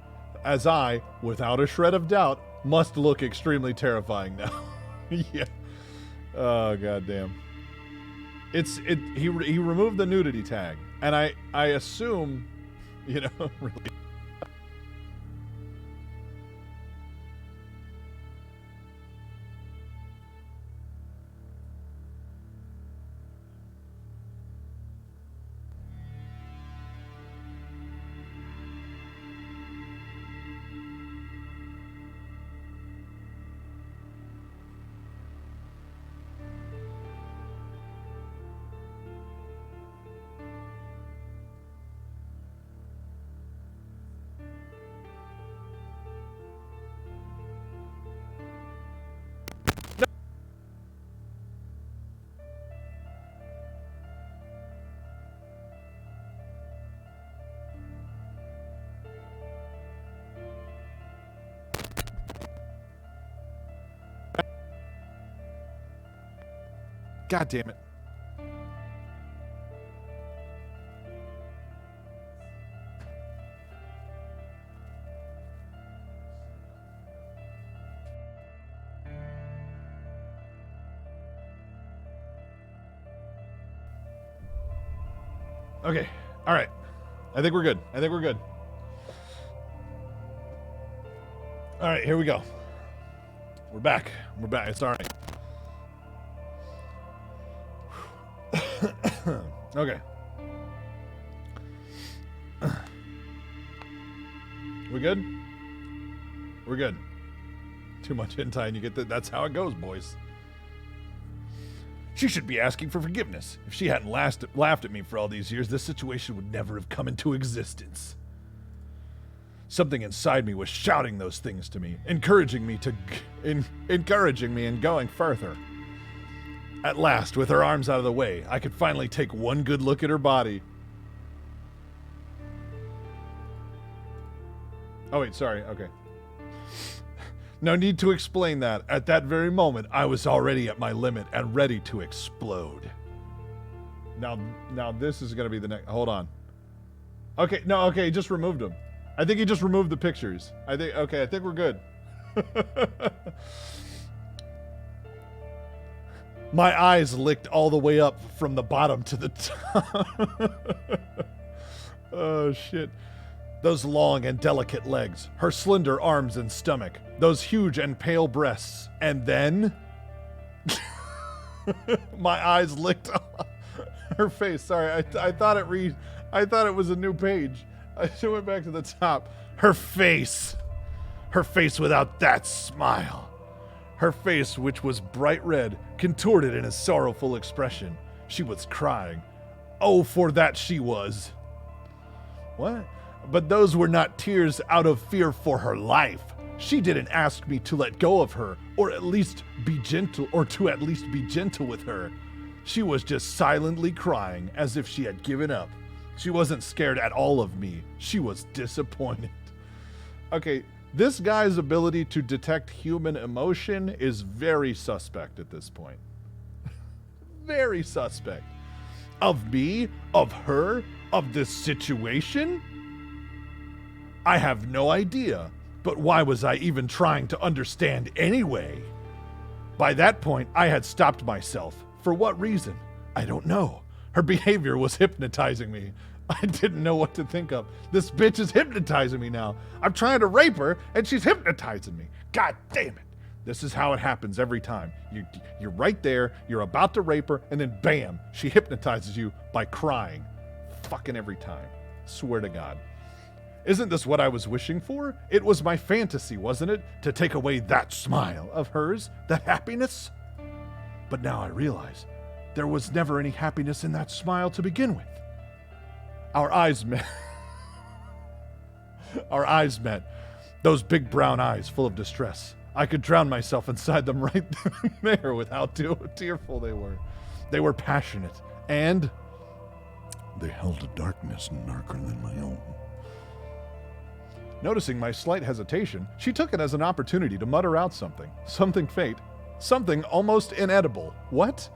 S4: as I, without a shred of doubt, must look extremely terrifying now. Yeah. Oh, goddamn. He removed the nudity tag, and I assume, really. God damn it. Okay. All right. I think we're good. All right, here we go. We're back. It's all right. Okay. We good? We're good. Too much hentai and you get that's how it goes, boys. She should be asking for forgiveness. If she hadn't laughed at me for all these years, this situation would never have come into existence. Something inside me was shouting those things to me, encouraging me and going further. At last, with her arms out of the way, I could finally take one good look at her body. Oh wait, sorry, okay. No need to explain that. At that very moment, I was already at my limit and ready to explode. Now this is gonna be the next. Hold on. Okay, no, okay, he just removed them. I think he just removed the pictures. I think we're good. My eyes licked all the way up from the bottom to the top. Oh, shit. Those long and delicate legs, her slender arms and stomach, those huge and pale breasts, and then... my eyes licked her face. Sorry, I thought it was a new page. I went back to the top. Her face without that smile. Her face, which was bright red, contorted in a sorrowful expression. She was crying. Oh, for that she was. What? But those were not tears out of fear for her life. She didn't ask me to let go of her, or at least be gentle with her. She was just silently crying as if she had given up. She wasn't scared at all of me. She was disappointed. Okay, this guy's ability to detect human emotion is very suspect at this point. Very suspect. Of me? Of her? Of this situation? I have no idea. But why was I even trying to understand anyway? By that point, I had stopped myself. For what reason? I don't know. Her behavior was hypnotizing me. I didn't know what to think of. This bitch is hypnotizing me now. I'm trying to rape her, and she's hypnotizing me. God damn it. This is how it happens every time. You're right there, you're about to rape her, and then bam, she hypnotizes you by crying. Fucking every time. Swear to God. Isn't this what I was wishing for? It was my fantasy, wasn't it? To take away that smile of hers, that happiness? But now I realize there was never any happiness in that smile to begin with. Our eyes met. Our eyes met. Those big brown eyes full of distress. I could drown myself inside them right there with how tearful they were. They were passionate, and
S1: they held a darkness darker than my own.
S4: Noticing my slight hesitation, she took it as an opportunity to mutter out something. Something faint. Something almost inedible. What?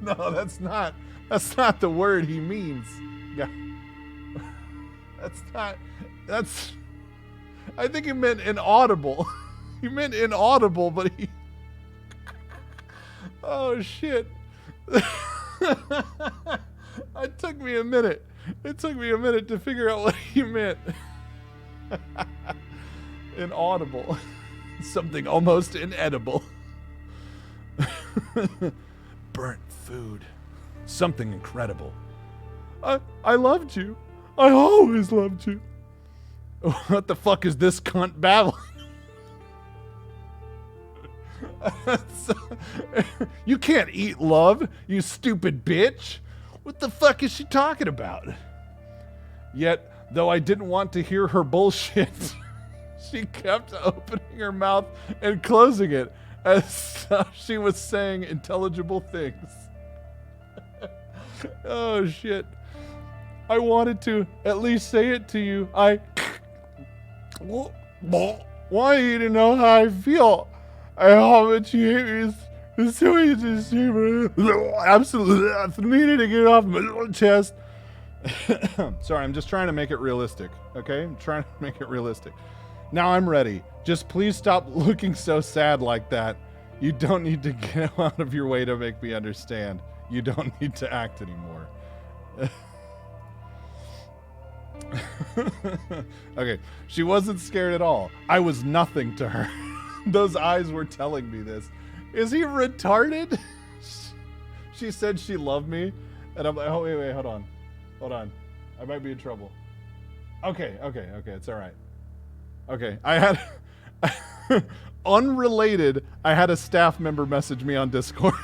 S4: No, that's not the word he means. Yeah. I think he meant inaudible. He meant inaudible, but he... Oh, shit. It took me a minute. It took me a minute to figure out what he meant. Inaudible. Something almost inedible. Burnt food. Something incredible. I loved you. I always loved you. What the fuck is this cunt babbling? You can't eat love, you stupid bitch. What the fuck is she talking about? Yet, though I didn't want to hear her bullshit, she kept opening her mouth and closing it as she was saying intelligible things. Oh, shit. I wanted to at least say it to you. I want you to know how I feel. And how much you hate me. It's so easy to see, but absolutely, I needed to get it off my little chest. Sorry, I'm just trying to make it realistic, okay? I'm trying to make it realistic. Now I'm ready. Just please stop looking so sad like that. You don't need to get out of your way to make me understand. You don't need to act anymore. Okay, she wasn't scared at all. I was nothing to her. Those eyes were telling me this. Is he retarded? She said she loved me, and I'm like, oh, wait, hold on. I might be in trouble. Okay, it's all right. Okay, I had, unrelated, I had a staff member message me on Discord.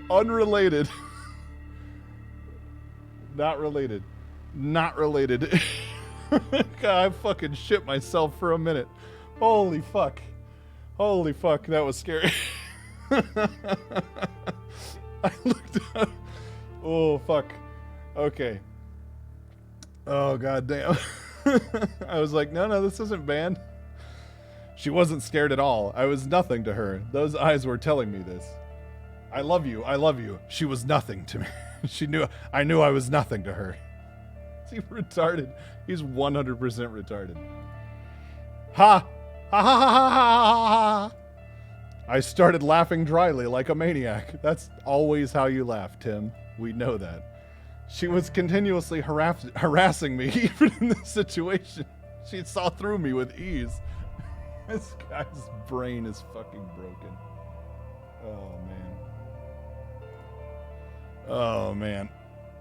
S4: Unrelated. Not related. God, I fucking shit myself for a minute. Holy fuck, that was scary. I looked up. Oh, fuck. Okay. Oh, god damn. I was like, no, this isn't banned. She wasn't scared at all. I was nothing to her. Those eyes were telling me this. I love you. I love you. She was nothing to me. I knew I was nothing to her. Is he retarded? He's 100% retarded. Ha! Ha ha ha ha ha ha! I started laughing dryly like a maniac. That's always how you laugh, Tim. We know that. She was continuously harassing me, even in this situation. She saw through me with ease. This guy's brain is fucking broken. Oh, man. Oh, man.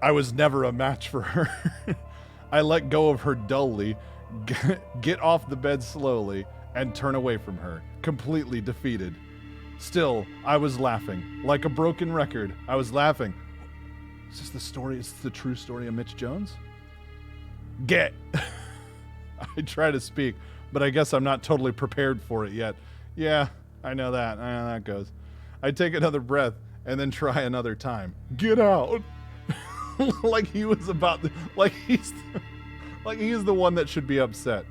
S4: I was never a match for her. I let go of her dully, get off the bed slowly, and turn away from her, completely defeated. Still, I was laughing. Like a broken record, I was laughing. Is this the story? Is this the true story of Mitch Jones? Get! I try to speak, but I guess I'm not totally prepared for it yet. Yeah, I know that. I know that goes. I take another breath and then try another time. Get out! Like he was about to, like he's the one that should be upset,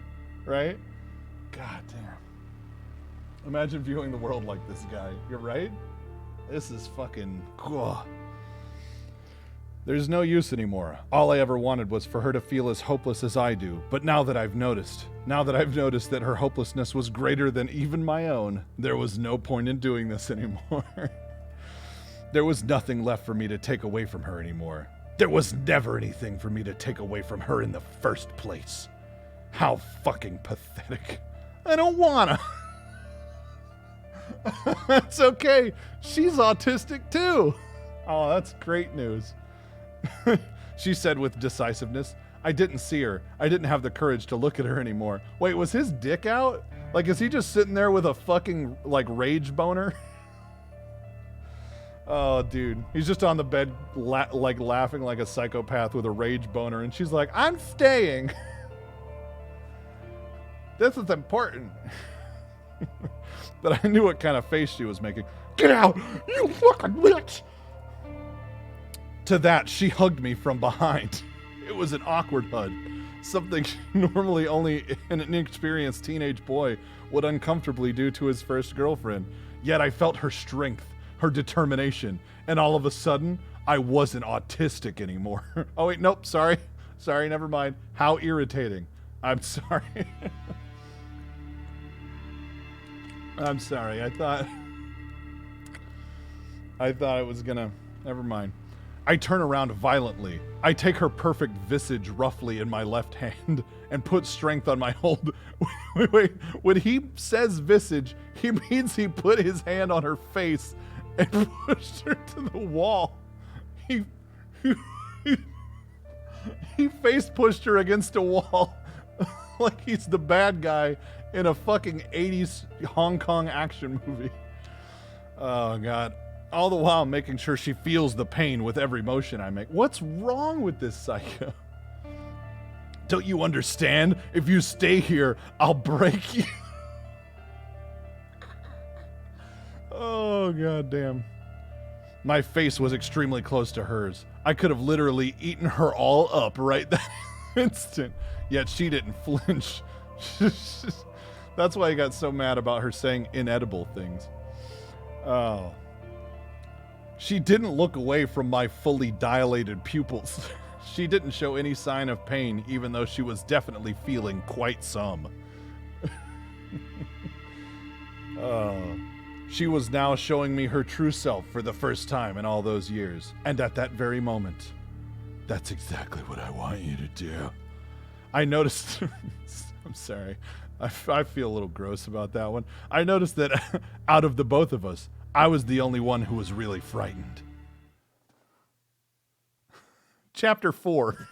S4: right? God damn. Imagine viewing the world like this guy. You're right? This is fucking cool. There's no use anymore. All I ever wanted was for her to feel as hopeless as I do. But now that I've noticed that her hopelessness was greater than even my own, there was no point in doing this anymore. There was nothing left for me to take away from her anymore. There was never anything for me to take away from her in the first place. How fucking pathetic. I don't wanna. That's okay. She's autistic too. Oh, that's great news. She said with decisiveness. I didn't see her. I didn't have the courage to look at her anymore. Wait, was his dick out? Like, is he just sitting there with a fucking, like, rage boner? Oh, dude. He's just on the bed, laughing like a psychopath with a rage boner. And she's like, I'm staying. This is important. But I knew what kind of face she was making. Get out, you fucking bitch! To that, she hugged me from behind. It was an awkward hug. Something normally only an inexperienced teenage boy would uncomfortably do to his first girlfriend. Yet I felt her strength, her determination, and all of a sudden, I wasn't autistic anymore. Oh wait, nope, sorry. Sorry, never mind. How irritating. I'm sorry. I'm sorry. I thought it was gonna... Never mind. I turn around violently. I take her perfect visage roughly in my left hand and put strength on my hold. Wait. When he says visage, he means he put his hand on her face and pushed her to the wall. He face pushed her against a wall like he's the bad guy in a fucking 80s Hong Kong action movie. Oh, God. All the while making sure she feels the pain with every motion I make. What's wrong with this psycho? Don't you understand? If you stay here, I'll break you. Oh, God damn. My face was extremely close to hers. I could have literally eaten her all up right that instant. Yet she didn't flinch. That's why I got so mad about her saying inedible things. Oh. She didn't look away from my fully dilated pupils. She didn't show any sign of pain, even though she was definitely feeling quite some. She was now showing me her true self for the first time in all those years. And at that very moment, that's exactly what I want you to do. I noticed... I'm sorry. I feel a little gross about that one. I noticed that out of the both of us, I was the only one who was really frightened. Chapter 4.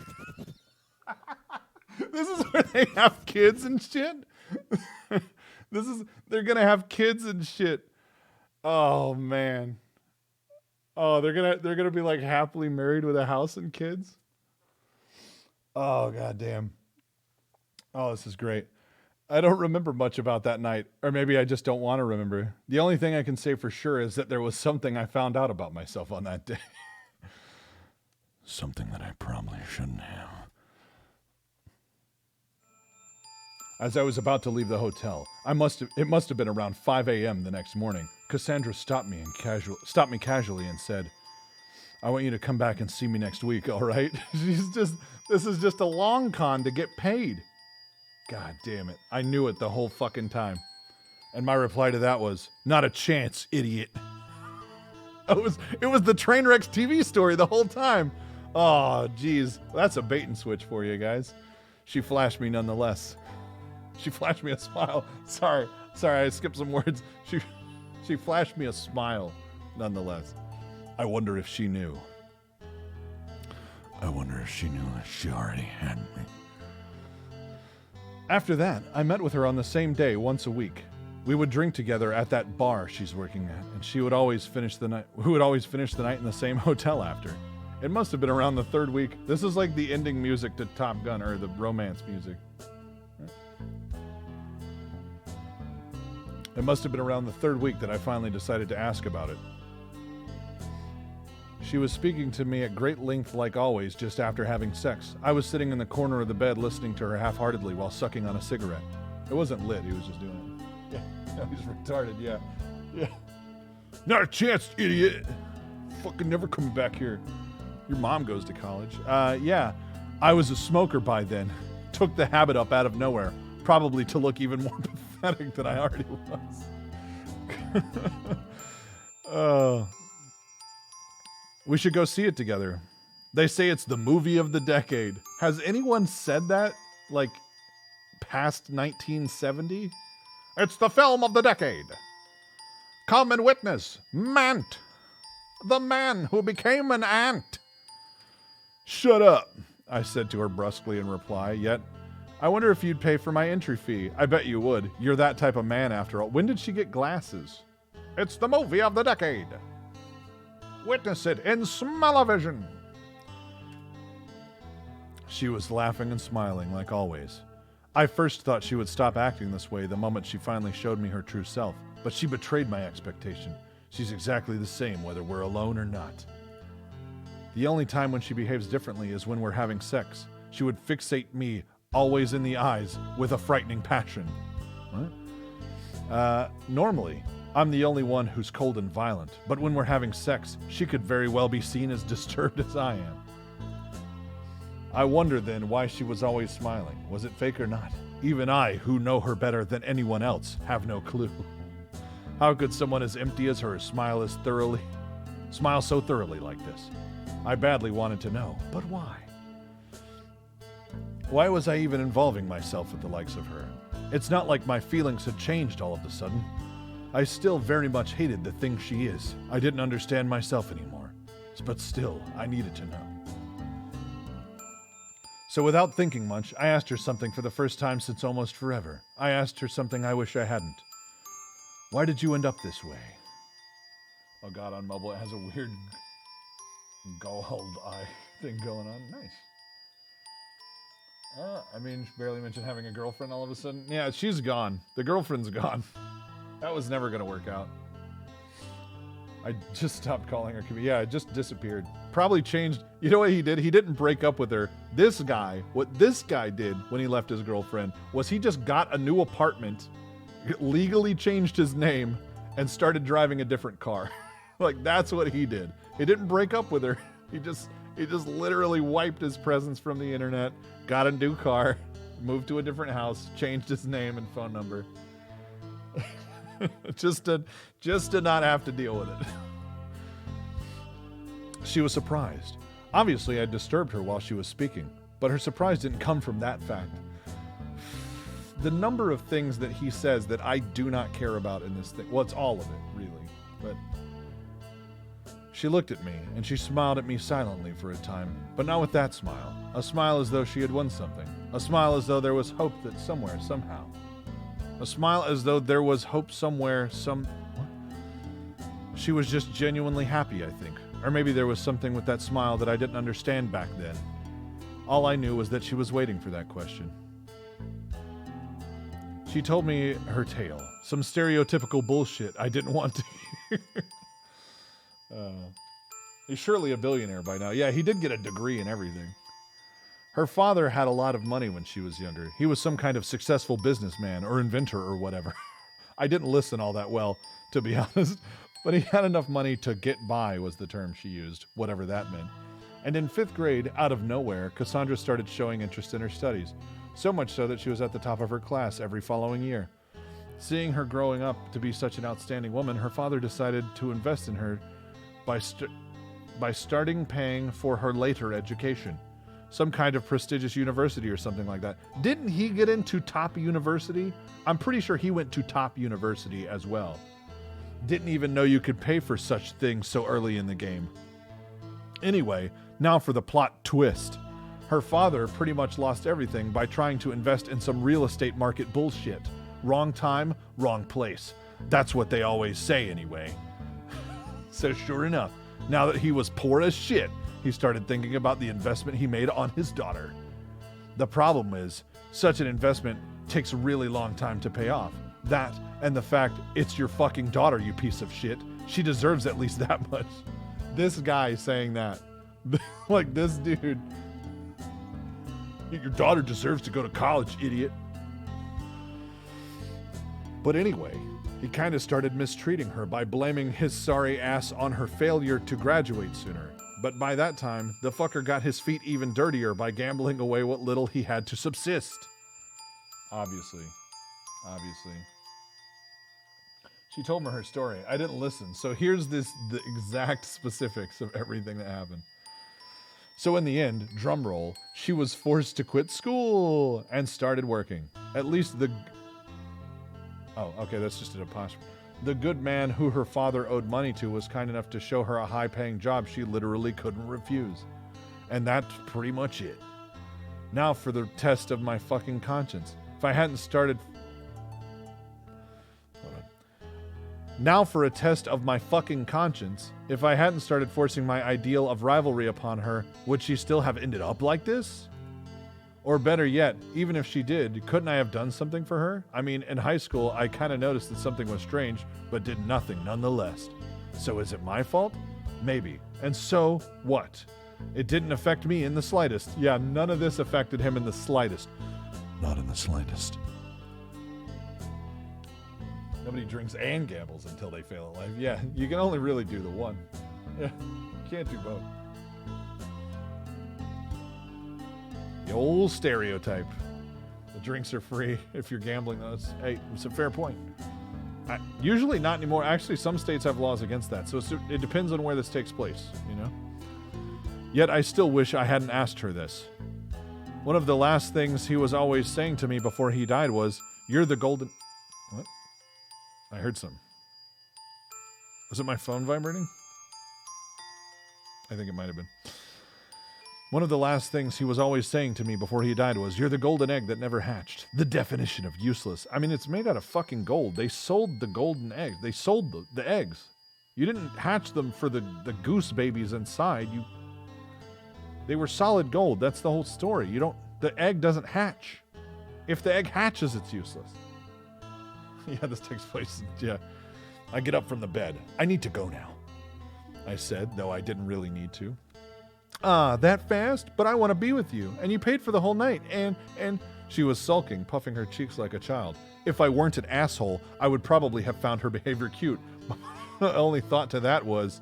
S4: This is where they have kids and shit. They're gonna have kids and shit. Oh man. Oh, they're gonna be like happily married with a house and kids. Oh goddamn. Oh, this is great. I don't remember much about that night, or maybe I just don't want to remember. The only thing I can say for sure is that there was something I found out about myself on that day. Something that I probably shouldn't have. As I was about to leave the hotel, it must have been around 5 a.m. the next morning. Cassandra stopped me casually and said, "I want you to come back and see me next week, all right?" This is just a long con to get paid. God damn it. I knew it the whole fucking time. And my reply to that was, "Not a chance, idiot." It was the Trainwrecks TV story the whole time. Oh, geez. That's a bait and switch for you guys. She flashed me nonetheless. She flashed me a smile. Sorry, I skipped some words. She flashed me a smile nonetheless. I wonder if she knew. I wonder if she knew that she already had me. After that, I met with her on the same day once a week. We would drink together at that bar she's working at, and we would always finish the night in the same hotel after. It must have been around the third week. This is like the ending music to Top Gun, or the romance music. It must have been around the third week that I finally decided to ask about it. She was speaking to me at great length like always just after having sex. I was sitting in the corner of the bed listening to her half-heartedly while sucking on a cigarette. It wasn't lit, he was just doing it. Yeah, he's retarded, yeah. Not a chance, idiot. Fucking never coming back here. Your mom goes to college. Yeah, I was a smoker by then. Took the habit up out of nowhere, probably to look even more pathetic than I already was. We should go see it together. They say it's the movie of the decade. Has anyone said that, like, past 1970? It's the film of the decade. Come and witness Mant, the man who became an ant. Shut up, I said to her brusquely in reply, yet I wonder if you'd pay for my entry fee. I bet you would. You're that type of man after all. When did she get glasses? It's the movie of the decade. Witness it in smell-o-vision. She was laughing and smiling like always. I first thought she would stop acting this way the moment she finally showed me her true self, but she betrayed my expectation. She's exactly the same whether we're alone or not. The only time when she behaves differently is when we're having sex. She would fixate me always in the eyes with a frightening passion. What? Normally, I'm the only one who's cold and violent, but when we're having sex, she could very well be seen as disturbed as I am. I wonder then why she was always smiling. Was it fake or not? Even I, who know her better than anyone else, have no clue. How could someone as empty as her smile so thoroughly like this? I badly wanted to know, but why? Why was I even involving myself with the likes of her? It's not like my feelings had changed all of a sudden. I still very much hated the thing she is. I didn't understand myself anymore. But still, I needed to know. So without thinking much, I asked her something for the first time since almost forever. I asked her something I wish I hadn't. Why did you end up this way? Oh God, on mobile it has a weird gold eye thing going on. Nice. Barely mentioned having a girlfriend all of a sudden. Yeah, she's gone. The girlfriend's gone. That was never going to work out. I just stopped calling her. Yeah, it just disappeared. Probably changed. You know what he did? He didn't break up with her. What this guy did when he left his girlfriend was he just got a new apartment, legally changed his name, and started driving a different car. Like, that's what he did. He didn't break up with her. He just literally wiped his presence from the internet, got a new car, moved to a different house, changed his name and phone number. just to not have to deal with it. She was surprised. Obviously, I disturbed her while she was speaking, but her surprise didn't come from that fact. The number of things that he says that I do not care about in this thing, well, it's all of it, really, but she looked at me, and she smiled at me silently for a time, but not with that smile. A smile as though she had won something. A smile as though there was hope that somewhere, somehow. A smile as though there was hope somewhere, She was just genuinely happy, I think. Or maybe there was something with that smile that I didn't understand back then. All I knew was that she was waiting for that question. She told me her tale. Some stereotypical bullshit I didn't want to hear. He's surely a billionaire by now. Yeah, he did get a degree and everything. Her father had a lot of money when she was younger. He was some kind of successful businessman or inventor or whatever. I didn't listen all that well, to be honest, but he had enough money to get by was the term she used, whatever that meant. And in 5th grade, out of nowhere, Cassandra started showing interest in her studies, so much so that she was at the top of her class every following year. Seeing her growing up to be such an outstanding woman, her father decided to invest in her by starting paying for her later education. Some kind of prestigious university or something like that. Didn't he get into top university? I'm pretty sure he went to top university as well. Didn't even know you could pay for such things so early in the game. Anyway, now for the plot twist. Her father pretty much lost everything by trying to invest in some real estate market bullshit. Wrong time, wrong place. That's what they always say anyway. So sure enough, now that he was poor as shit, he started thinking about the investment he made on his daughter. The problem is, such an investment takes a really long time to pay off. That, and the fact it's your fucking daughter, you piece of shit. She deserves at least that much. This guy saying that. Like this dude. Your daughter deserves to go to college, idiot. But anyway, he kind of started mistreating her by blaming his sorry ass on her failure to graduate sooner. But by that time, the fucker got his feet even dirtier by gambling away what little he had to subsist. Obviously. She told me her story. I didn't listen. So here's the exact specifics of everything that happened. So in the end, drum roll, she was forced to quit school and started working. At least oh, okay, that's just an apostrophe. The good man who her father owed money to was kind enough to show her a high-paying job she literally couldn't refuse. And that's pretty much it. Now for the test of my fucking conscience. If I hadn't started... Now for a test of my fucking conscience. If I hadn't started forcing my ideal of rivalry upon her, would she still have ended up like this? Or better yet, even if she did, couldn't I have done something for her? I mean, in high school, I kind of noticed that something was strange, but did nothing nonetheless. So is it my fault? Maybe. And so what? It didn't affect me in the slightest. Yeah, none of this affected him in the slightest. Not in the slightest. Nobody drinks and gambles until they fail at life. Yeah, you can only really do the one. Yeah, you can't do both. The old stereotype. The drinks are free if you're gambling. Hey, it's a fair point. Usually not anymore. Actually, some states have laws against that. So it depends on where this takes place, you know? Yet I still wish I hadn't asked her this. One of the last things he was always saying to me before he died was, "You're the golden..." What? I heard some. Was it my phone vibrating? I think it might have been. One of the last things he was always saying to me before he died was, "You're the golden egg that never hatched." The definition of useless. I mean, it's made out of fucking gold. They sold the golden egg. They sold the eggs. You didn't hatch them for the goose babies inside. They were solid gold. That's the whole story. The egg doesn't hatch. If the egg hatches, it's useless. Yeah, this takes place. Yeah. I get up from the bed. I need to go now, I said, though I didn't really need to. That fast? But I want to be with you. And you paid for the whole night. And she was sulking, puffing her cheeks like a child. If I weren't an asshole, I would probably have found her behavior cute. My only thought to that was,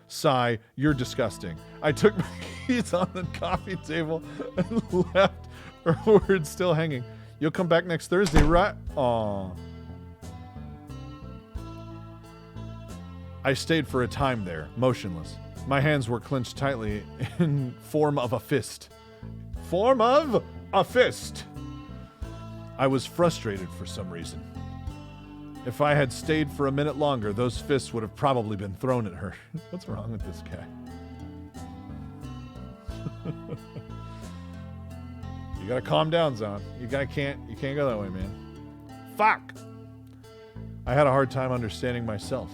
S4: sigh, you're disgusting. I took my keys on the coffee table and left, her words still hanging. You'll come back next Thursday, right? Aw. I stayed for a time there, motionless. My hands were clenched tightly in form of a fist. Form of a fist! I was frustrated for some reason. If I had stayed for a minute longer, those fists would have probably been thrown at her. What's wrong with this guy? You gotta calm down, Zon. You can't go that way, man. Fuck! I had a hard time understanding myself.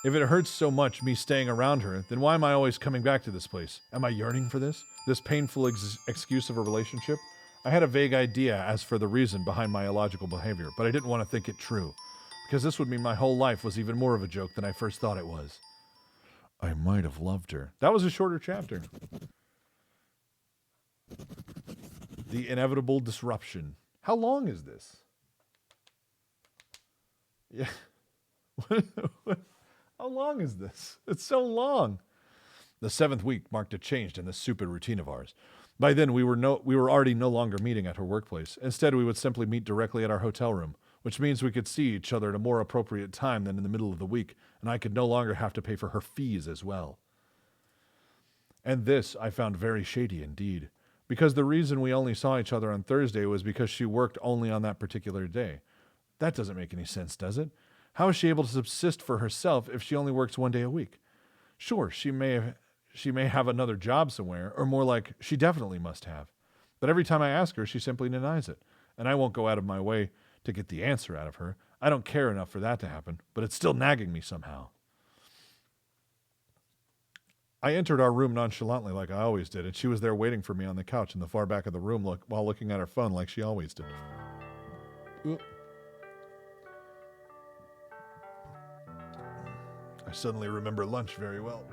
S4: If it hurts so much, me staying around her, then why am I always coming back to this place? Am I yearning for this? This painful excuse of a relationship? I had a vague idea as for the reason behind my illogical behavior, but I didn't want to think it true, because this would mean my whole life was even more of a joke than I first thought it was. I might have loved her. That was a shorter chapter. The inevitable disruption. How long is this? Yeah. How long is this? It's so long. The 7th week marked a change in this stupid routine of ours. By then, we were already no longer meeting at her workplace. Instead, we would simply meet directly at our hotel room, which means we could see each other at a more appropriate time than in the middle of the week, and I could no longer have to pay for her fees as well. And this I found very shady indeed, because the reason we only saw each other on Thursday was because she worked only on that particular day. That doesn't make any sense, does it? How is she able to subsist for herself if she only works 1 day a week? Sure, she may have another job somewhere, or more like, she definitely must have. But every time I ask her, she simply denies it. And I won't go out of my way to get the answer out of her. I don't care enough for that to happen, but it's still nagging me somehow. I entered our room nonchalantly like I always did, and she was there waiting for me on the couch in the far back of the room while looking at her phone like she always did. Oop. I suddenly remember lunch very well.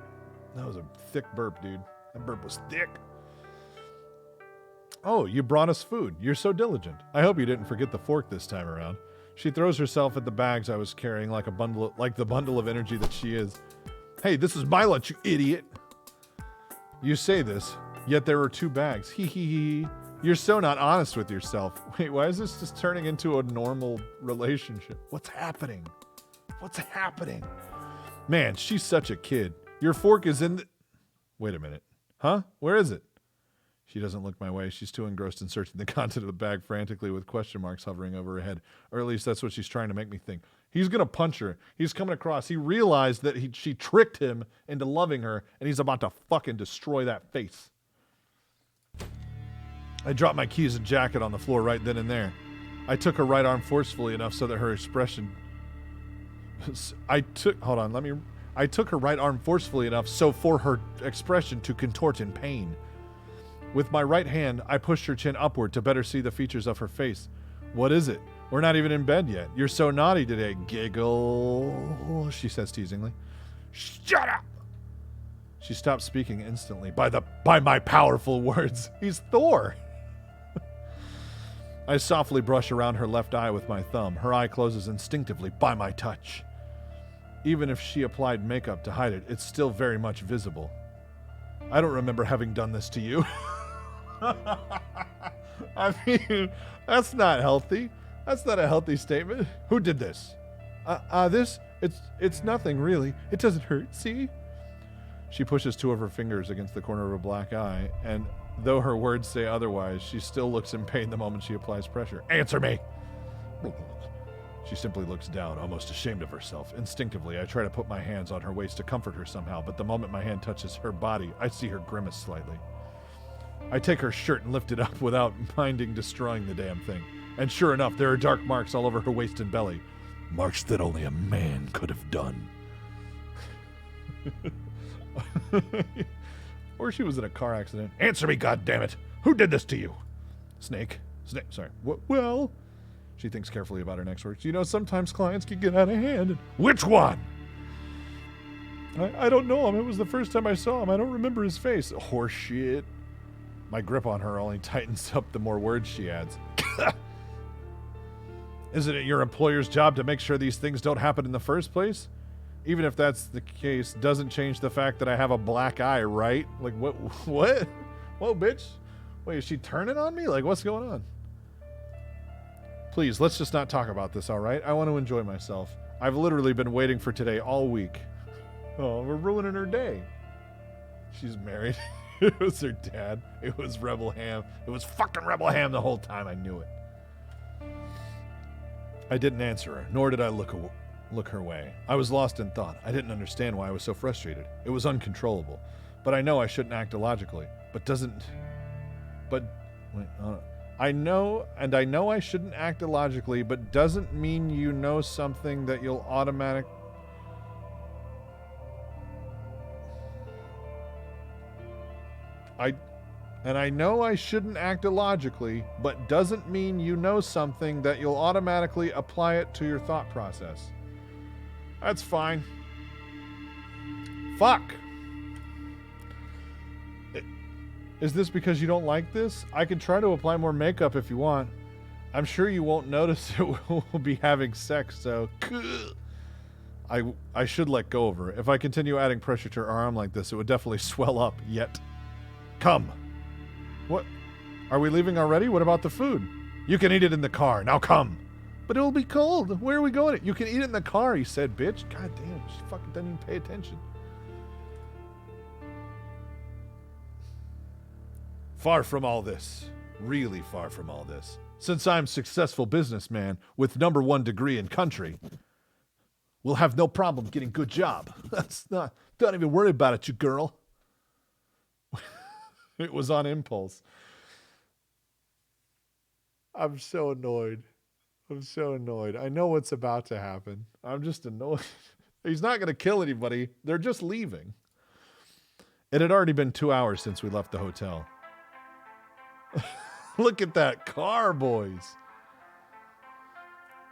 S4: That was a thick burp, dude. That burp was thick. Oh, you brought us food. You're so diligent. I hope you didn't forget the fork this time around. She throws herself at the bags I was carrying like the bundle of energy that she is. Hey, this is my lunch, you idiot. You say this, yet there were 2 bags. Hee hee hee. You're so not honest with yourself. Wait, why is this just turning into a normal relationship? What's happening? What's happening? Man, she's such a kid. Your fork is in the... Wait a minute. Huh? Where is it? She doesn't look my way. She's too engrossed in searching the content of the bag frantically with question marks hovering over her head. Or at least that's what she's trying to make me think. He's going to punch her. He's coming across. He realized that she tricked him into loving her, and he's about to fucking destroy that face. I dropped my keys and jacket on the floor right then and there. I took her right arm forcefully enough so that her expression... I took her right arm forcefully enough so for her expression to contort in pain. With my right hand, I pushed her chin upward to better see the features of her face. What is it? We're not even in bed yet. You're so naughty today. Giggle, she says teasingly. Shut up! She stopped speaking instantly. By my powerful words. He's Thor. I softly brush around her left eye with my thumb. Her eye closes instinctively by my touch. Even if she applied makeup to hide it, it's still very much visible. I don't remember having done this to you. I mean, that's not healthy. That's not a healthy statement. Who did this? It's nothing really. It doesn't hurt, see? She pushes 2 of her fingers against the corner of her black eye, and though her words say otherwise, she still looks in pain the moment she applies pressure. Answer me! She simply looks down, almost ashamed of herself. Instinctively, I try to put my hands on her waist to comfort her somehow, but the moment my hand touches her body, I see her grimace slightly. I take her shirt and lift it up without minding destroying the damn thing. And sure enough, there are dark marks all over her waist and belly. Marks that only a man could have done. Or she was in a car accident. Answer me, goddammit! Who did this to you? Snake. Sorry. Well... She thinks carefully about her next words. You know, sometimes clients can get out of hand. Which one? I don't know him. It was the first time I saw him. I don't remember his face. Horseshit. My grip on her only tightens up the more words she adds. Isn't it your employer's job to make sure these things don't happen in the first place? Even if that's the case, doesn't change the fact that I have a black eye, right? Like, what? Whoa, bitch. Wait, is she turning on me? Like, what's going on? Please, let's just not talk about this, all right? I want to enjoy myself. I've literally been waiting for today all week. Oh, we're ruining her day. She's married. It was her dad. It was Rebel Ham. It was fucking Rebel Ham the whole time. I knew it. I didn't answer her, nor did I look her way. I was lost in thought. I didn't understand why I was so frustrated. It was uncontrollable. But I know I shouldn't act illogically. I know I shouldn't act illogically, but doesn't mean you know something that you'll automatic... I know I shouldn't act illogically, but doesn't mean you know something that you'll automatically apply it to your thought process. That's fine. Fuck. Is this because you don't like this? I can try to apply more makeup if you want. I'm sure you won't notice it. We'll be having sex, so I should let go of her. If I continue adding pressure to her arm like this, it would definitely swell up. Yet, come. What? Are we leaving already? What about the food? You can eat it in the car. Now come. But it'll be cold. Where are we going? You can eat it in the car, he said, bitch. God damn, she fucking doesn't even pay attention. Far from all this. Really far from all this. Since I'm a successful businessman with #1 degree in country, we'll have no problem getting good job. Don't even worry about it, you girl. It was on impulse. I'm so annoyed. I know what's about to happen. I'm just annoyed. He's not going to kill anybody. They're just leaving. It had already been 2 hours since we left the hotel. Look at that car, boys.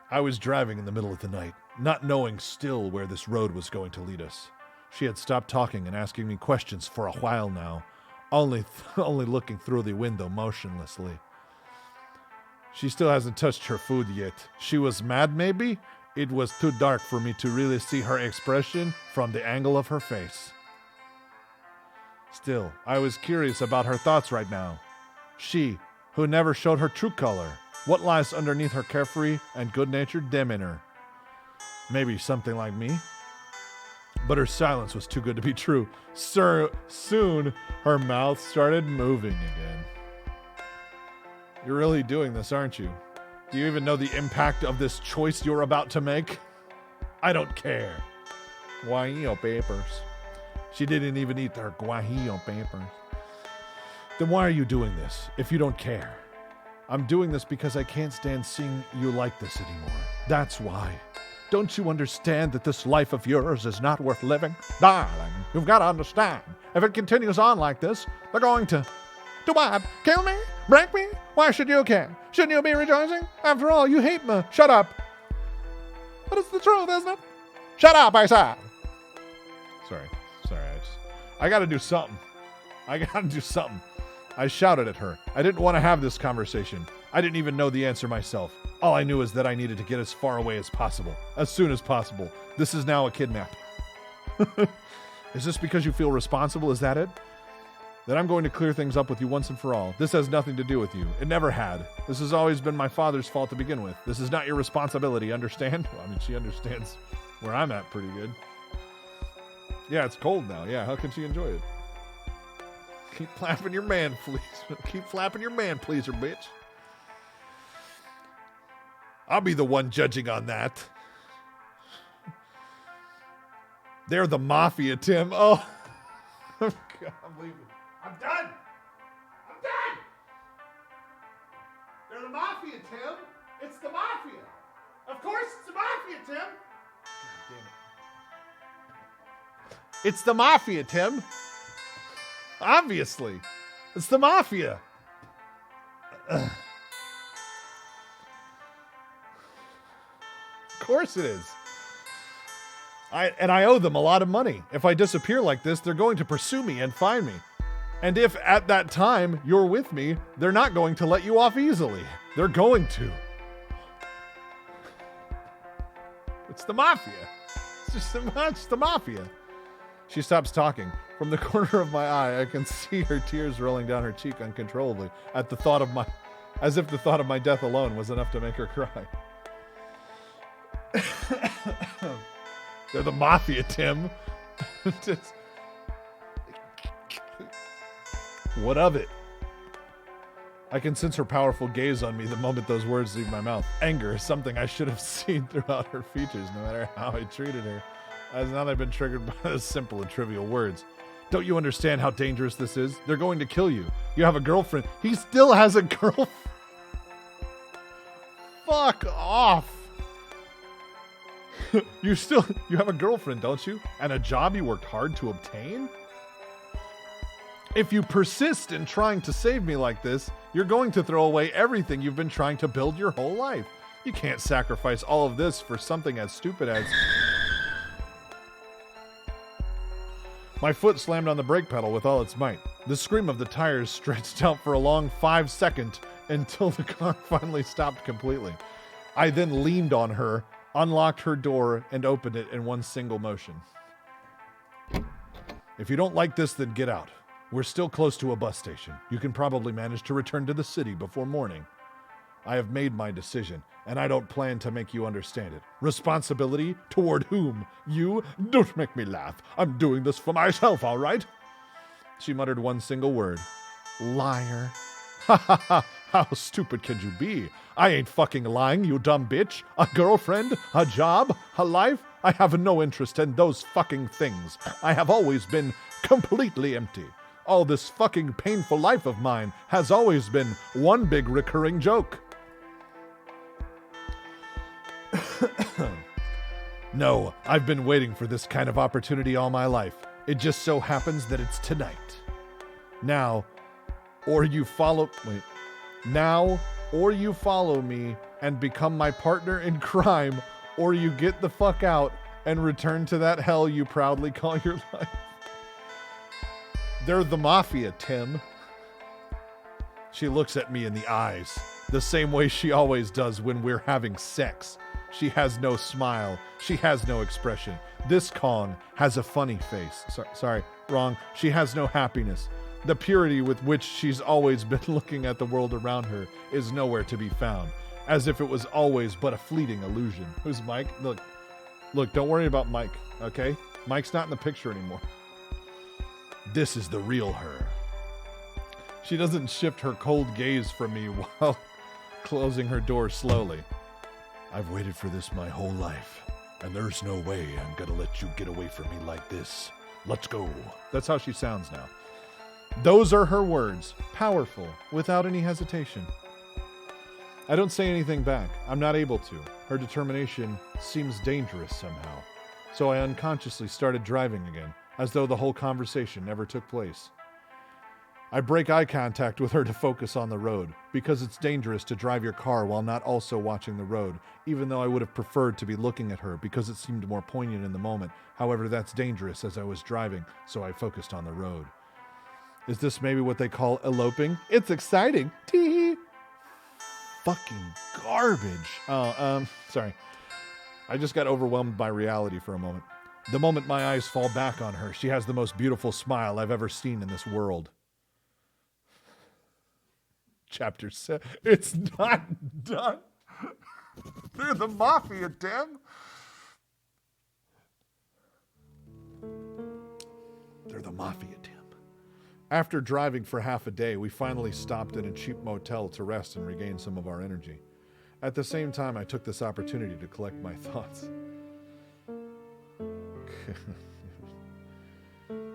S4: I was driving in the middle of the night, not knowing still where this road was going to lead us. She had stopped talking and asking me questions for a while now, only looking through the window motionlessly. She still hasn't touched her food yet. She was mad, maybe? It was too dark for me to really see her expression from the angle of her face. Still, I was curious about her thoughts right now. She, who never showed her true color. What lies underneath her carefree and good-natured demeanor? Maybe something like me? But her silence was too good to be true. Soon, her mouth started moving again. You're really doing this, aren't you? Do you even know the impact of this choice you're about to make? I don't care. Guajillo papers. She didn't even eat her guajillo papers. Then why are you doing this, if you don't care? I'm doing this because I can't stand seeing you like this anymore. That's why. Don't you understand that this life of yours is not worth living? Darling, you've got to understand. If it continues on like this, they're going to... Do what? Kill me? Break me? Why should you care? Shouldn't you be rejoicing? After all, you hate me. Shut up. But it's the truth, isn't it? Shut up, I said. Sorry. I gotta do something. I shouted at her. I didn't want to have this conversation. I didn't even know the answer myself. All I knew is that I needed to get as far away as possible. As soon as possible. This is now a kidnap. Is this because you feel responsible? Is that it? Then I'm going to clear things up with you once and for all. This has nothing to do with you. It never had. This has always been my father's fault to begin with. This is not your responsibility, understand? Well, I mean, she understands where I'm at pretty good. Yeah, it's cold now. Yeah, how can she enjoy it? Keep flapping your man, please. Keep flapping your man, pleaser, bitch. I'll be the one judging on that. They're the mafia, Tim. Oh, God, I'm leaving. I'm done. They're the mafia, Tim. It's the mafia. Of course it's the mafia, Tim. God damn it. It's the mafia, Tim. Obviously. It's the mafia. Of course it is. I owe them a lot of money. If I disappear like this, they're going to pursue me and find me. And if at that time you're with me, they're not going to let you off easily. They're going to. It's the mafia. It's the mafia. She stops talking. From the corner of my eye, I can see her tears rolling down her cheek uncontrollably at the thought of as if the thought of my death alone was enough to make her cry. They're the mafia, Tim. What of it? I can sense her powerful gaze on me the moment those words leave my mouth. Anger is something I should have seen throughout her features, no matter how I treated her. As now I've been triggered by those simple and trivial words. Don't you understand how dangerous this is? They're going to kill you. You have a girlfriend. He still has a girlfriend. Fuck off. You have a girlfriend, don't you? And a job you worked hard to obtain? If you persist in trying to save me like this, you're going to throw away everything you've been trying to build your whole life. You can't sacrifice all of this for something as stupid as... My foot slammed on the brake pedal with all its might. The scream of the tires stretched out for a long 5 seconds until the car finally stopped completely. I then leaned on her, unlocked her door, and opened it in one single motion. If you don't like this, then get out. We're still close to a bus station. You can probably manage to return to the city before morning. I have made my decision, and I don't plan to make you understand it. Responsibility? Toward whom? You? Don't make me laugh. I'm doing this for myself, all right? She muttered one single word. Liar. Ha ha ha. How stupid can you be? I ain't fucking lying, you dumb bitch. A girlfriend? A job? A life? I have no interest in those fucking things. I have always been completely empty. All this fucking painful life of mine has always been one big recurring joke. No, I've been waiting for this kind of opportunity all my life. It just so happens that it's tonight. Now, or you follow me and become my partner in crime, or you get the fuck out and return to that hell you proudly call your life. They're the mafia, Tim. She looks at me in the eyes, the same way she always does when we're having sex. She has no smile. She has no expression. This Kong has a funny face. Sorry, wrong. She has no happiness. The purity with which she's always been looking at the world around her is nowhere to be found, as if it was always but a fleeting illusion. Who's Mike? Look, don't worry about Mike, okay? Mike's not in the picture anymore. This is the real her. She doesn't shift her cold gaze from me while closing her door slowly. I've waited for this my whole life, and there's no way I'm gonna let you get away from me like this. Let's go. That's how she sounds now. Those are her words, powerful, without any hesitation. I don't say anything back. I'm not able to. Her determination seems dangerous somehow. So I unconsciously started driving again, as though the whole conversation never took place. I break eye contact with her to focus on the road, because it's dangerous to drive your car while not also watching the road, even though I would have preferred to be looking at her because it seemed more poignant in the moment. However, that's dangerous as I was driving, so I focused on the road. Is this maybe what they call eloping? It's exciting. Tee. Fucking garbage. Sorry. I just got overwhelmed by reality for a moment. The moment my eyes fall back on her, she has the most beautiful smile I've ever seen in this world. Chapter 7. It's not done. They're the mafia, Tim. They're the mafia, Tim. After driving for half a day, we finally stopped at a cheap motel to rest and regain some of our energy. At the same time, I took this opportunity to collect my thoughts.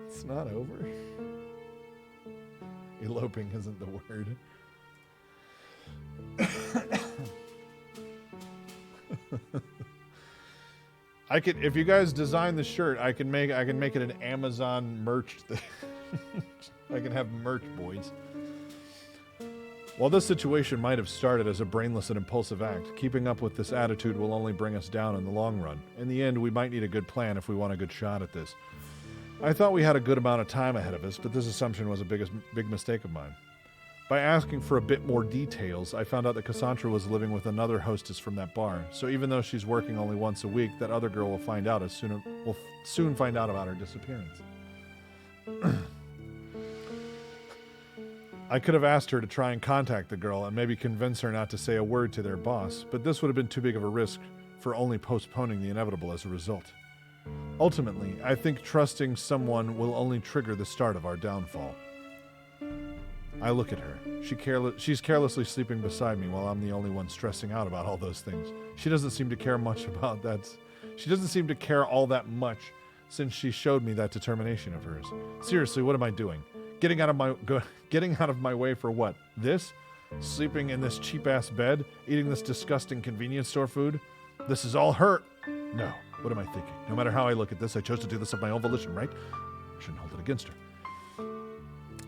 S4: It's not over. Eloping isn't the word. I could, if you guys design the shirt, I can make it an Amazon merch thing. I can have merch, boys. While this situation might have started as a brainless and impulsive act, keeping up with this attitude will only bring us down in the long run. In the end, we might need a good plan if we want a good shot at this. I thought we had a good amount of time ahead of us, but this assumption was a big mistake of mine. By asking for a bit more details, I found out that Cassandra was living with another hostess from that bar. So even though she's working only once a week, that other girl will soon find out about her disappearance. I could have asked her to try and contact the girl and maybe convince her not to say a word to their boss, but this would have been too big of a risk for only postponing the inevitable as a result. Ultimately, I think trusting someone will only trigger the start of our downfall. I look at her. She's carelessly sleeping beside me while I'm the only one stressing out about all those things. She doesn't seem to care much about that. She doesn't seem to care all that much since she showed me that determination of hers. Seriously, what am I doing? Getting out of my way for what? This? Sleeping in this cheap-ass bed? Eating this disgusting convenience store food? This is all her. No. What am I thinking? No matter how I look at this, I chose to do this of my own volition, right? I shouldn't hold it against her.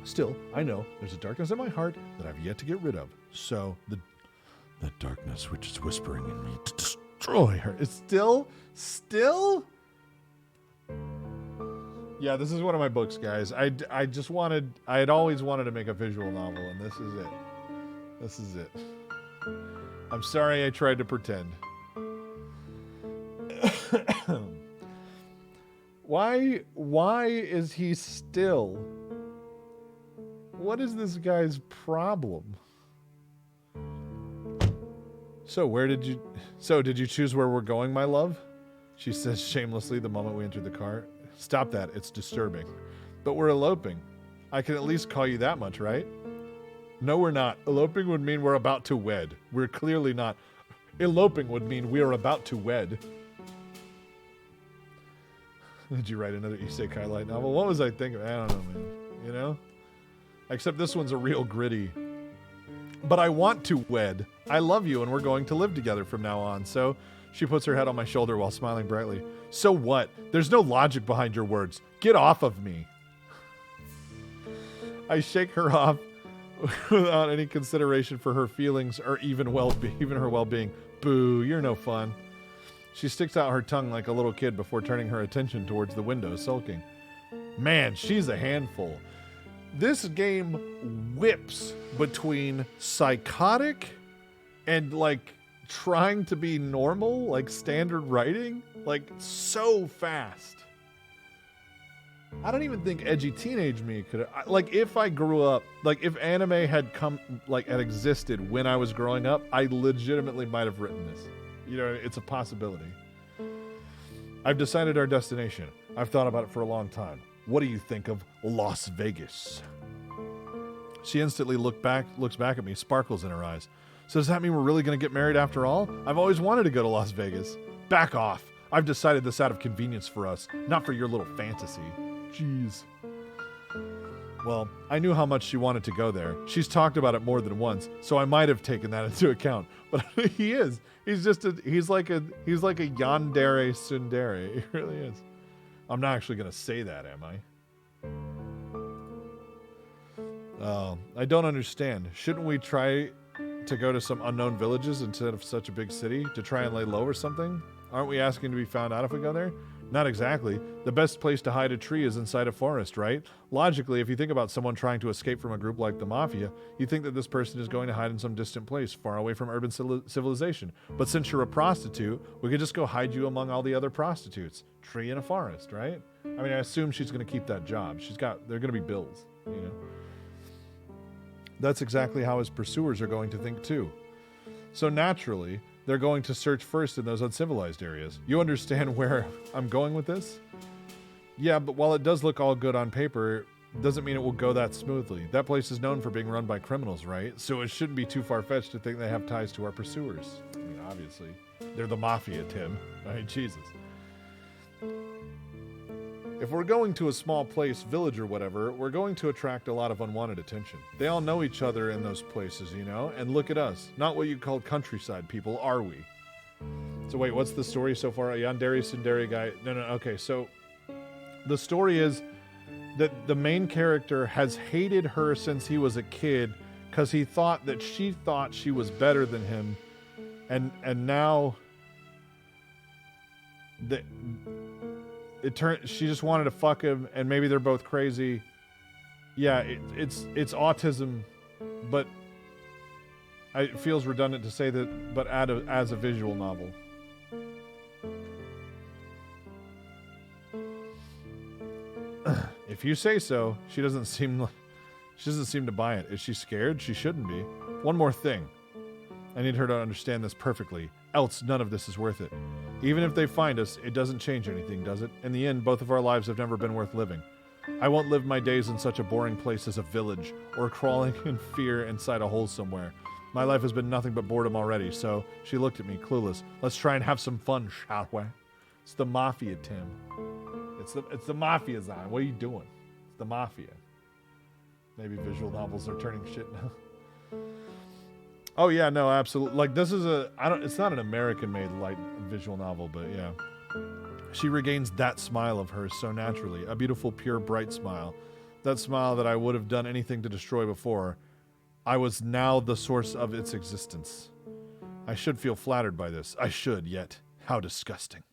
S4: Still, I know there's a darkness in my heart that I've yet to get rid of. So, that darkness which is whispering in me to destroy her is still? Yeah, this is one of my books, guys. I had always wanted to make a visual novel, and this is it. This is it. I'm sorry I tried to pretend. Why is he still? What is this guy's problem? Did you choose where we're going, my love? She says shamelessly the moment we enter the car. Stop that, it's disturbing. But we're eloping. I can at least call you that much, right? No, we're not. Eloping would mean we're about to wed. We're clearly not. Eloping would mean we're about to wed. Did you write another isekai light novel? What was I thinking? I don't know, man. You know? Except this one's a real gritty. But I want to wed. I love you and we're going to live together from now on. So she puts her head on my shoulder while smiling brightly. So what? There's no logic behind your words. Get off of me. I shake her off without any consideration for her feelings or even her well-being. Boo, you're no fun. She sticks out her tongue like a little kid before turning her attention towards the window, sulking. Man, she's a handful. This game whips between psychotic and like trying to be normal, like standard writing, like so fast. I don't even think edgy teenage me could like if I grew up, like if anime had existed when I was growing up, I legitimately might have written this. You know, it's a possibility. I've decided our destination. I've thought about it for a long time. What do you think of Las Vegas? She instantly looks back at me, sparkles in her eyes. So does that mean we're really going to get married after all? I've always wanted to go to Las Vegas. Back off. I've decided this out of convenience for us, not for your little fantasy. Jeez. Well, I knew how much she wanted to go there. She's talked about it more than once, so I might have taken that into account. But he is. He's like a yandere tsundere. He really is. I'm not actually going to say that, am I? I don't understand. Shouldn't we try to go to some unknown villages instead of such a big city to try and lay low or something? Aren't we asking to be found out if we go there? Not exactly. The best place to hide a tree is inside a forest, right? Logically, if you think about someone trying to escape from a group like the Mafia, you think that this person is going to hide in some distant place, far away from urban civilization. But since you're a prostitute, we could just go hide you among all the other prostitutes. Tree in a forest, right? I mean, I assume she's going to keep that job. They're going to be bills, you know? That's exactly how his pursuers are going to think too. So naturally, they're going to search first in those uncivilized areas. You understand where I'm going with this? Yeah, but while it does look all good on paper, doesn't mean it will go that smoothly. That place is known for being run by criminals, right? So it shouldn't be too far-fetched to think they have ties to our pursuers. I mean, obviously. They're the Mafia, Tim. I mean, Jesus. If we're going to a small place, village or whatever, we're going to attract a lot of unwanted attention. They all know each other in those places, you know? And look at us. Not what you call countryside people, are we? So wait, what's the story so far? A yandere tsundere guy? No, okay, so the story is that the main character has hated her since he was a kid because he thought that she thought she was better than him. And now she just wanted to fuck him, and maybe they're both crazy. Yeah, it's autism, but it feels redundant to say that, but as a visual novel. If you say so. She doesn't seem to buy it. Is she scared? She shouldn't be. One more thing. I need her to understand this perfectly, else none of this is worth it. Even if they find us, it doesn't change anything, does it? In the end, both of our lives have never been worth living. I won't live my days in such a boring place as a village, or crawling in fear inside a hole somewhere. My life has been nothing but boredom already, so she looked at me, clueless. Let's try and have some fun, shall we? It's the Mafia, Tim. It's the Mafia, Zion. What are you doing? It's the Mafia. Maybe visual novels are turning shit now. Oh yeah, no, absolutely. Like this is it's not an American-made light visual novel, but yeah. She regains that smile of hers so naturally, a beautiful, pure, bright smile. That smile that I would have done anything to destroy before. I was now the source of its existence. I should feel flattered by this. I should, yet how disgusting.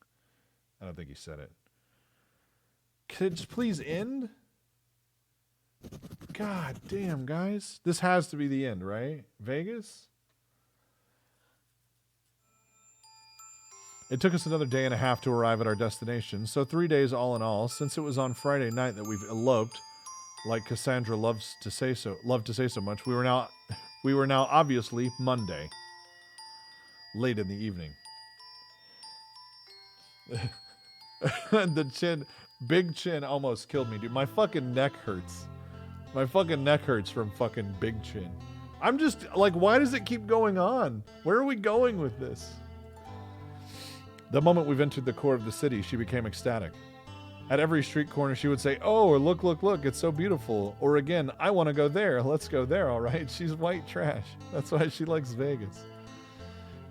S4: I don't think he said it. Could it just please end? God damn, guys. This has to be the end, right? Vegas? It took us another day and a half to arrive at our destination, so 3 days all in all, since it was on Friday night that we've eloped, like Cassandra loved to say so much, we were now obviously Monday, late in the evening. The big chin almost killed me, dude. My fucking neck hurts. My fucking neck hurts from fucking big chin. I'm just like, why does it keep going on? Where are we going with this? The moment we've entered the core of the city, she became ecstatic. At every street corner, she would say, "Oh, or look, look, look, it's so beautiful." Or again, "I want to go there. Let's go there, all right?" She's white trash. That's why she likes Vegas.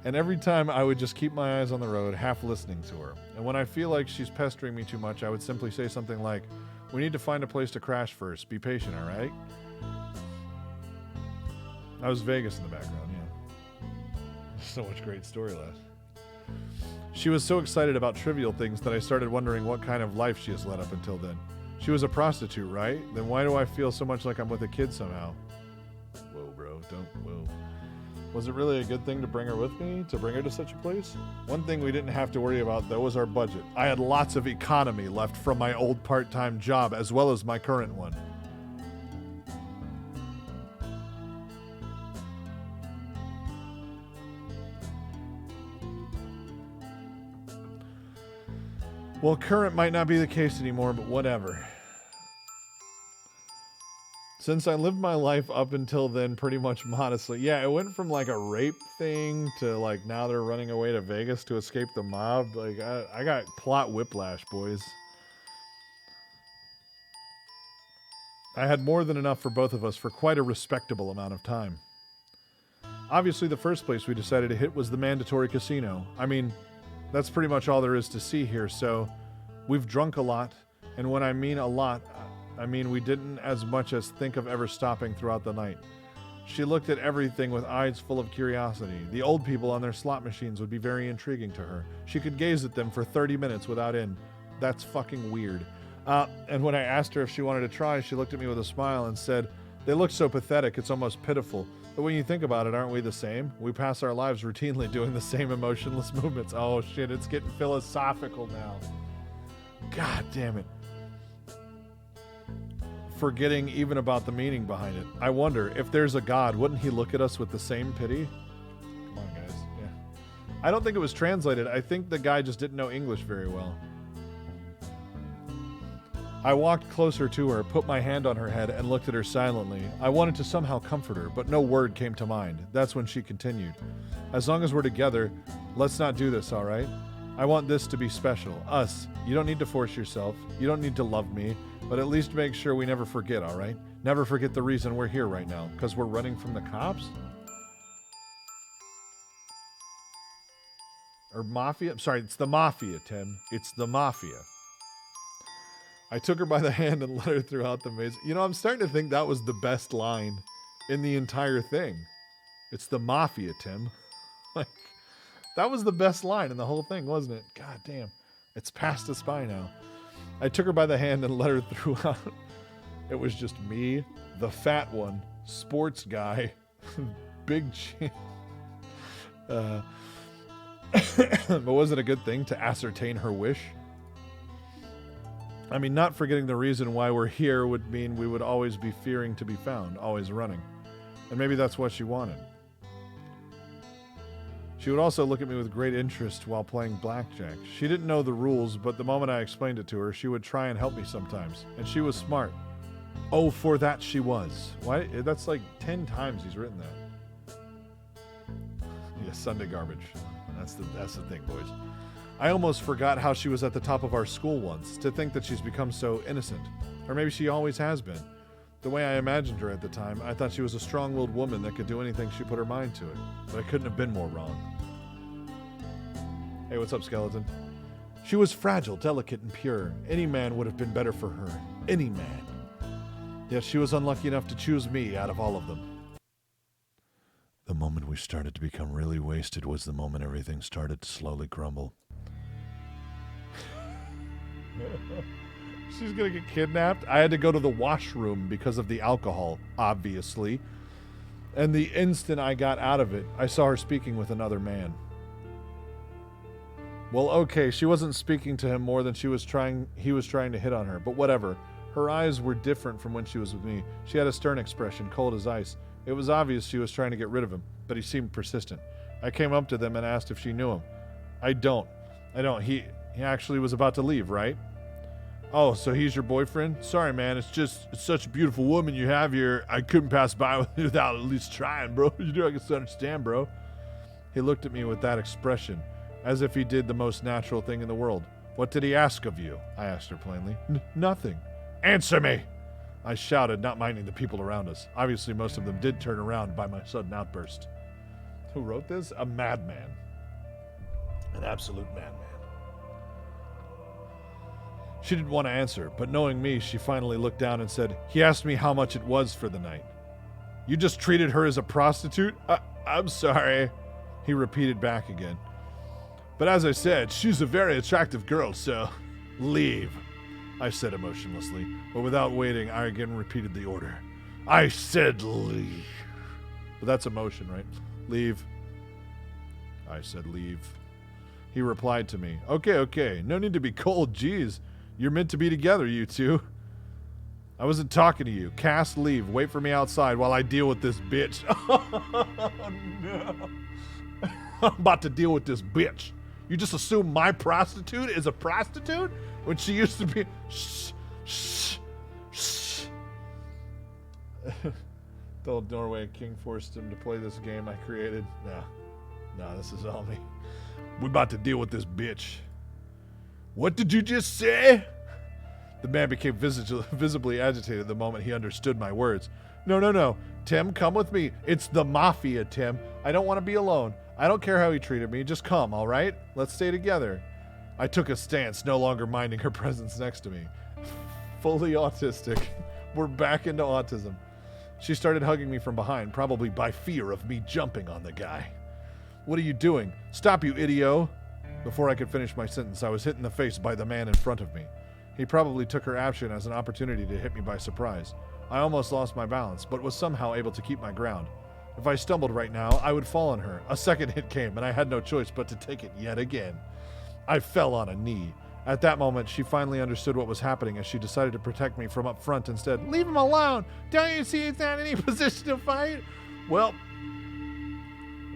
S4: And every time I would just keep my eyes on the road, half listening to her. And when I feel like she's pestering me too much, I would simply say something like, "We need to find a place to crash first. Be patient, all right?" That was Vegas in the background, yeah. So much great story left. She was so excited about trivial things that I started wondering what kind of life she has led up until then. She was a prostitute, right? Then why do I feel so much like I'm with a kid somehow? Whoa, bro, whoa. Was it really a good thing to bring her with me? To bring her to such a place? One thing we didn't have to worry about, though, was our budget. I had lots of economy left from my old part-time job, as well as my current one. Well, current might not be the case anymore, but whatever. Since I lived my life up until then pretty much modestly. Yeah, it went from like a rape thing to like now they're running away to Vegas to escape the mob. Like I got plot whiplash, boys. I had more than enough for both of us for quite a respectable amount of time. Obviously, the first place we decided to hit was the mandatory casino. I mean, that's pretty much all there is to see here, so we've drunk a lot, and when I mean a lot, I mean we didn't as much as think of ever stopping throughout the night. She looked at everything with eyes full of curiosity. The old people on their slot machines would be very intriguing to her. She could gaze at them for 30 minutes without end. That's fucking weird. And when I asked her if she wanted to try, she looked at me with a smile and said, "They look so pathetic, it's almost pitiful. But when you think about it, aren't we the same? We pass our lives routinely doing the same emotionless movements." Oh shit, it's getting philosophical now. God damn it. Forgetting even about the meaning behind it. I wonder, if there's a God, wouldn't he look at us with the same pity? Come on, guys. Yeah. I don't think it was translated. I think the guy just didn't know English very well. I walked closer to her, put my hand on her head, and looked at her silently. I wanted to somehow comfort her, but no word came to mind. That's when she continued. "As long as we're together, let's not do this, all right? I want this to be special. Us. You don't need to force yourself. You don't need to love me, but at least make sure we never forget, all right? Never forget the reason we're here right now, because we're running from the cops?" Or mafia? I'm sorry, it's the mafia, Tim. It's the mafia. I took her by the hand and led her throughout the maze. You know, I'm starting to think that was the best line in the entire thing. It's the mafia, Tim. Like, that was the best line in the whole thing, wasn't it? God damn. It's past us by now. I took her by the hand and led her throughout. It was just me, the fat one, sports guy, big chin. But was it a good thing to ascertain her wish? I mean, not forgetting the reason why we're here would mean we would always be fearing to be found, always running. And maybe that's what she wanted. She would also look at me with great interest while playing blackjack. She didn't know the rules, but the moment I explained it to her, she would try and help me sometimes. And she was smart. Oh, for that she was. Why? That's like 10 times he's written that. Yeah, Sunday garbage. That's the thing, boys. I almost forgot how she was at the top of our school once, to think that she's become so innocent. Or maybe she always has been. The way I imagined her at the time, I thought she was a strong-willed woman that could do anything she put her mind to it. But I couldn't have been more wrong. Hey, what's up, skeleton? She was fragile, delicate, and pure. Any man would have been better for her. Any man. Yet she was unlucky enough to choose me out of all of them. The moment we started to become really wasted was the moment everything started to slowly crumble. She's gonna get kidnapped. I had to go to the washroom because of the alcohol, obviously. And the instant I got out of it, I saw her speaking with another man. Well, okay, she wasn't speaking to him more than he was trying to hit on her, but whatever. Her eyes were different from when she was with me. She had a stern expression, cold as ice. It was obvious she was trying to get rid of him, but he seemed persistent. I came up to them and asked if she knew him. I don't. He actually was about to leave, right? Oh, so he's your boyfriend? Sorry, man. It's such a beautiful woman you have here. I couldn't pass by without at least trying, bro. You know, I can understand, bro. He looked at me with that expression, as if he did the most natural thing in the world. What did he ask of you? I asked her plainly. Nothing. Answer me! I shouted, not minding the people around us. Obviously, most of them did turn around by my sudden outburst. Who wrote this? A madman. An absolute madman. She didn't want to answer, but knowing me, she finally looked down and said, he asked me how much it was for the night. You just treated her as a prostitute? I'm sorry, he repeated back again. But as I said, she's a very attractive girl, so leave, I said emotionlessly. But without waiting, I again repeated the order. I said leave. But that's emotion, right? Leave. I said leave. He replied to me, okay, no need to be cold, geez. You're meant to be together, you two. I wasn't talking to you. Cass, leave. Wait for me outside while I deal with this bitch. Oh, no. I'm about to deal with this bitch. You just assume my prostitute is a prostitute when she used to be... Shh. The old Norway king forced him to play this game I created. No, this is all me. We're about to deal with this bitch. What did you just say? The man became visibly agitated the moment he understood my words. No. Tim, come with me. It's the mafia, Tim. I don't want to be alone. I don't care how he treated me. Just come, all right? Let's stay together. I took a stance, no longer minding her presence next to me. Fully autistic. We're back into autism. She started hugging me from behind, probably by fear of me jumping on the guy. What are you doing? Stop, you idiot. Before I could finish my sentence, I was hit in the face by the man in front of me. He probably took her action as an opportunity to hit me by surprise. I almost lost my balance, but was somehow able to keep my ground. If I stumbled right now, I would fall on her. A second hit came, and I had no choice but to take it yet again. I fell on a knee. At that moment, she finally understood what was happening as she decided to protect me from up front instead. Leave him alone! Don't you see he's not in any position to fight? Well,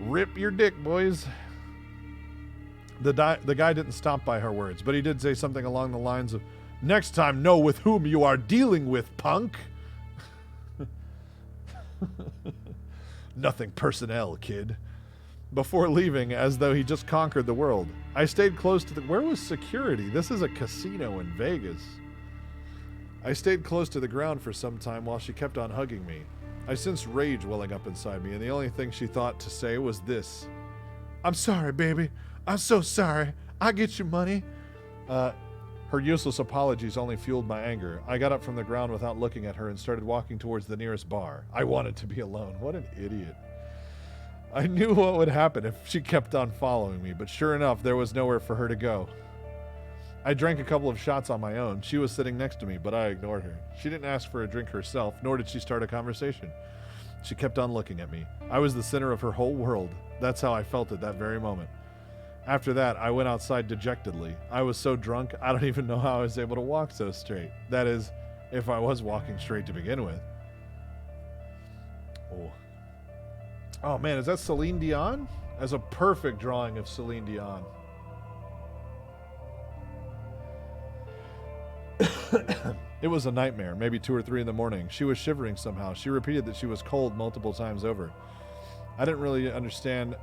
S4: rip your dick, boys. The guy didn't stop by her words, but he did say something along the lines of, next time know with whom you are dealing with, punk. Nothing personnel, kid. Before leaving, as though he just conquered the world, I stayed close to where was security? This is a casino in Vegas. I stayed close to the ground for some time while she kept on hugging me. I sensed rage welling up inside me, and the only thing she thought to say was this. I'm sorry, baby. I'm so sorry. I'll get you money. Her useless apologies only fueled my anger. I got up from the ground without looking at her and started walking towards the nearest bar. I wanted to be alone. What an idiot. I knew what would happen if she kept on following me, but sure enough, there was nowhere for her to go. I drank a couple of shots on my own. She was sitting next to me, but I ignored her. She didn't ask for a drink herself, nor did she start a conversation. She kept on looking at me. I was the center of her whole world. That's how I felt at that very moment. After that, I went outside dejectedly. I was so drunk, I don't even know how I was able to walk so straight. That is, if I was walking straight to begin with. Oh man, is that Celine Dion? That's a perfect drawing of Celine Dion. It was a nightmare, maybe 2 or 3 in the morning. She was shivering somehow. She repeated that she was cold multiple times over. I didn't really understand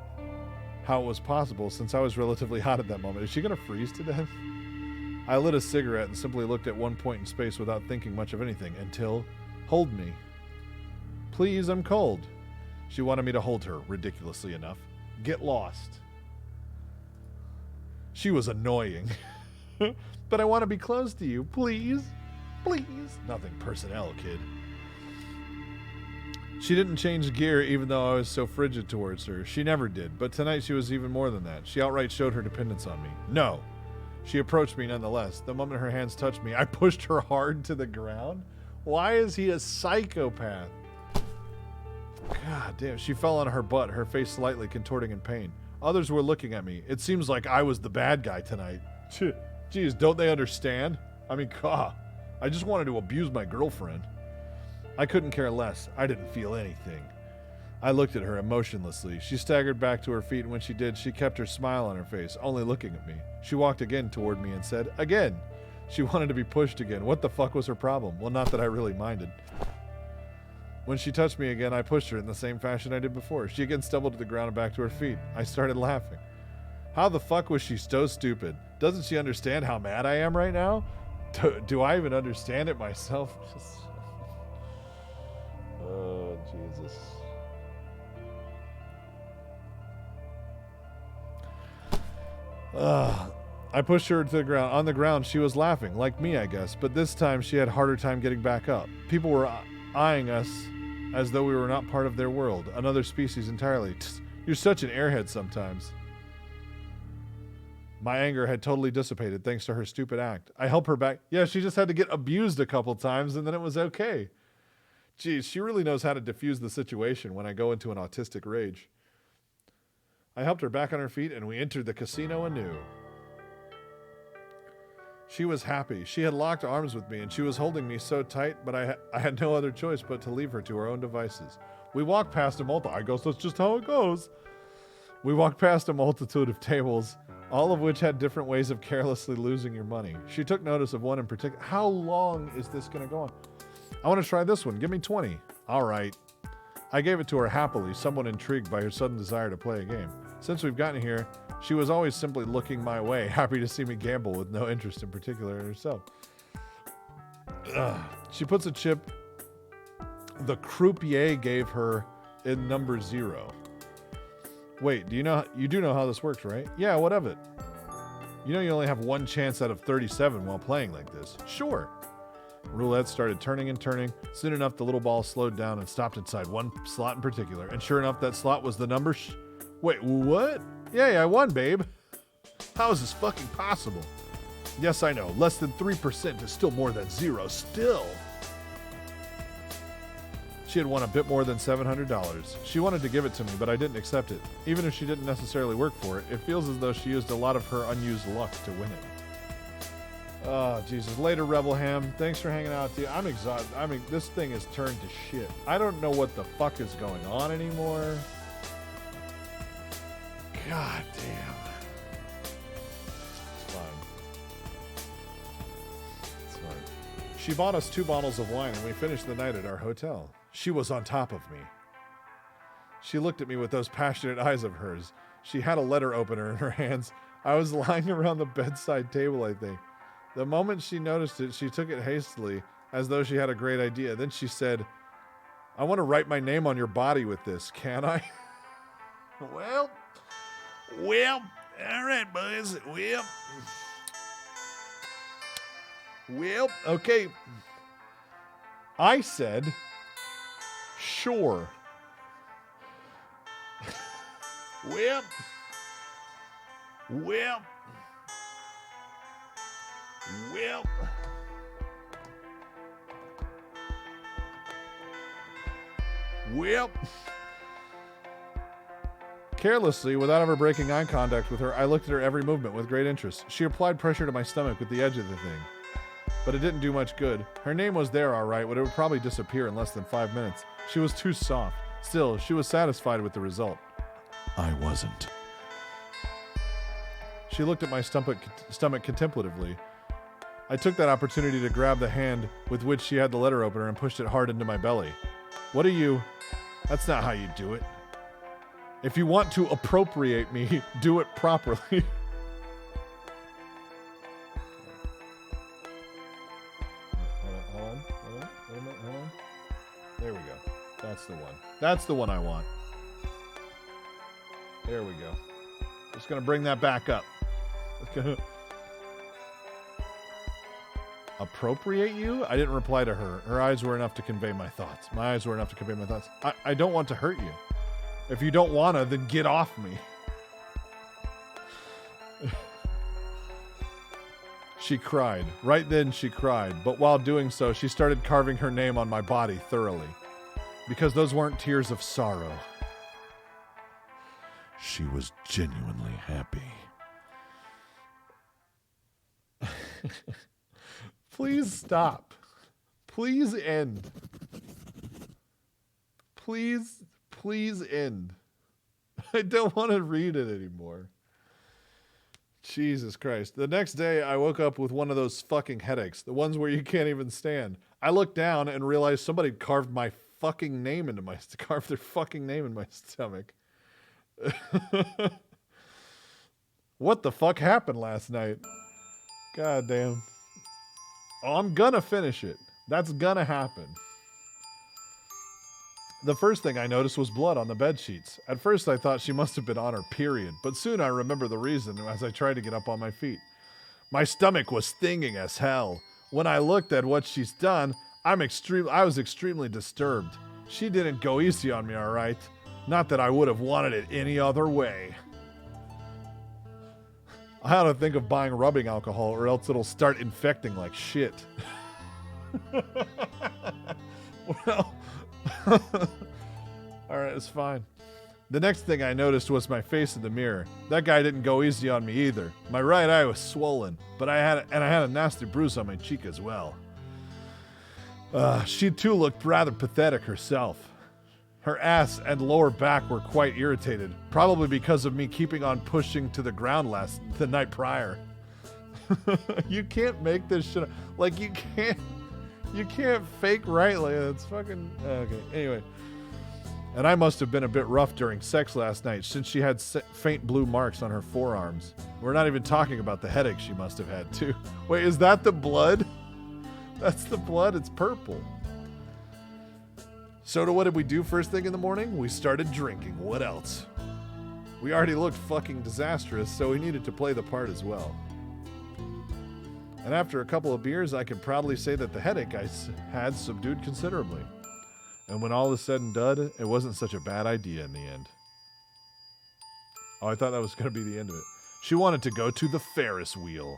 S4: how it was possible since I was relatively hot at that moment. Is she going to freeze to death? I lit a cigarette and simply looked at one point in space without thinking much of anything until, hold me. Please, I'm cold. She wanted me to hold her, ridiculously enough. Get lost. She was annoying. But I want to be close to you, please. Please. Nothing personnel, kid. She didn't change gear even though I was so frigid towards her. She never did, but tonight she was even more than that. She outright showed her dependence on me. No. She approached me nonetheless. The moment her hands touched me, I pushed her hard to the ground. Why is he a psychopath? God damn. She fell on her butt, her face slightly contorting in pain. Others were looking at me. It seems like I was the bad guy tonight. Jeez, don't they understand? I mean, God, I just wanted to abuse my girlfriend. I couldn't care less. I didn't feel anything. I looked at her emotionlessly. She staggered back to her feet, and when she did, she kept her smile on her face, only looking at me. She walked again toward me and said, again. She wanted to be pushed again. What the fuck was her problem? Well, not that I really minded. When she touched me again, I pushed her in the same fashion I did before. She again stumbled to the ground and back to her feet. I started laughing. How the fuck was she so stupid? Doesn't she understand how mad I am right now? Do I even understand it myself? Oh, Jesus. I pushed her to the ground. On the ground, she was laughing, like me, I guess, but this time she had a harder time getting back up. People were eyeing us as though we were not part of their world, another species entirely. You're such an airhead sometimes. My anger had totally dissipated thanks to her stupid act. I helped her back. Yeah, she just had to get abused a couple times and then it was okay. Geez, she really knows how to diffuse the situation when I go into an autistic rage. I helped her back on her feet and we entered the casino anew. She was happy. She had locked arms with me and she was holding me so tight, but I had no other choice but to leave her to her own devices. We walked past a multitude. I guess that's just how it goes. We walked past a multitude of tables, all of which had different ways of carelessly losing your money. She took notice of one in particular. How long is this going to go on? I want to try this one. Give me 20. All right. I gave it to her happily, somewhat intrigued by her sudden desire to play a game. Since we've gotten here, she was always simply looking my way, happy to see me gamble with no interest in particular in herself. She puts a chip the croupier gave her in number 0. Wait, you do know how this works, right? Yeah, what of it? You know you only have one chance out of 37 while playing like this. Sure. Roulette started turning and turning. Soon enough, the little ball slowed down and stopped inside one slot in particular. And sure enough, that slot was the number... Wait, what? Yeah, I won, babe. How is this fucking possible? Yes, I know. Less than 3% is still more than 0. Still. She had won a bit more than $700. She wanted to give it to me, but I didn't accept it. Even if she didn't necessarily work for it, it feels as though she used a lot of her unused luck to win it. Oh, Jesus. Later, Rebel Ham. Thanks for hanging out, dude. I'm exhausted. I mean, this thing has turned to shit. I don't know what the fuck is going on anymore. God damn. It's fine. It's fine. She bought us 2 bottles of wine and we finished the night at our hotel. She was on top of me. She looked at me with those passionate eyes of hers. She had a letter opener in her hands. I was lying around the bedside table, I think. The moment she noticed it, she took it hastily, as though she had a great idea. Then she said, I want to write my name on your body with this, can I? Well, all right, boys. Well, okay. I said, sure. Well. Carelessly, without ever breaking eye contact with her, I looked at her every movement with great interest. She applied pressure to my stomach with the edge of the thing. But it didn't do much good. Her name was there, all right, but it would probably disappear in less than 5 minutes. She was too soft. Still, she was satisfied with the result. I wasn't. She looked at my stomach contemplatively. I took that opportunity to grab the hand with which she had the letter opener and pushed it hard into my belly. What are you... That's not how you do it. If you want to appropriate me, do it properly. Hold on. There we go. That's the one. That's the one I want. There we go. Just going to bring that back up. Appropriate you? I didn't reply to her. Her eyes were enough to convey my thoughts. My eyes were enough to convey my thoughts. I don't want to hurt you. If you don't want to, then get off me. She cried. Right then she cried, but while doing so, she started carving her name on my body thoroughly. Because those weren't tears of sorrow. She was genuinely happy. Please stop. Please end. Please end. I don't want to read it anymore. Jesus Christ. The next day, I woke up with one of those fucking headaches. The ones where you can't even stand. I looked down and realized somebody carved their fucking name into my stomach. What the fuck happened last night? God damn. Oh, I'm gonna finish it. That's gonna happen. The first thing I noticed was blood on the bed sheets. At first I thought she must have been on her period, but soon I remember the reason as I tried to get up on my feet. My stomach was stinging as hell. When I looked at what she's done, I was extremely disturbed. She didn't go easy on me, all right? Not that I would have wanted it any other way. I ought to think of buying rubbing alcohol or else it'll start infecting like shit. Well, all right, it's fine. The next thing I noticed was my face in the mirror. That guy didn't go easy on me either. My right eye was swollen, but I had a nasty bruise on my cheek as well. She too looked rather pathetic herself. Her ass and lower back were quite irritated, probably because of me keeping on pushing to the ground the night prior. You can't make this shit up. Like, you can't fake right. Like, it's fucking okay. Anyway, and I must have been a bit rough during sex last night since she had faint blue marks on her forearms. We're not even talking about the headache she must have had too. Wait, is that the blood? That's the blood. It's purple. So what did we do first thing in the morning? We started drinking. What else? We already looked fucking disastrous, so we needed to play the part as well. And after a couple of beers, I can proudly say that the headache I had subdued considerably. And when all is said and done, it wasn't such a bad idea in the end. Oh, I thought that was going to be the end of it. She wanted to go to the Ferris wheel.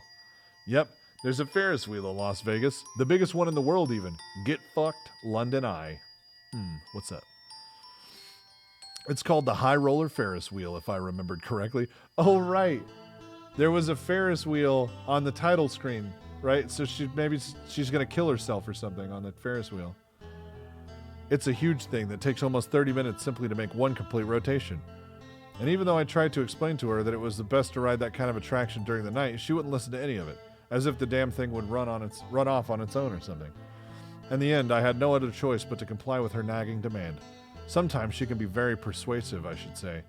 S4: Yep, there's a Ferris wheel in Las Vegas. The biggest one in the world even. Get fucked, London Eye. What's that? It's called the High Roller Ferris wheel, if I remembered correctly. Oh, right. There was a Ferris wheel on the title screen, right? So she's going to kill herself or something on the Ferris wheel. It's a huge thing that takes almost 30 minutes simply to make one complete rotation. And even though I tried to explain to her that it was the best to ride that kind of attraction during the night, she wouldn't listen to any of it, as if the damn thing would run off on its own or something. In the end, I had no other choice but to comply with her nagging demand. Sometimes she can be very persuasive, I should say.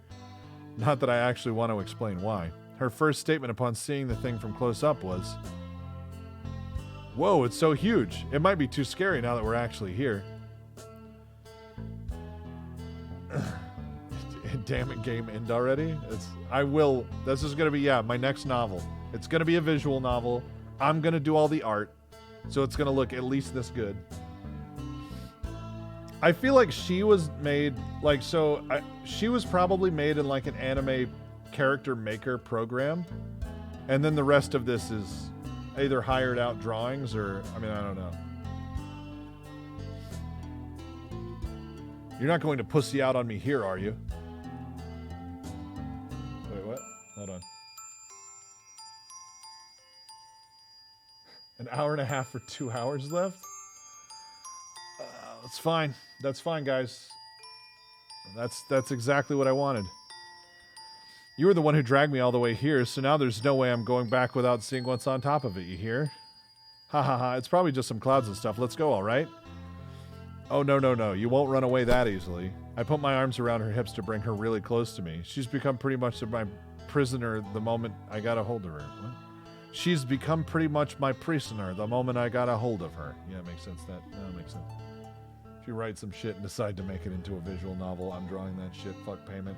S4: Not that I actually want to explain why. Her first statement upon seeing the thing from close up was, "Whoa, it's so huge. It might be too scary now that we're actually here." Damn it, game, end already? This is going to be, my next novel. It's going to be a visual novel. I'm going to do all the art. So it's going to look at least this good. I feel like she was made, she was probably made in like an anime character maker program. And then the rest of this is either hired out drawings or, I don't know. You're not going to pussy out on me here, are you? Wait, what? Hold on. An hour and a half for 2 hours left? That's fine. That's fine, guys. That's exactly what I wanted. You were the one who dragged me all the way here, so now there's no way I'm going back without seeing what's on top of it, you hear? Ha ha ha, it's probably just some clouds and stuff. Let's go, all right? Oh, no. You won't run away that easily. I put my arms around her hips to bring her really close to me. She's become pretty much my prisoner the moment I got a hold of her. What? She's become pretty much my prisoner the moment I got a hold of her. Yeah, it makes sense. That makes sense. If you write some shit and decide to make it into a visual novel, I'm drawing that shit. Fuck payment.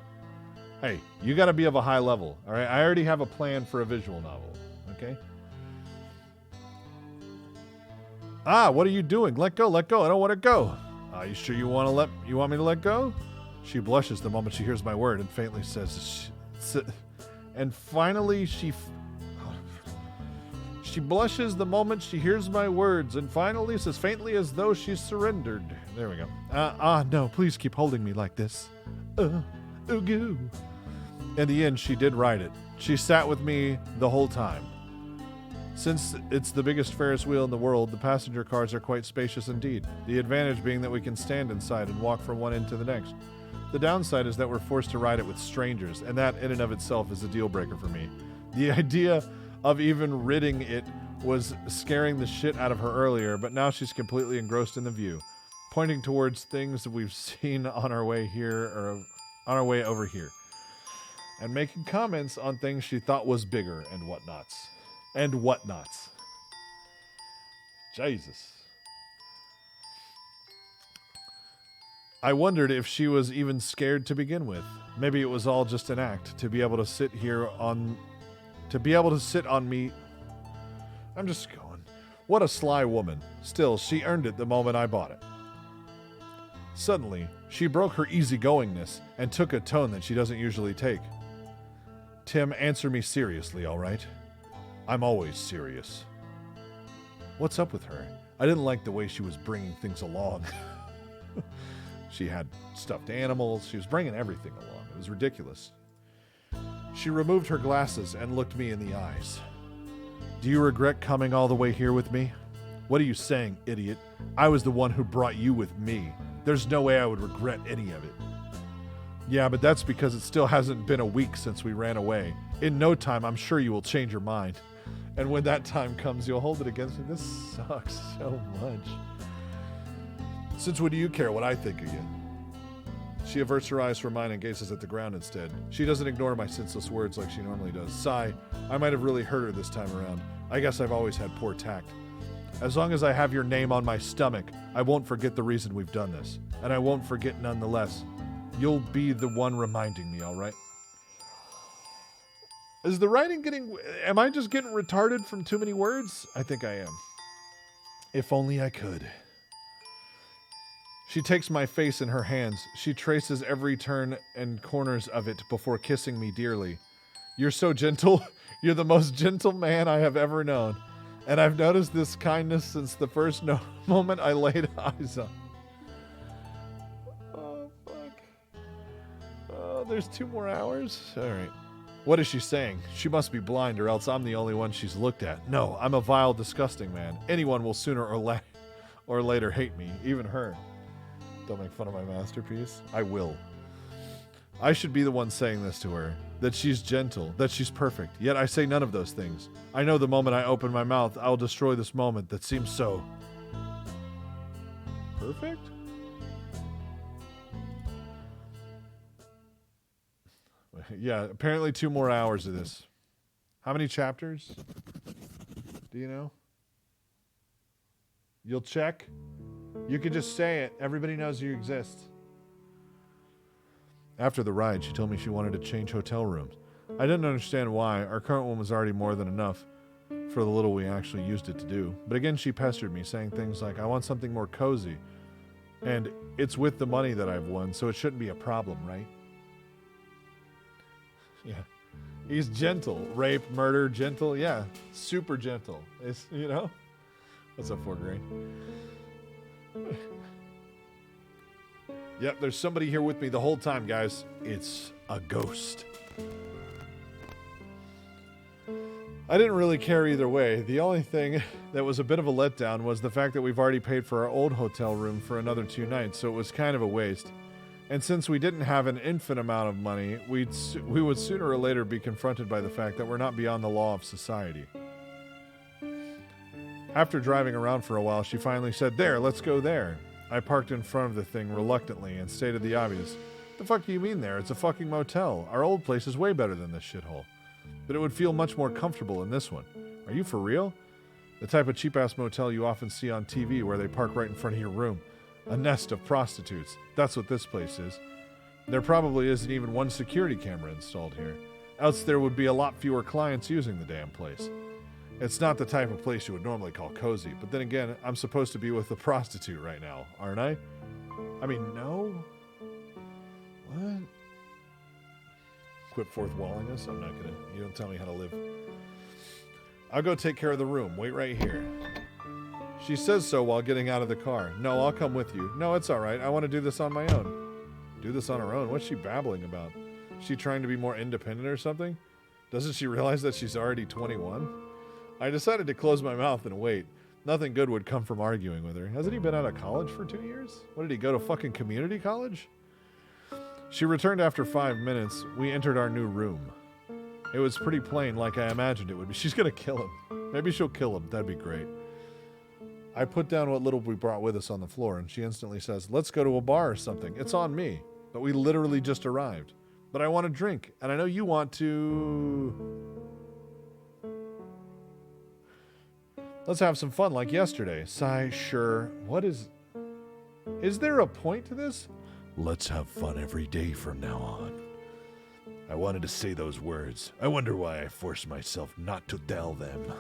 S4: Hey, you got to be of a high level, all right? I already have a plan for a visual novel, okay? What are you doing? Let go. I don't want to go. Are you sure you want me to let go? She blushes the moment she hears my word and faintly says, and finally she She blushes the moment she hears my words, and finally says faintly as though she's surrendered. There we go. No, please keep holding me like this. Goo. In the end, she did ride it. She sat with me the whole time. Since it's the biggest Ferris wheel in the world, the passenger cars are quite spacious indeed. The advantage being that we can stand inside and walk from one end to the next. The downside is that we're forced to ride it with strangers, and that in and of itself is a deal breaker for me. The idea of even ridding it was scaring the shit out of her earlier, but now she's completely engrossed in the view, pointing towards things that we've seen on our way here or on our way over here, and making comments on things she thought was bigger and whatnots. And whatnots. Jesus. I wondered if she was even scared to begin with. Maybe it was all just an act to be able to sit on me. I'm just going. What a sly woman. Still, she earned it the moment I bought it. Suddenly, she broke her easygoingness and took a tone that she doesn't usually take. Tim, answer me seriously, all right? I'm always serious. What's up with her? I didn't like the way she was bringing things along. She had stuffed animals. She was bringing everything along. It was ridiculous. She removed her glasses and looked me in the eyes. Do you regret coming all the way here with me? What are you saying, idiot? I was the one who brought you with me. There's no way I would regret any of it. Yeah, but that's because it still hasn't been a week since we ran away. In no time, I'm sure you will change your mind. And when that time comes, you'll hold it against me. This sucks so much. Since when do you care what I think of you? She averts her eyes from mine and gazes at the ground instead. She doesn't ignore my senseless words like she normally does. Sigh. I might have really hurt her this time around. I guess I've always had poor tact. As long as I have your name on my stomach, I won't forget the reason we've done this. And I won't forget nonetheless. You'll be the one reminding me, all right? Is the writing getting... Am I just getting retarded from too many words? I think I am. If only I could. She takes my face in her hands. She traces every turn and corners of it before kissing me dearly. You're so gentle. You're the most gentle man I have ever known. And I've noticed this kindness since the first moment I laid eyes on. Oh, fuck. Oh, there's 2 more hours? All right. What is she saying? She must be blind, or else I'm the only one she's looked at. No, I'm a vile, disgusting man. Anyone will sooner or later hate me, even her. Don't make fun of my masterpiece. I will. I should be the one saying this to her. That she's gentle, that she's perfect. Yet I say none of those things. I know the moment I open my mouth, I'll destroy this moment that seems so... perfect? Yeah, apparently 2 more hours of this. How many chapters? Do you know? You'll check? You can just say it. Everybody knows you exist. After the ride, she told me she wanted to change hotel rooms. I didn't understand why. Our current one was already more than enough for the little we actually used it to do. But again, she pestered me, saying things like, I want something more cozy. And it's with the money that I've won, so it shouldn't be a problem, right? Yeah. He's gentle. Rape, murder, gentle. Yeah. Super gentle. It's, you know? What's up, 4 grain? Yep, there's somebody here with me the whole time, guys. It's a ghost. I didn't really care either way. The only thing that was a bit of a letdown was the fact that we've already paid for our old hotel room for another 2 nights, so it was kind of a waste. And since we didn't have an infinite amount of money, we would sooner or later be confronted by the fact that we're not beyond the law of society. After driving around for a while, she finally said, there, let's go there. I parked in front of the thing reluctantly and stated the obvious. The fuck do you mean there? It's a fucking motel. Our old place is way better than this shithole. But it would feel much more comfortable in this one. Are you for real? The type of cheap-ass motel you often see on TV where they park right in front of your room. A nest of prostitutes. That's what this place is. There probably isn't even one security camera installed here. Else there would be a lot fewer clients using the damn place. It's not the type of place you would normally call cozy, but then again, I'm supposed to be with a prostitute right now, aren't I? I mean, no? What? Quit fourth walling us? I'm not gonna. You don't tell me how to live. I'll go take care of the room. Wait right here. She says so while getting out of the car. No, I'll come with you. No, it's all right. I want to do this on my own. Do this on her own? What's she babbling about? Is she trying to be more independent or something? Doesn't she realize that she's already 21? I decided to close my mouth and wait. Nothing good would come from arguing with her. Hasn't he been out of college for 2 years? What, did he go to fucking community college? She returned after 5 minutes. We entered our new room. It was pretty plain, like I imagined it would be. She's gonna kill him. Maybe she'll kill him. That'd be great. I put down what little we brought with us on the floor, and she instantly says, let's go to a bar or something. It's on me. But we literally just arrived. But I want a drink, and I know you want to... Let's have some fun like yesterday. Sigh, sure. What is... Is there a point to this? Let's have fun every day from now on. I wanted to say those words. I wonder why I forced myself not to tell them.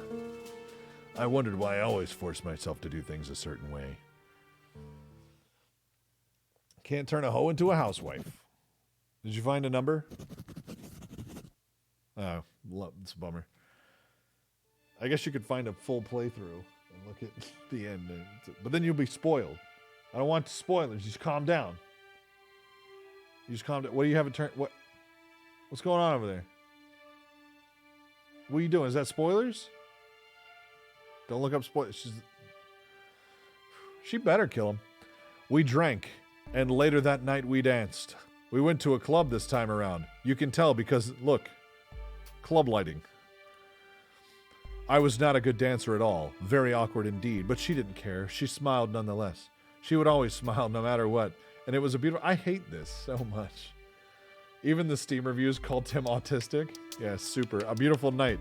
S4: I wondered why I always force myself to do things a certain way. Can't turn a hoe into a housewife. Did you find a number? Oh, it's a bummer. I guess you could find a full playthrough and look at the end. But then you'll be spoiled. I don't want spoilers. Just calm down. You just calm down. What do you have a turn? What's going on over there? What are you doing? Is that spoilers? Don't look up spoilers. She better kill him. We drank, and later that night we danced. We went to a club this time around. You can tell because, look, club lighting. I was not a good dancer at all. Very awkward indeed, but she didn't care. She smiled nonetheless. She would always smile no matter what, and it was a beautiful... I hate this so much. Even the Steam reviews called Tim autistic. Yeah, super. A beautiful night.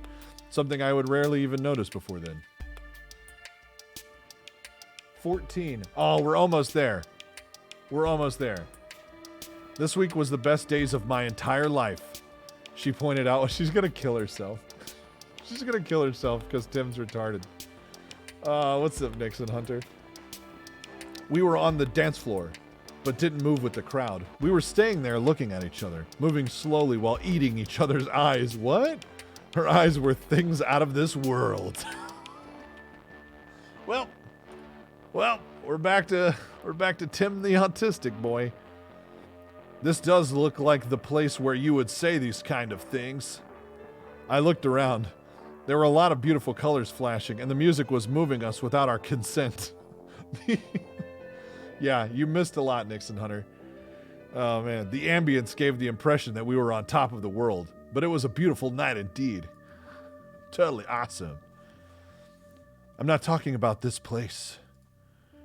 S4: Something I would rarely even notice before then. 14. Oh, we're almost there. We're almost there. This week was the best days of my entire life. She pointed out she's going to kill herself. She's going to kill herself because Tim's retarded. What's up, Nixon Hunter? We were on the dance floor, but didn't move with the crowd. We were staying there looking at each other, moving slowly while eating each other's eyes. What? Her eyes were things out of this world. Well, we're back to Tim the autistic boy. This does look like the place where you would say these kind of things. I looked around. There were a lot of beautiful colors flashing, and the music was moving us without our consent. Yeah, you missed a lot, Nixon Hunter. Oh, man. The ambience gave the impression that we were on top of the world, but it was a beautiful night indeed. Totally awesome. I'm not talking about this place,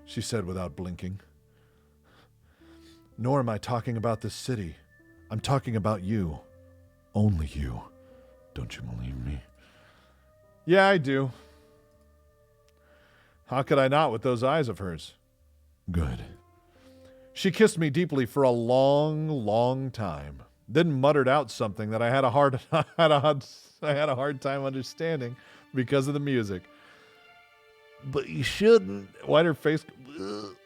S4: she said without blinking. Nor am I talking about this city. I'm talking about you. Only you. Don't you believe me? Yeah, I do. How could I not with those eyes of hers? Good. She kissed me deeply for a long, long time, then muttered out something that I had a hard time understanding because of the music. But you shouldn't. Why'd her face?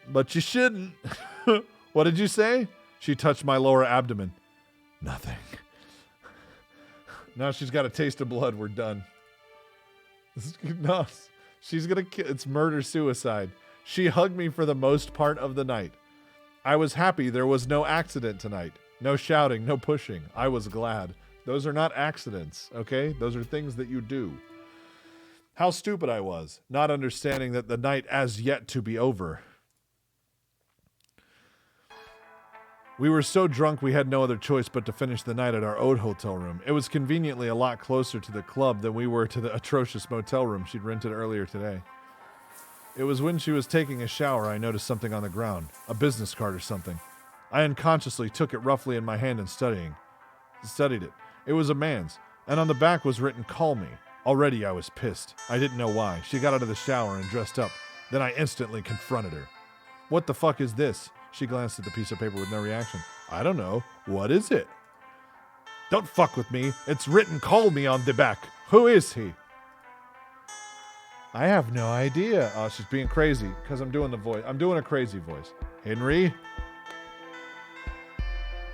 S4: But you shouldn't. What did you say? She touched my lower abdomen. Nothing. Now she's got a taste of blood. We're done. No, she's gonna kill. It's murder-suicide. She hugged me for the most part of the night. I was happy there was no accident tonight. No shouting, no pushing. I was glad. Those are not accidents, okay? Those are things that you do. How stupid I was, not understanding that the night as yet to be over. We were so drunk we had no other choice but to finish the night at our old hotel room. It was conveniently a lot closer to the club than we were to the atrocious motel room she'd rented earlier today. It was when she was taking a shower I noticed something on the ground, a business card or something. I unconsciously took it roughly in my hand and studied it. It was a man's, and on the back was written, "Call me." Already I was pissed. I didn't know why. She got out of the shower and dressed up. Then I instantly confronted her. What the fuck is this? She glanced at the piece of paper with no reaction. I don't know. What is it? Don't fuck with me. It's written, "Call me" on the back. Who is he? I have no idea. Oh, she's being crazy because I'm doing the voice. I'm doing a crazy voice. Henry?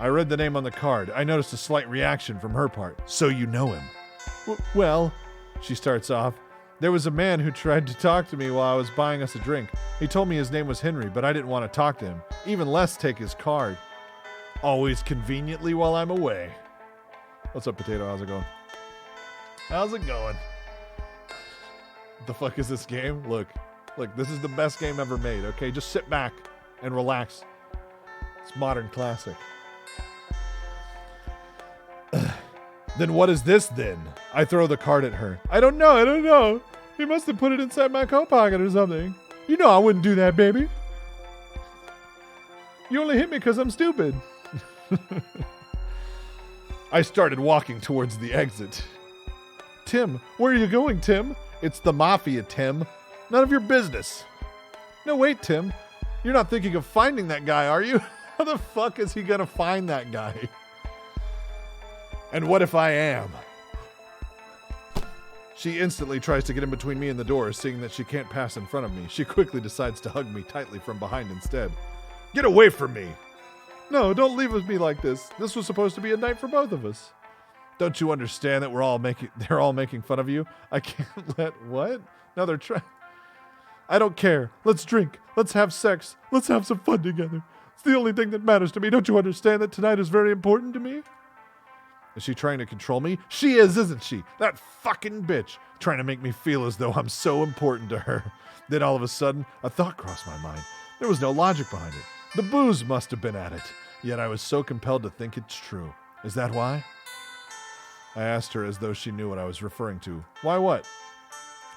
S4: I read the name on the card. I noticed a slight reaction from her part. So you know him. Well, she starts off. There was a man who tried to talk to me while I was buying us a drink. He told me his name was Henry, but I didn't want to talk to him, even less take his card. Always conveniently while I'm away. What's up, Potato? How's it going? How's it going? The fuck is this game? Look, this is the best game ever made, okay? Just sit back and relax. It's modern classic. Then what is this then? I throw the card at her. I don't know. He must have put it inside my coat pocket or something. You know I wouldn't do that, baby. You only hit me because I'm stupid. I started walking towards the exit. Tim, where are you going, Tim? It's the mafia, Tim. None of your business. No, wait, Tim. You're not thinking of finding that guy, are you? How the fuck is he gonna find that guy? And what if I am? She instantly tries to get in between me and the door, seeing that she can't pass in front of me. She quickly decides to hug me tightly from behind instead. Get away from me! No, don't leave with me like this. This was supposed to be a night for both of us. Don't you understand that they're all making fun of you? I can't let what? No, they're trying. I don't care. Let's drink. Let's have sex. Let's have some fun together. It's the only thing that matters to me. Don't you understand that tonight is very important to me? Is she trying to control me? She is, isn't she? That fucking bitch. Trying to make me feel as though I'm so important to her. Then all of a sudden, a thought crossed my mind. There was no logic behind it. The booze must have been at it. Yet I was so compelled to think it's true. Is that why? I asked her as though she knew what I was referring to. Why what?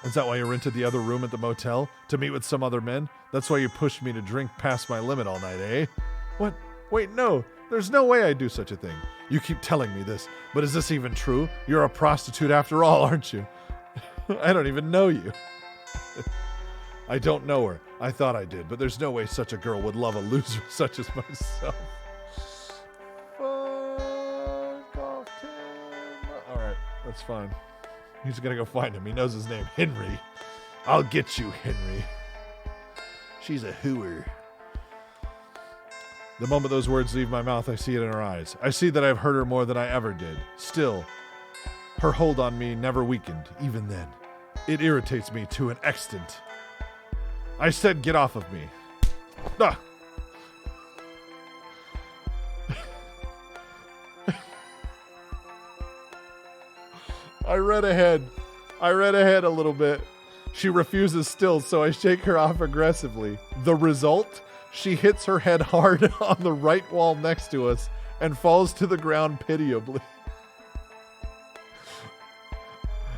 S4: Is that why you rented the other room at the motel? To meet with some other men? That's why you pushed me to drink past my limit all night, eh? What? Wait, no. There's no way I'd do such a thing. You keep telling me this, but is this even true? You're a prostitute after all, aren't you? I don't even know you. I don't know her. I thought I did, but there's no way such a girl would love a loser such as myself. Fuck off, Tim. Alright, that's fine. He's gonna go find him. He knows his name. Henry. I'll get you, Henry. She's a hooer. The moment those words leave my mouth, I see it in her eyes. I see that I've hurt her more than I ever did. Still, her hold on me never weakened, even then. It irritates me to an extent. I said, get off of me. Ah. I read ahead a little bit. She refuses still, so I shake her off aggressively. The result? She hits her head hard on the right wall next to us and falls to the ground pitiably.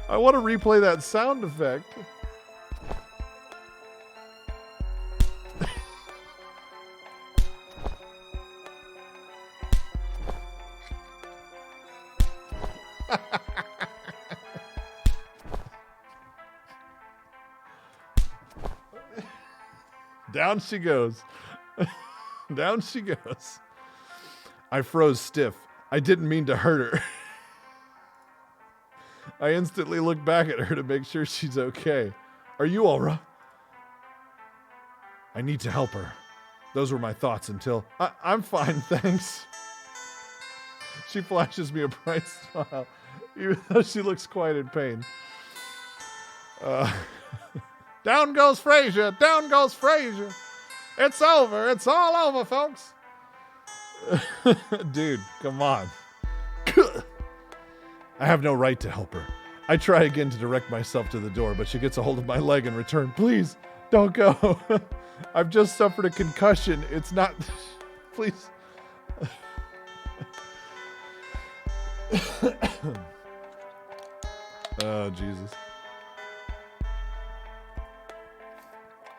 S4: I want to replay that sound effect. Down she goes. Down she goes. I froze stiff. I didn't mean to hurt her. I instantly look back at her to make sure she's okay. Are you all right? I need to help her. Those were my thoughts until... I'm fine, thanks. She flashes me a bright smile, even though she looks quite in pain. Down goes Frazier! Down goes Frazier! It's over! It's all over, folks! Dude, come on. I have no right to help her. I try again to direct myself to the door, but she gets a hold of my leg in return. Please, don't go. I've just suffered a concussion. It's not... Please. Oh, Jesus.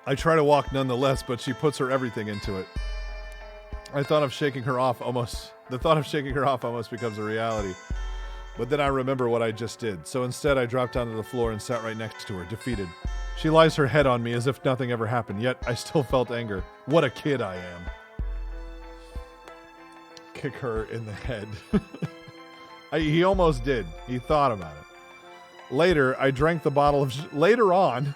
S4: I try to walk nonetheless, but she puts her everything into it. The thought of shaking her off almost becomes a reality. But then I remember what I just did. So instead I dropped down to the floor and sat right next to her, defeated. She lies her head on me as if nothing ever happened, yet I still felt anger. What a kid I am. Kick her in the head. He almost did. He thought about it. Later, I drank the bottle of... Later on,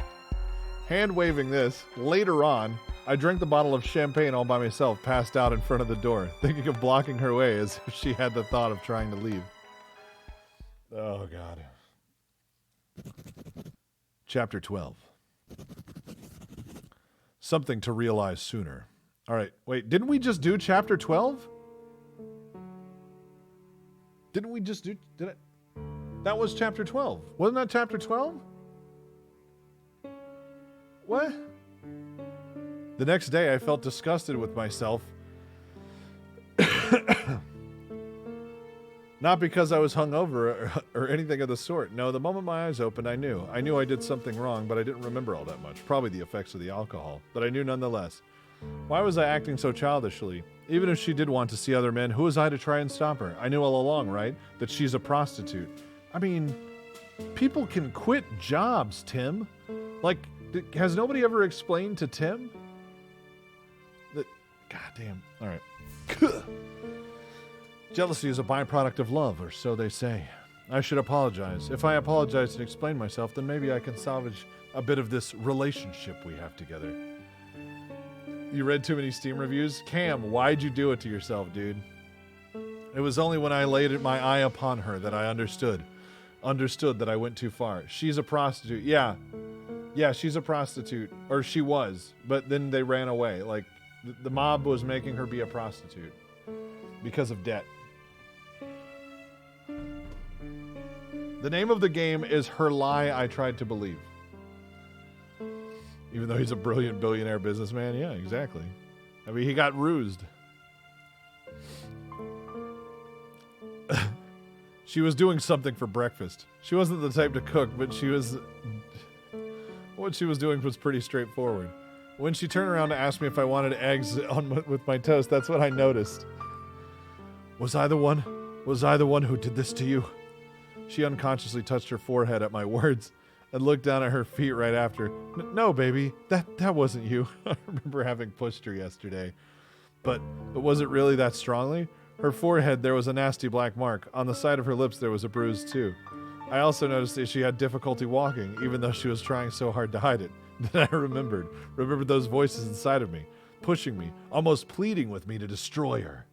S4: hand-waving this, later on, I drank the bottle of champagne all by myself, passed out in front of the door, thinking of blocking her way as if she had the thought of trying to leave. Oh, God. Chapter 12. Something to realize sooner. All right, wait, didn't we just do chapter 12? Didn't we just do... Did it? That was chapter 12. Wasn't that chapter 12? What? The next day, I felt disgusted with myself. Not because I was hungover or anything of the sort. No, the moment my eyes opened, I knew. I knew I did something wrong, but I didn't remember all that much. Probably the effects of the alcohol. But I knew nonetheless. Why was I acting so childishly? Even if she did want to see other men, who was I to try and stop her? I knew all along, right? That she's a prostitute. I mean, people can quit jobs, Tim. Like, has nobody ever explained to Tim? That, goddamn. All right. Jealousy is a byproduct of love, or so they say. I should apologize. If I apologize and explain myself, then maybe I can salvage a bit of this relationship we have together. You read too many Steam reviews? Cam, why'd you do it to yourself, dude? It was only when I laid my eye upon her that I understood that I went too far. She's a prostitute. Yeah, she's a prostitute. Or she was. But then they ran away. Like, the mob was making her be a prostitute. Because of debt. The name of the game is Her Lie I Tried to Believe. Even though he's a brilliant billionaire businessman. Yeah, exactly. I mean, he got rused. She was doing something for breakfast. She wasn't the type to cook, but what she was doing was pretty straightforward. When she turned around to ask me if I wanted eggs with my toast, that's what I noticed. Was I the one who did this to you? She unconsciously touched her forehead at my words and looked down at her feet right after. No, baby, that wasn't you. I remember having pushed her yesterday. But was it really that strongly? Her forehead, there was a nasty black mark. On the side of her lips, there was a bruise, too. I also noticed that she had difficulty walking, even though she was trying so hard to hide it. Then I remembered those voices inside of me, pushing me, almost pleading with me to destroy her.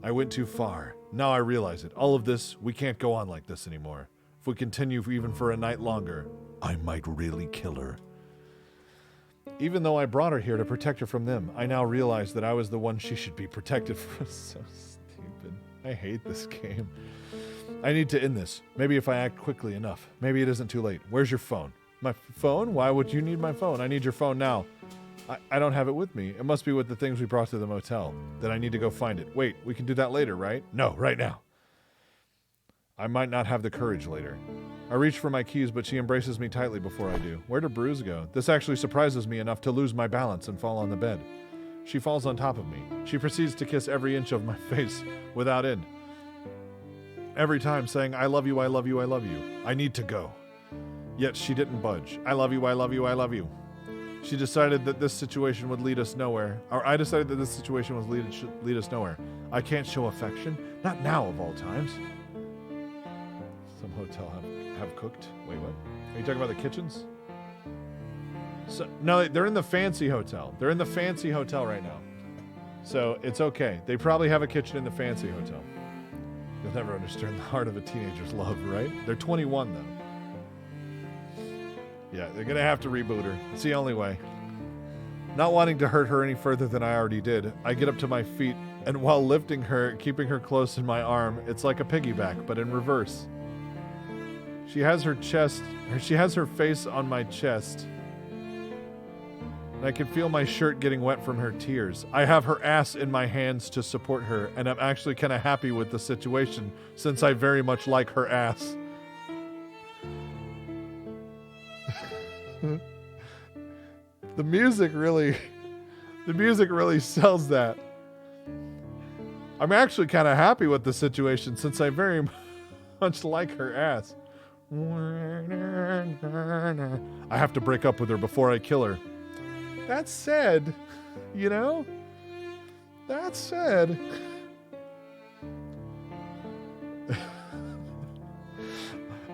S4: I went too far. Now I realize it. All of this, we can't go on like this anymore. If we continue even for a night longer, I might really kill her. Even though I brought her here to protect her from them, I now realize that I was the one she should be protected from. So stupid. I hate this game. I need to end this. Maybe if I act quickly enough. Maybe it isn't too late. Where's your phone? My phone? Why would you need my phone? I need your phone now. I don't have it with me. It must be with the things we brought to the motel. Then I need to go find it. Wait, we can do that later, right? No, right now. I might not have the courage later. I reach for my keys, but she embraces me tightly before I do. Where did Bruce go? This actually surprises me enough to lose my balance and fall on the bed. She falls on top of me. She proceeds to kiss every inch of my face without end. Every time saying, I love you, I love you, I love you. I need to go. Yet she didn't budge. I love you, I love you, I love you. She decided that this situation would lead us nowhere. Or I decided that this situation would lead us nowhere. I can't show affection. Not now, of all times. Some hotel have cooked. Wait, what? Are you talking about the kitchens? So, no, they're in the fancy hotel. They're in the fancy hotel right now. So it's okay. They probably have a kitchen in the fancy hotel. You'll never understand the heart of a teenager's love, right? They're 21, though. Yeah, they're going to have to reboot her. It's the only way. Not wanting to hurt her any further than I already did, I get up to my feet, and while lifting her, keeping her close in my arm, it's like a piggyback, but in reverse. She has her face on my chest, and I can feel my shirt getting wet from her tears. I have her ass in my hands to support her, and I'm actually kind of happy with the situation, since I very much like her ass. The music really sells that. I'm actually kind of happy with the situation since I very much like her ass. I have to break up with her before I kill her. That said, you know? That said...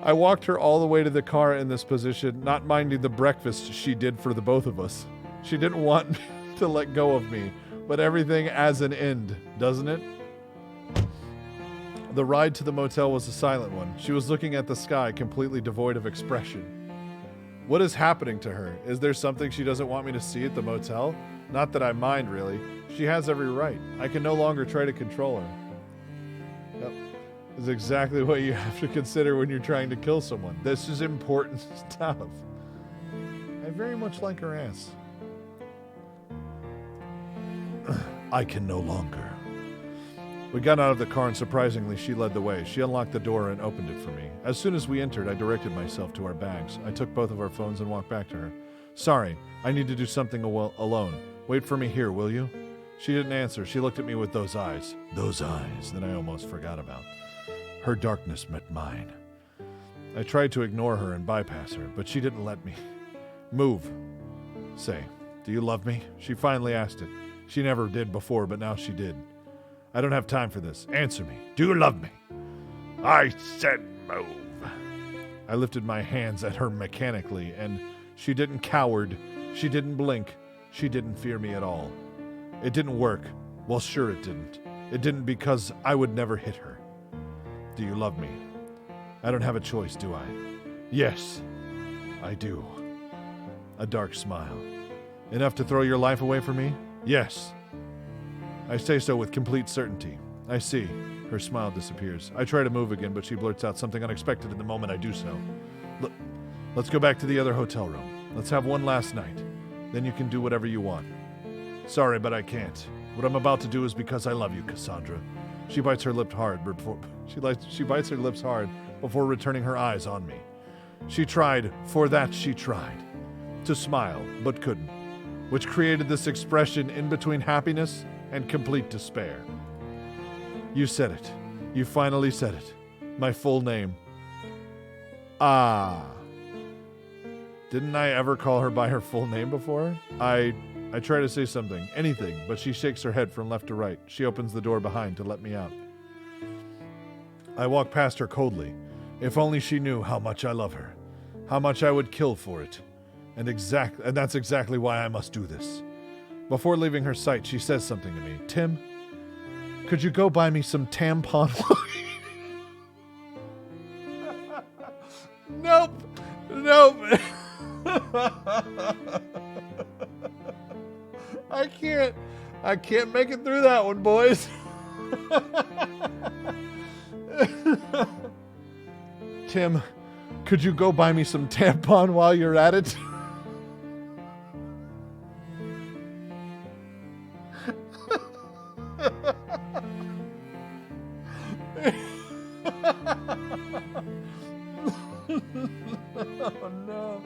S4: I walked her all the way to the car in this position, not minding the breakfast she did for the both of us. She didn't want me to let go of me, but everything has an end, doesn't it? The ride to the motel was a silent one. She was looking at the sky, completely devoid of expression. What is happening to her? Is there something she doesn't want me to see at the motel? Not that I mind, really. She has every right. I can no longer try to control her. Yep. This is exactly what you have to consider when you're trying to kill someone. This is important stuff. I very much like her ass. I can no longer. We got out of the car and surprisingly she led the way. She unlocked the door and opened it for me. As soon as we entered, I directed myself to our bags. I took both of our phones and walked back to her. Sorry, I need to do something alone. Wait for me here, will you? She didn't answer. She looked at me with those eyes. Those eyes that I almost forgot about. Her darkness met mine. I tried to ignore her and bypass her, but she didn't let me. Move. Say, do you love me? She finally asked it. She never did before, but now she did. I don't have time for this. Answer me. Do you love me? I said move. I lifted my hands at her mechanically, and she didn't cowered. She didn't blink. She didn't fear me at all. It didn't work. Well, sure it didn't. It didn't because I would never hit her. Do you love me? I don't have a choice, do I? Yes, I do. A dark smile. Enough to throw your life away for me? Yes. I say so with complete certainty. I see. Her smile disappears. I try to move again, but she blurts out something unexpected in the moment I do so. Let's go back to the other hotel room. Let's have one last night. Then you can do whatever you want. Sorry, but I can't. What I'm about to do is because I love you, Cassandra. She bites her lip hard before she bites her lips hard before returning her eyes on me. She tried, for that she tried, to smile, but couldn't, which created this expression in between happiness and complete despair. You said it. You finally said it. My full name. Ah. Didn't I ever call her by her full name before? I try to say something, anything, but she shakes her head from left to right. She opens the door behind to let me out. I walk past her coldly. If only she knew how much I love her, how much I would kill for it. And that's exactly why I must do this. Before leaving her sight, she says something to me. Tim, could you go buy me some tampon? Nope. I can't make it through that one, boys. Tim, could you go buy me some tampon while you're at it? Oh no.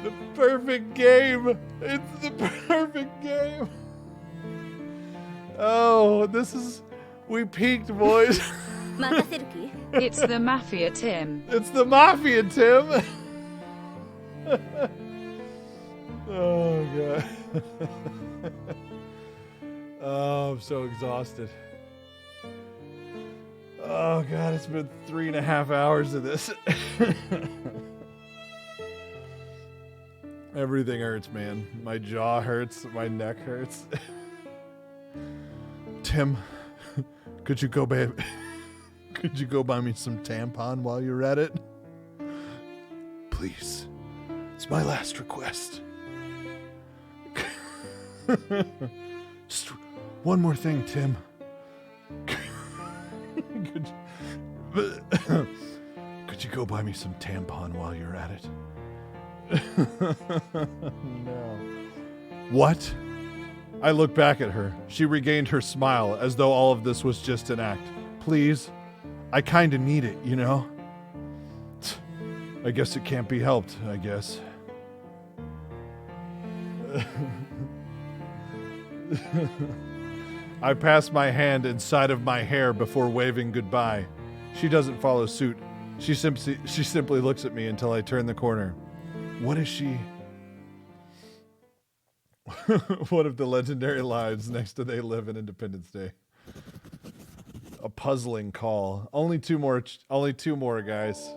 S4: The perfect game. It's the perfect game. Oh, we peaked, boys.
S6: It's the Mafia, Tim.
S4: It's the Mafia, Tim. Oh, God. Oh, I'm so exhausted. Oh, God, it's been 3.5 hours of this. Everything hurts, man. My jaw hurts. My neck hurts. Tim, could you go buy me some tampon while you're at it? Please. It's my last request. Just one more thing, Tim. Could you go buy me some tampon while you're at it? No. What? I look back at her. She regained her smile as though all of this was just an act. Please. I kinda need it, you know? I guess it can't be helped, I guess. I pass my hand inside of my hair before waving goodbye. She doesn't follow suit. She simply looks at me until I turn the corner. What is she? One of the legendary lines next to They Live in Independence Day. A puzzling call. Only two more, guys.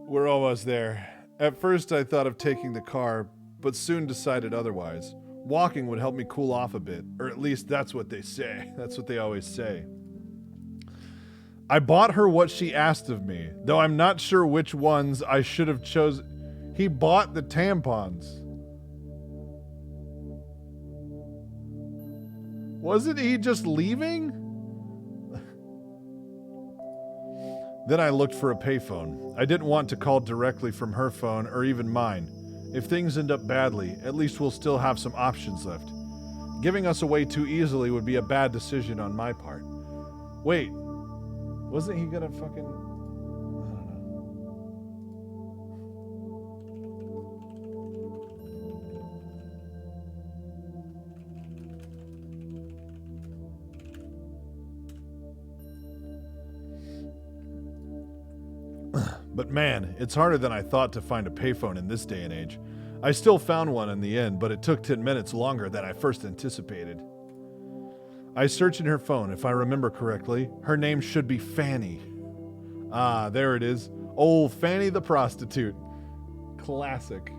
S4: We're almost there. At first I thought of taking the car, but soon decided otherwise. Walking would help me cool off a bit, or at least that's what they say. That's what they always say. I bought her what she asked of me, though I'm not sure which ones I should have chosen. He bought the tampons. Wasn't he just leaving? Then I looked for a payphone. I didn't want to call directly from her phone or even mine. If things end up badly, at least we'll still have some options left. Giving us away too easily would be a bad decision on my part. Wait, wasn't he gonna fucking... I don't know. But man, it's harder than I thought to find a payphone in this day and age. I still found one in the end, but it took 10 minutes longer than I first anticipated. I searched in her phone. If I remember correctly, her name should be Fanny. Ah, there it is. Old Fanny the prostitute. Classic.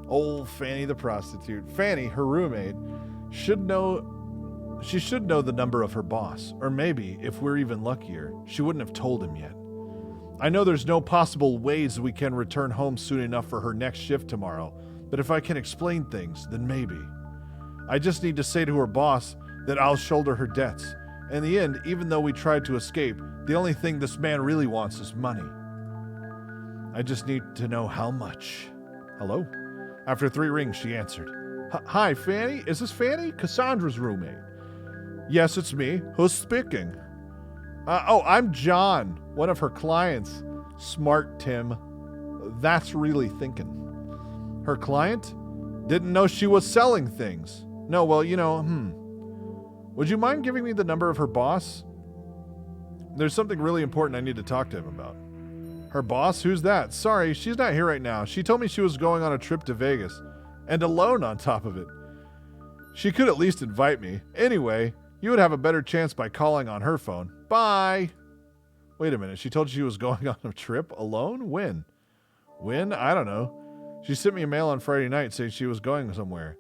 S4: Old Fanny the prostitute. Fanny, her roommate, should know the number of her boss. Or maybe, if we're even luckier, she wouldn't have told him yet. I know there's no possible ways we can return home soon enough for her next shift tomorrow, but if I can explain things, then maybe. I just need to say to her boss that I'll shoulder her debts. In the end, even though we tried to escape, the only thing this man really wants is money. I just need to know how much. Hello? After 3 rings, she answered. Hi, Fanny? Is this Fanny? Cassandra's roommate. Yes, it's me. Who's speaking? I'm John, one of her clients. Smart Tim. That's really thinking. Her client? Didn't know she was selling things. No, well, Would you mind giving me the number of her boss? There's something really important I need to talk to him about. Her boss? Who's that? Sorry, she's not here right now. She told me she was going on a trip to Vegas. And alone on top of it. She could at least invite me. Anyway, you would have a better chance by calling on her phone. Bye. Wait a minute. She told you she was going on a trip alone? When? When? I don't know. She sent me a mail on Friday night saying she was going somewhere.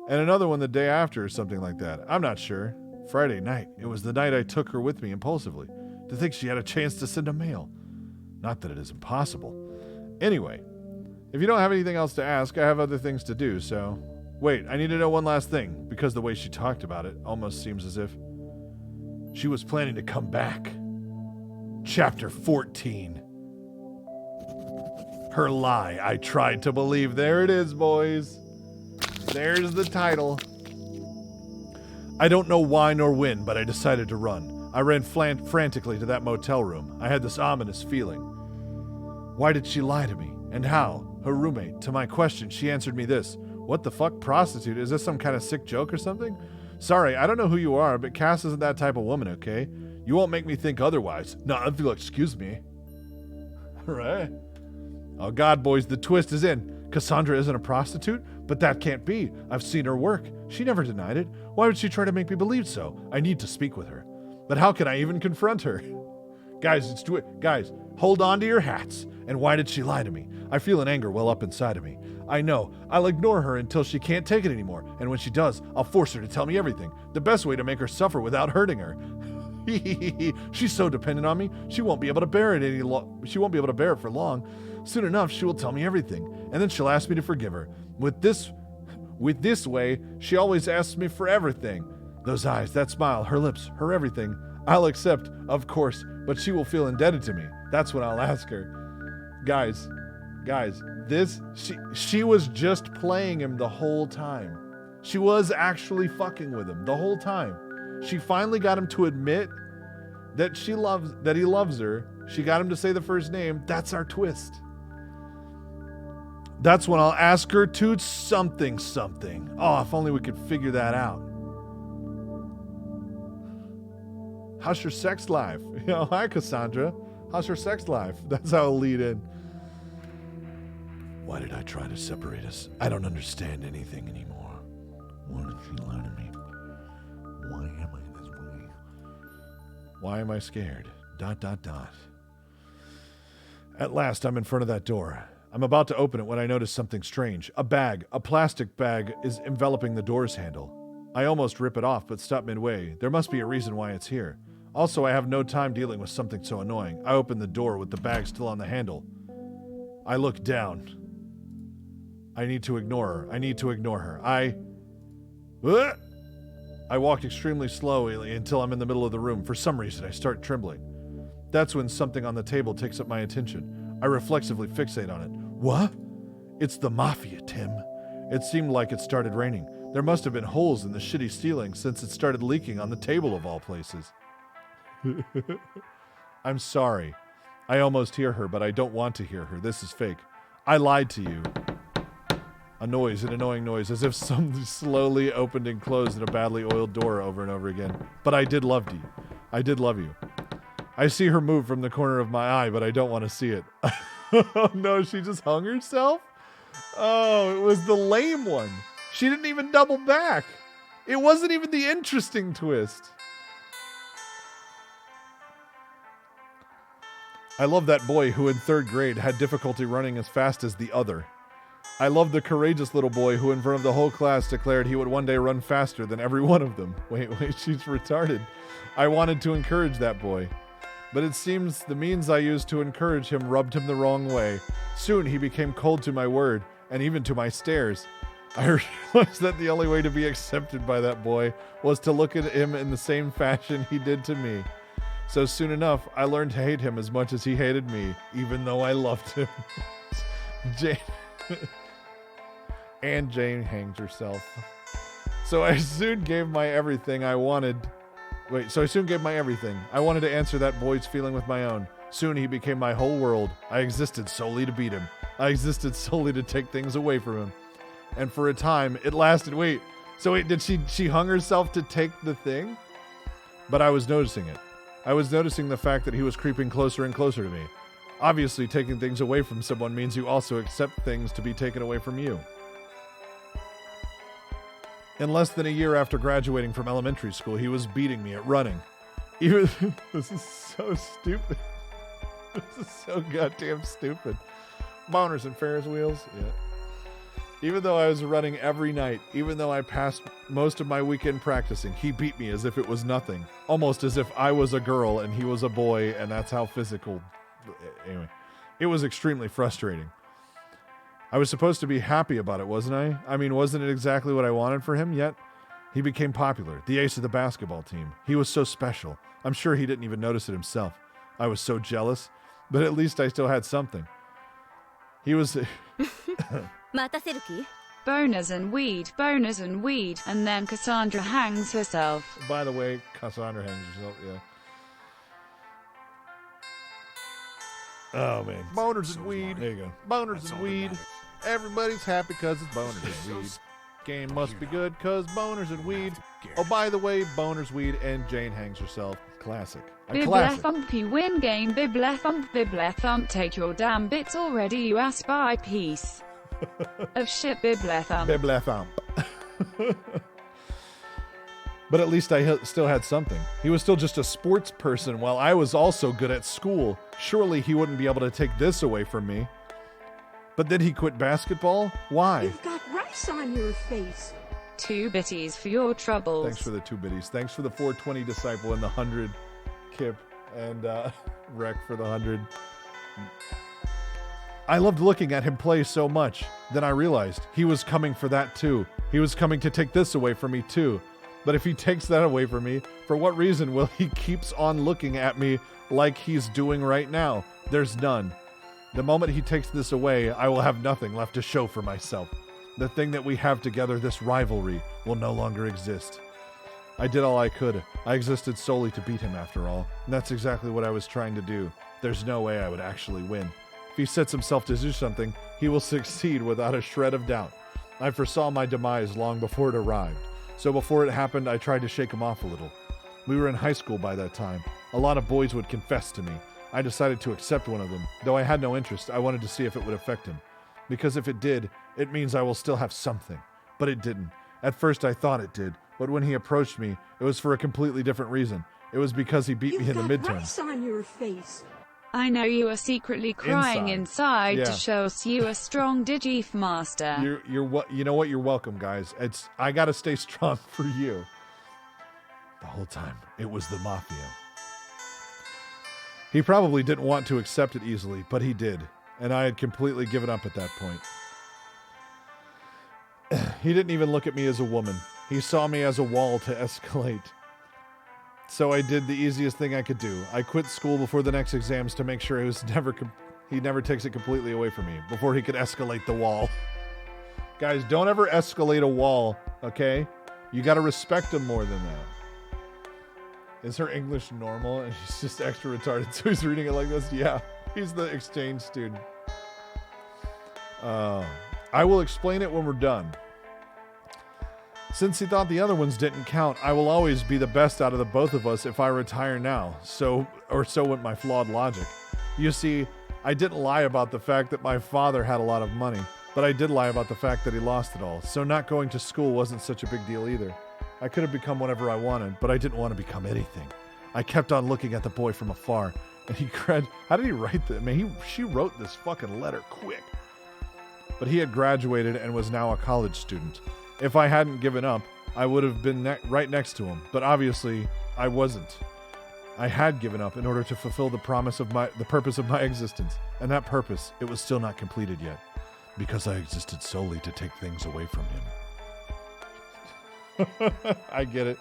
S4: And another one the day after or something like that. I'm not sure. Friday night. It was the night I took her with me impulsively. To think she had a chance to send a mail. Not that it is impossible. Anyway, if you don't have anything else to ask, I have other things to do, so... Wait, I need to know one last thing, because the way she talked about it almost seems as if she was planning to come back. Chapter 14. Her lie I tried to believe. There it is, boys. There's the title. I don't know why nor when, but I decided to run. I ran frantically to that motel room. I had this ominous feeling. Why did she lie to me? And how? Her roommate. To my question, she answered me this. What the fuck, prostitute? Is this some kind of sick joke or something? Sorry, I don't know who you are, but Cass isn't that type of woman, okay? You won't make me think otherwise. No, if you'll excuse me. Right? Oh God, boys, the twist is in. Cassandra isn't a prostitute? But that can't be. I've seen her work. She never denied it. Why would she try to make me believe so? I need to speak with her. But how can I even confront her? Guys, Guys, hold on to your hats. And why did she lie to me? I feel an anger well up inside of me. I know. I'll ignore her until she can't take it anymore. And when she does, I'll force her to tell me everything. The best way to make her suffer without hurting her. She's so dependent on me, she won't be able to bear it She won't be able to bear it for long. Soon enough, she will tell me everything. And then she'll ask me to forgive her. With this way, she always asks me for everything. Those eyes, that smile, her lips, her everything. I'll accept, of course, but she will feel indebted to me. That's when I'll ask her. Guys, she was just playing him the whole time. She was actually fucking with him the whole time. She finally got him to admit that he loves her. She got him to say the first name. That's our twist. That's when I'll ask her to something. Oh, if only we could figure that out. How's your sex life? Hi, Cassandra. How's your sex life? That's how it'll lead in. Why did I try to separate us? I don't understand anything anymore. Why did she lie to me? Why am I this way? Why am I scared? ... At last, I'm in front of that door. I'm about to open it when I notice something strange. A plastic bag is enveloping the door's handle. I almost rip it off, but stop midway. There must be a reason why it's here. Also, I have no time dealing with something so annoying. I open the door with the bag still on the handle. I look down. I need to ignore her. I walk extremely slowly until I'm in the middle of the room. For some reason, I start trembling. That's when something on the table takes up my attention. I reflexively fixate on it. What? It's the Mafia, Tim. It seemed like it started raining. There must have been holes in the shitty ceiling since it started leaking on the table of all places. I'm sorry. I almost hear her, but I don't want to hear her. This is fake. I lied to you. A noise, an annoying noise, as if something slowly opened and closed in a badly oiled door over and over again. But I did love you. I did love you. I see her move from the corner of my eye, but I don't want to see it. Oh no, she just hung herself? Oh, it was the lame one. She didn't even double back. It wasn't even the interesting twist. I love that boy who in 3rd grade had difficulty running as fast as the other. I love the courageous little boy who in front of the whole class declared he would one day run faster than every one of them. Wait, she's retarded. I wanted to encourage that boy. But it seems the means I used to encourage him rubbed him the wrong way. Soon he became cold to my word, and even to my stares. I realized that the only way to be accepted by that boy was to look at him in the same fashion he did to me. So soon enough, I learned to hate him as much as he hated me, even though I loved him. Jane... And Jane hangs herself. So I soon gave my everything. I wanted to answer that boy's feeling with my own. Soon he became my whole world. I existed solely to beat him. I existed solely to take things away from him. And for a time, it lasted. Did she hung herself to take the thing? But I was noticing it. I was noticing the fact that he was creeping closer and closer to me. Obviously, taking things away from someone means you also accept things to be taken away from you. In less than a year after graduating from elementary school, he was beating me at running. This is so stupid. This is so goddamn stupid. Boners and Ferris wheels? Yeah. Even though I was running every night, even though I passed most of my weekend practicing, he beat me as if it was nothing. Almost as if I was a girl and he was a boy, and that's how physical... Anyway, it was extremely frustrating. I was supposed to be happy about it, wasn't I? I mean, wasn't it exactly what I wanted for him? Yet, he became popular, the ace of the basketball team. He was so special. I'm sure he didn't even notice it himself. I was so jealous, but at least I still had something. He was...
S6: Boners and weed, and then Cassandra hangs herself.
S4: By the way, Cassandra hangs herself, yeah. Oh, man. Boners and weed. There you go. Boners and weed. Everybody's happy because it's boners and weed. Game must be good because boners and weed. Oh, by the way, boners, weed, and Jane hangs herself. Classic. A classic.
S6: Biblethump, you win game. Biblethump, take your damn bits already, you ass by piece of shit, Biblethump.
S4: Biblethump. But at least I still had something. He was still just a sports person while I was also good at school. Surely he wouldn't be able to take this away from me. But then he quit basketball? Why?
S7: You've got rice on your face.
S6: 2 bitties for your troubles.
S4: Thanks for the 2 biddies. Thanks for the 420 disciple and the 100 Kip and Rec for the 100. I loved looking at him play so much. Then I realized he was coming for that too. He was coming to take this away from me too. But if he takes that away from me, for what reason will he keeps on looking at me like he's doing right now? There's none. The moment he takes this away, I will have nothing left to show for myself. The thing that we have together, this rivalry, will no longer exist. I did all I could. I existed solely to beat him after all. And that's exactly what I was trying to do. There's no way I would actually win. If he sets himself to do something, he will succeed without a shred of doubt. I foresaw my demise long before it arrived. So before it happened, I tried to shake him off a little. We were in high school by that time. A lot of boys would confess to me. I decided to accept one of them. Though I had no interest, I wanted to see if it would affect him. Because if it did, it means I will still have something. But it didn't. At first I thought it did. But when he approached me, it was for a completely different reason. It was because he beat me in the midterms.
S7: You've got rice on your face.
S6: I know you are secretly crying inside
S4: Yeah.
S6: to show us you a strong digif master.
S4: You know what? You're welcome, guys. I gotta stay strong for you. The whole time, it was the mafia. He probably didn't want to accept it easily, but he did. and I had completely given up at that point. He didn't even look at me as a woman. He saw me as a wall to escalate. So I did the easiest thing I could do. I quit school before the next exams to make sure he never takes it completely away from me before he could escalate the wall. Guys, don't ever escalate a wall, okay? You got to respect him more than that. Is her English normal and she's just extra retarded, so he's reading it like this? Yeah, he's the exchange student. I will explain it when we're done. Since he thought the other ones didn't count, I will always be the best out of the both of us if I retire now. So went my flawed logic. You see, I didn't lie about the fact that my father had a lot of money, but I did lie about the fact that he lost it all. So not going to school wasn't such a big deal either. I could have become whatever I wanted, but I didn't want to become anything. I kept on looking at the boy from afar, and he cried, how did he write that? Man, she wrote this fucking letter quick. But he had graduated and was now a college student. If I hadn't given up, I would have been right next to him. But obviously, I wasn't. I had given up in order to fulfill the purpose of my existence. And that purpose, it was still not completed yet. Because I existed solely to take things away from him. I get it.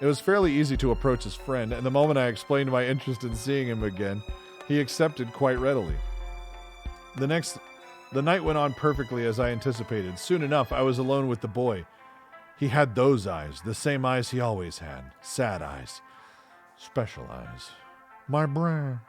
S4: It was fairly easy to approach his friend, and the moment I explained my interest in seeing him again, he accepted quite readily. The night went on perfectly as I anticipated. Soon enough, I was alone with the boy. He had those eyes, the same eyes he always had. Sad eyes. Special eyes. My brain.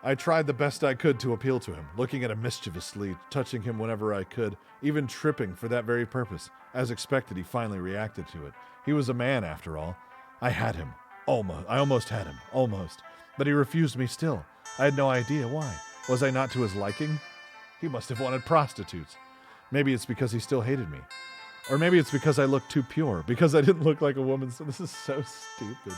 S4: I tried the best I could to appeal to him, looking at him mischievously, touching him whenever I could, even tripping for that very purpose. As expected, he finally reacted to it. He was a man, after all. I had him. I almost had him. Almost. But he refused me still. I had no idea why. Was I not to his liking? He must have wanted prostitutes. Maybe it's because he still hated me. Or maybe it's because I looked too pure, because I didn't look like a woman. So this is so stupid.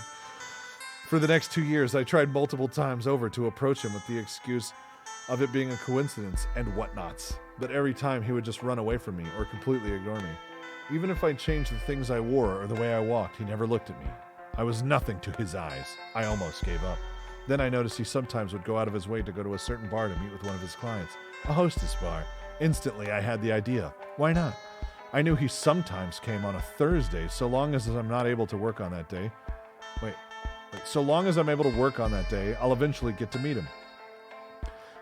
S4: For the next 2 years, I tried multiple times over to approach him with the excuse of it being a coincidence and whatnots. But every time he would just run away from me or completely ignore me. Even if I changed the things I wore or the way I walked, he never looked at me. I was nothing to his eyes. I almost gave up. Then I noticed he sometimes would go out of his way to go to a certain bar to meet with one of his clients. A hostess bar. Instantly, I had the idea. Why not? I knew he sometimes came on a Thursday, so long as I'm not able to work on that day. So long as I'm able to work on that day, I'll eventually get to meet him.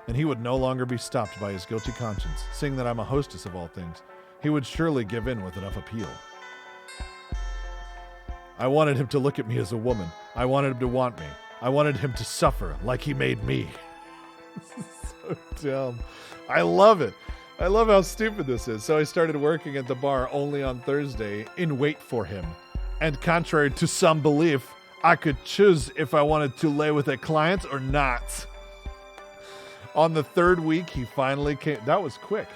S4: And he would no longer be stopped by his guilty conscience, seeing that I'm a hostess of all things. He would surely give in with enough appeal. I wanted him to look at me as a woman. I wanted him to want me. I wanted him to suffer like he made me. This is so dumb. I love it. I love how stupid this is. So I started working at the bar only on Thursday in wait for him. And contrary to some belief, I could choose if I wanted to lay with a client or not. On the third week, he finally came. That was quick.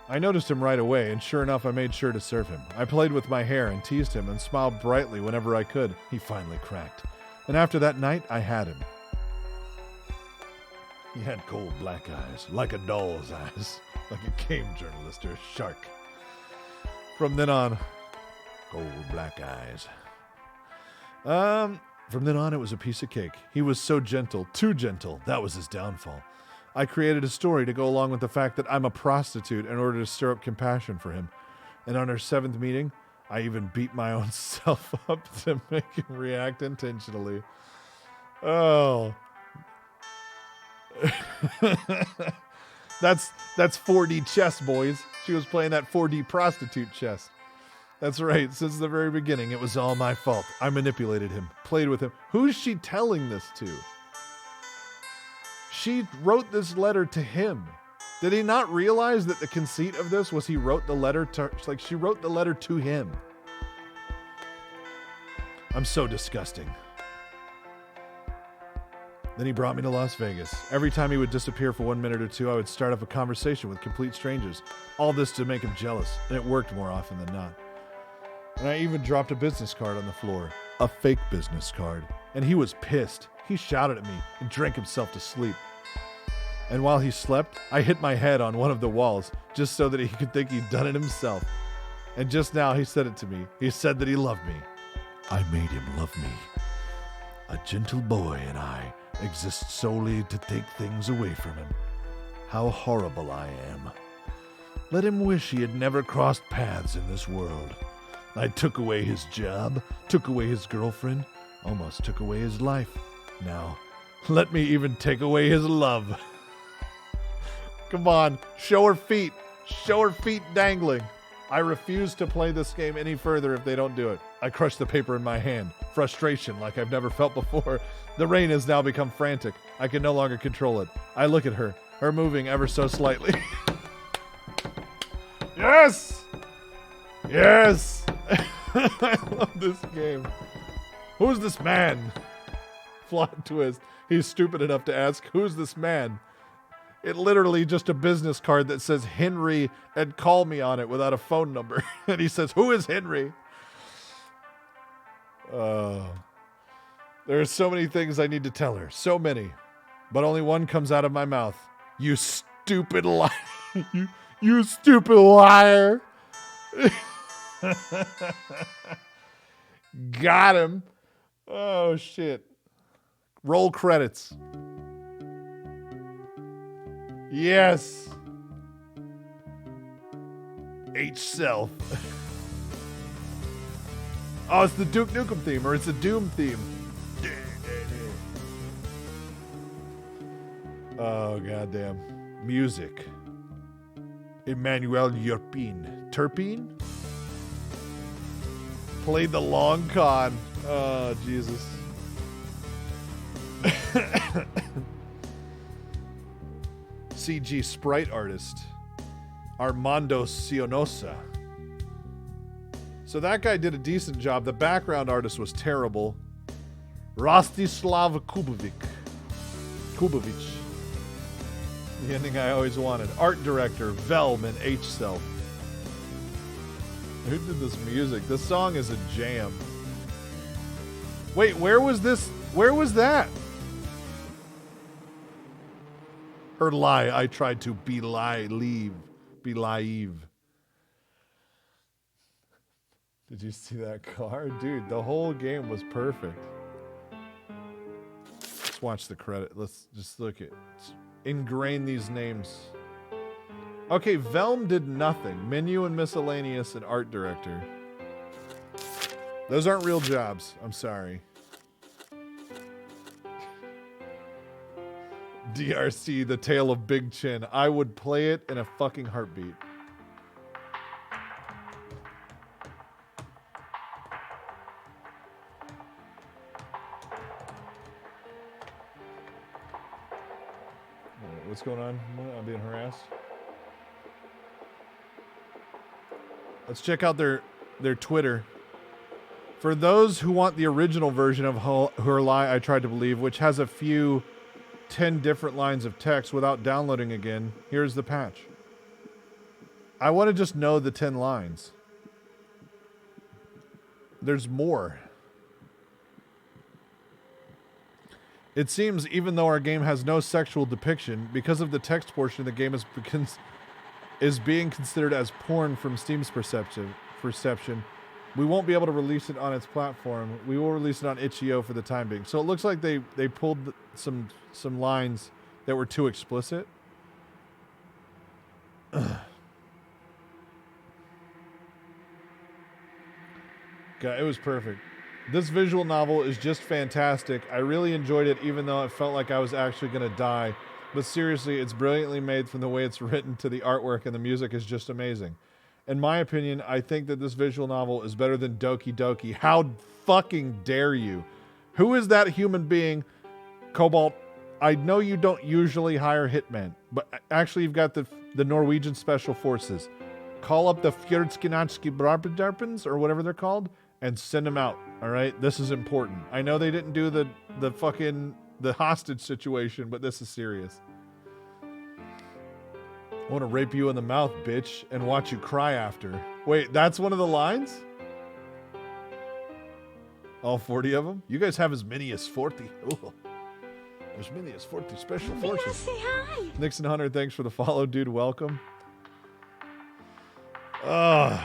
S4: I noticed him right away, and sure enough, I made sure to serve him. I played with my hair and teased him and smiled brightly whenever I could. He finally cracked. And after that night, I had him. He had cold black eyes, like a doll's eyes, like a game journalist or a shark. From then on, cold black eyes. From then on, it was a piece of cake. He was so gentle, too gentle. That was his downfall. I created a story to go along with the fact that I'm a prostitute in order to stir up compassion for him. And on our 7th meeting, I even beat my own self up to make him react intentionally. Oh. That's 4D chess, boys. She was playing that 4D prostitute chess. That's right. Since the very beginning, it was all my fault. I manipulated him, played with him. Who's she telling this to? She wrote this letter to him. Did he not realize that the conceit of this was he wrote the letter to, like she wrote the letter to him? I'm so disgusting. Then he brought me to Las Vegas. Every time he would disappear for 1 minute or two, I would start up a conversation with complete strangers. All this to make him jealous, and it worked more often than not. And I even dropped a business card on the floor. A fake business card. And he was pissed. He shouted at me and drank himself to sleep. And while he slept, I hit my head on one of the walls just so that he could think he'd done it himself. And just now he said it to me. He said that he loved me. I made him love me. A gentle boy and I exists solely to take things away from him. How horrible I am. Let him wish he had never crossed paths in this world. I took away his job, took away his girlfriend, almost took away his life. Now, let me even take away his love. Come on, show her feet. Show her feet dangling. I refuse to play this game any further if they don't do it. I crush the paper in my hand. Frustration like I've never felt before. The rain has now become frantic. I can no longer control it. I look at her moving ever so slightly. Yes! Yes! I love this game. Who's this man? Plot twist. He's stupid enough to ask, who's this man? It literally just a business card that says Henry and call me on it without a phone number. And he says, who is Henry? There are so many things I need to tell her. So many. But only one comes out of my mouth. You stupid liar. you stupid liar. Got him. Oh, shit. Roll credits. Yes. H-Self. Oh, it's the Duke Nukem theme, or it's a Doom theme. Oh, goddamn. Music. Emmanuel Yerpin. Turpin? Played the long con. Oh, Jesus. CG sprite artist. Armando Sionosa. So that guy did a decent job. The background artist was terrible. Rostislav Kubovic. The ending I always wanted. Art director, Velm and H-Self. Who did this music? This song is a jam. Wait, where was this? Where was that? Her lie, I tried to believe. Did you see that car? Dude, the whole game was perfect. Let's watch the credit. Let's just look at ingrain these names. Okay, Velm did nothing. Menu and miscellaneous and art director. Those aren't real jobs. I'm sorry. DRC, The Tale of Big Chin. I would play it in a fucking heartbeat. What's going on? I'm being harassed. Let's check out their Twitter. For those who want the original version of Her Lie, I Tried to Believe, which has a few 10 different lines of text without downloading again, here's the patch. I want to just know the 10 lines. There's more. It seems even though our game has no sexual depiction, because of the text portion of the game is being considered as porn from Steam's perception, we won't be able to release it on its platform. We will release it on itch.io for the time being. So it looks like they pulled some lines that were too explicit. God, it was perfect. This visual novel is just fantastic. I really enjoyed it, even though it felt like I was actually going to die. But seriously, it's brilliantly made from the way it's written to the artwork, and the music is just amazing. In my opinion, I think that this visual novel is better than Doki Doki. How fucking dare you? Who is that human being? Cobalt, I know you don't usually hire hitmen, but actually you've got the Norwegian Special Forces. Call up the Fjordskinatski Brarpendarpens, or whatever they're called, and send them out, all right? This is important. I know they didn't do the hostage situation, but this is serious. I want to rape you in the mouth, bitch, and watch you cry after. Wait, that's one of the lines? All 40 of them? You guys have as many as 40. Ooh. As many as 40 special forces.
S7: Say hi.
S4: Nixon Hunter, thanks for the follow, dude. Welcome. Ugh.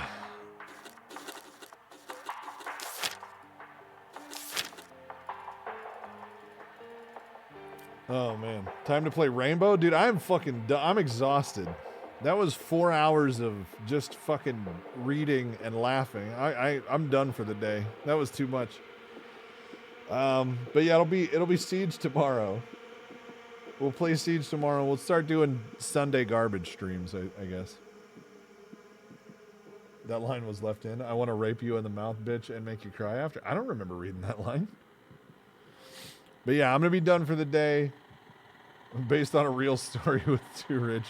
S4: Oh man, time to play Rainbow, dude. I'm exhausted. That was 4 hours of just fucking reading and laughing. I'm done for the day. That was too much. But yeah, it'll be Siege tomorrow. We'll play Siege tomorrow. We'll start doing Sunday garbage streams, I guess. That line was left in. I want to rape you in the mouth, bitch, and make you cry after. I don't remember reading that line. But yeah, I'm going to be done for the day. Based on a real story with Too Rich.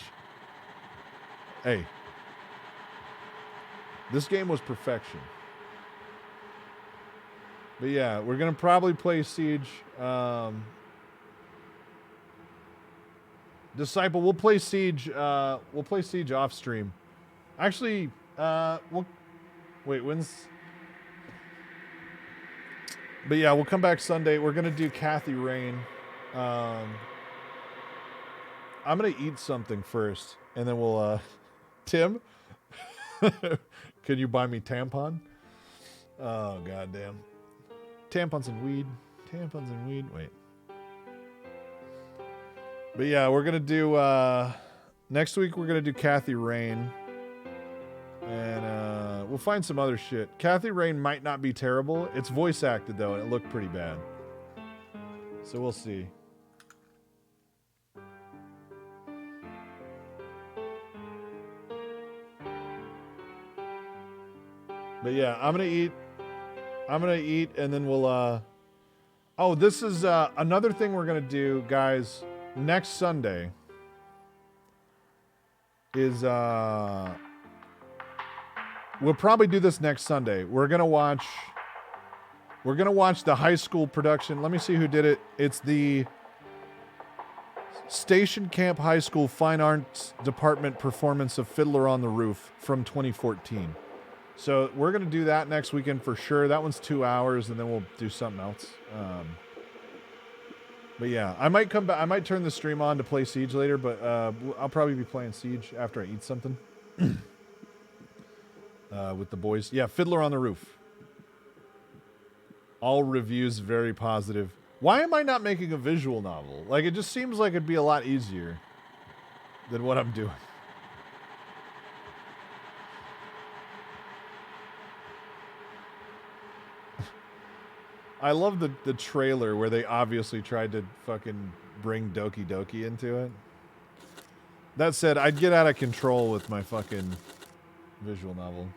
S4: Hey. This game was perfection. But yeah, we're going to probably play Siege. Disciple, we'll play Siege off stream. Actually, wait, when's... But yeah, we'll come back Sunday. We're going to do Kathy Rain. I'm going to eat something first, and then we'll... Tim? Can you buy me tampon? Oh, goddamn. Tampons and weed. Tampons and weed. Wait. But yeah, we're going to do... next week, we're going to do Kathy Rain. And we'll find some other shit. Kathy Rain might not be terrible. It's voice acted, though, and it looked pretty bad. So we'll see. But yeah, I'm going to eat, and then we'll... Oh, this is another thing we're going to do, guys. Next Sunday is... We'll probably do this next Sunday. We're gonna watch the high school production. Let me see who did it. It's the Station Camp High School Fine Arts Department performance of Fiddler on the Roof from 2014. So we're gonna do that next weekend for sure. That one's 2 hours, and then we'll do something else. But yeah, I might come back. I might turn the stream on to play Siege later, but I'll probably be playing Siege after I eat something. With the boys. Yeah, Fiddler on the Roof. All reviews very positive. Why am I not making a visual novel? Like, it just seems like it'd be a lot easier than what I'm doing. I love the trailer where they obviously tried to fucking bring Doki Doki into it. That said, I'd get out of control with my fucking visual novel.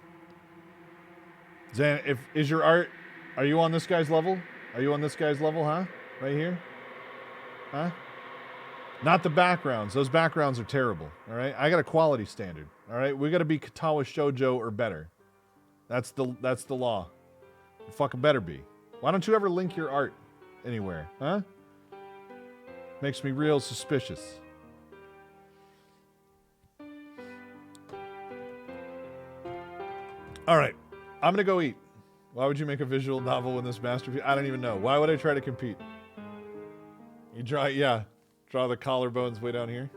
S4: Zan, is your art... Are you on this guy's level? Are you on this guy's level, huh? Right here? Huh? Not the backgrounds. Those backgrounds are terrible, all right? I got a quality standard, all right? We got to be Katawa Shoujo or better. That's the law. It fucking better be. Why don't you ever link your art anywhere, huh? Makes me real suspicious. All right. I'm going to go eat. Why would you make a visual novel in this masterpiece? I don't even know. Why would I try to compete? You draw the collarbones way down here.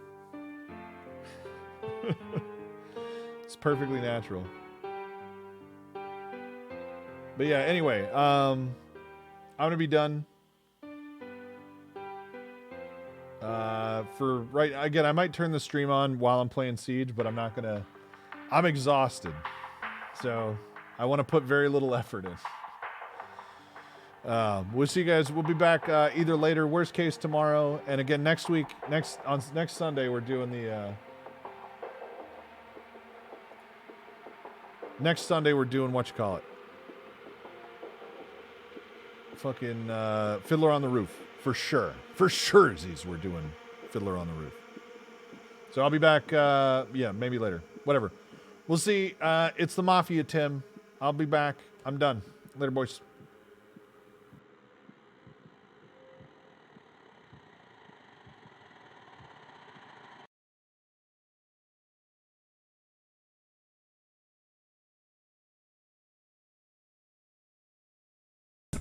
S4: It's perfectly natural. But yeah, anyway, I'm going to be done. Again, I might turn the stream on while I'm playing Siege, but I'm not going to. I'm exhausted. So I want to put very little effort in. We'll see you guys. We'll be back either later, worst case tomorrow, and again next week. Next Sunday, we're doing the. Next Sunday, we're doing what you call it. Fucking Fiddler on the Roof for sure. For sure, Z's we're doing Fiddler on the Roof. So I'll be back. Yeah, maybe later. Whatever. We'll see. It's the Mafia, Tim. I'll be back. I'm done. Later, boys.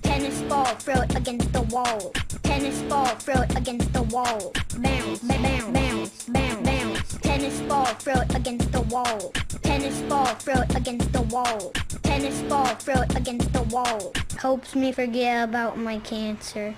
S8: Tennis ball, throw it against the wall. Tennis ball, throw it against the wall. Bounce, bounce, bounce, bounce, bounce. Tennis ball, throw it against the wall. Tennis ball, throw it against the wall. Tennis ball, throw it against the wall. Helps me forget about my cancer.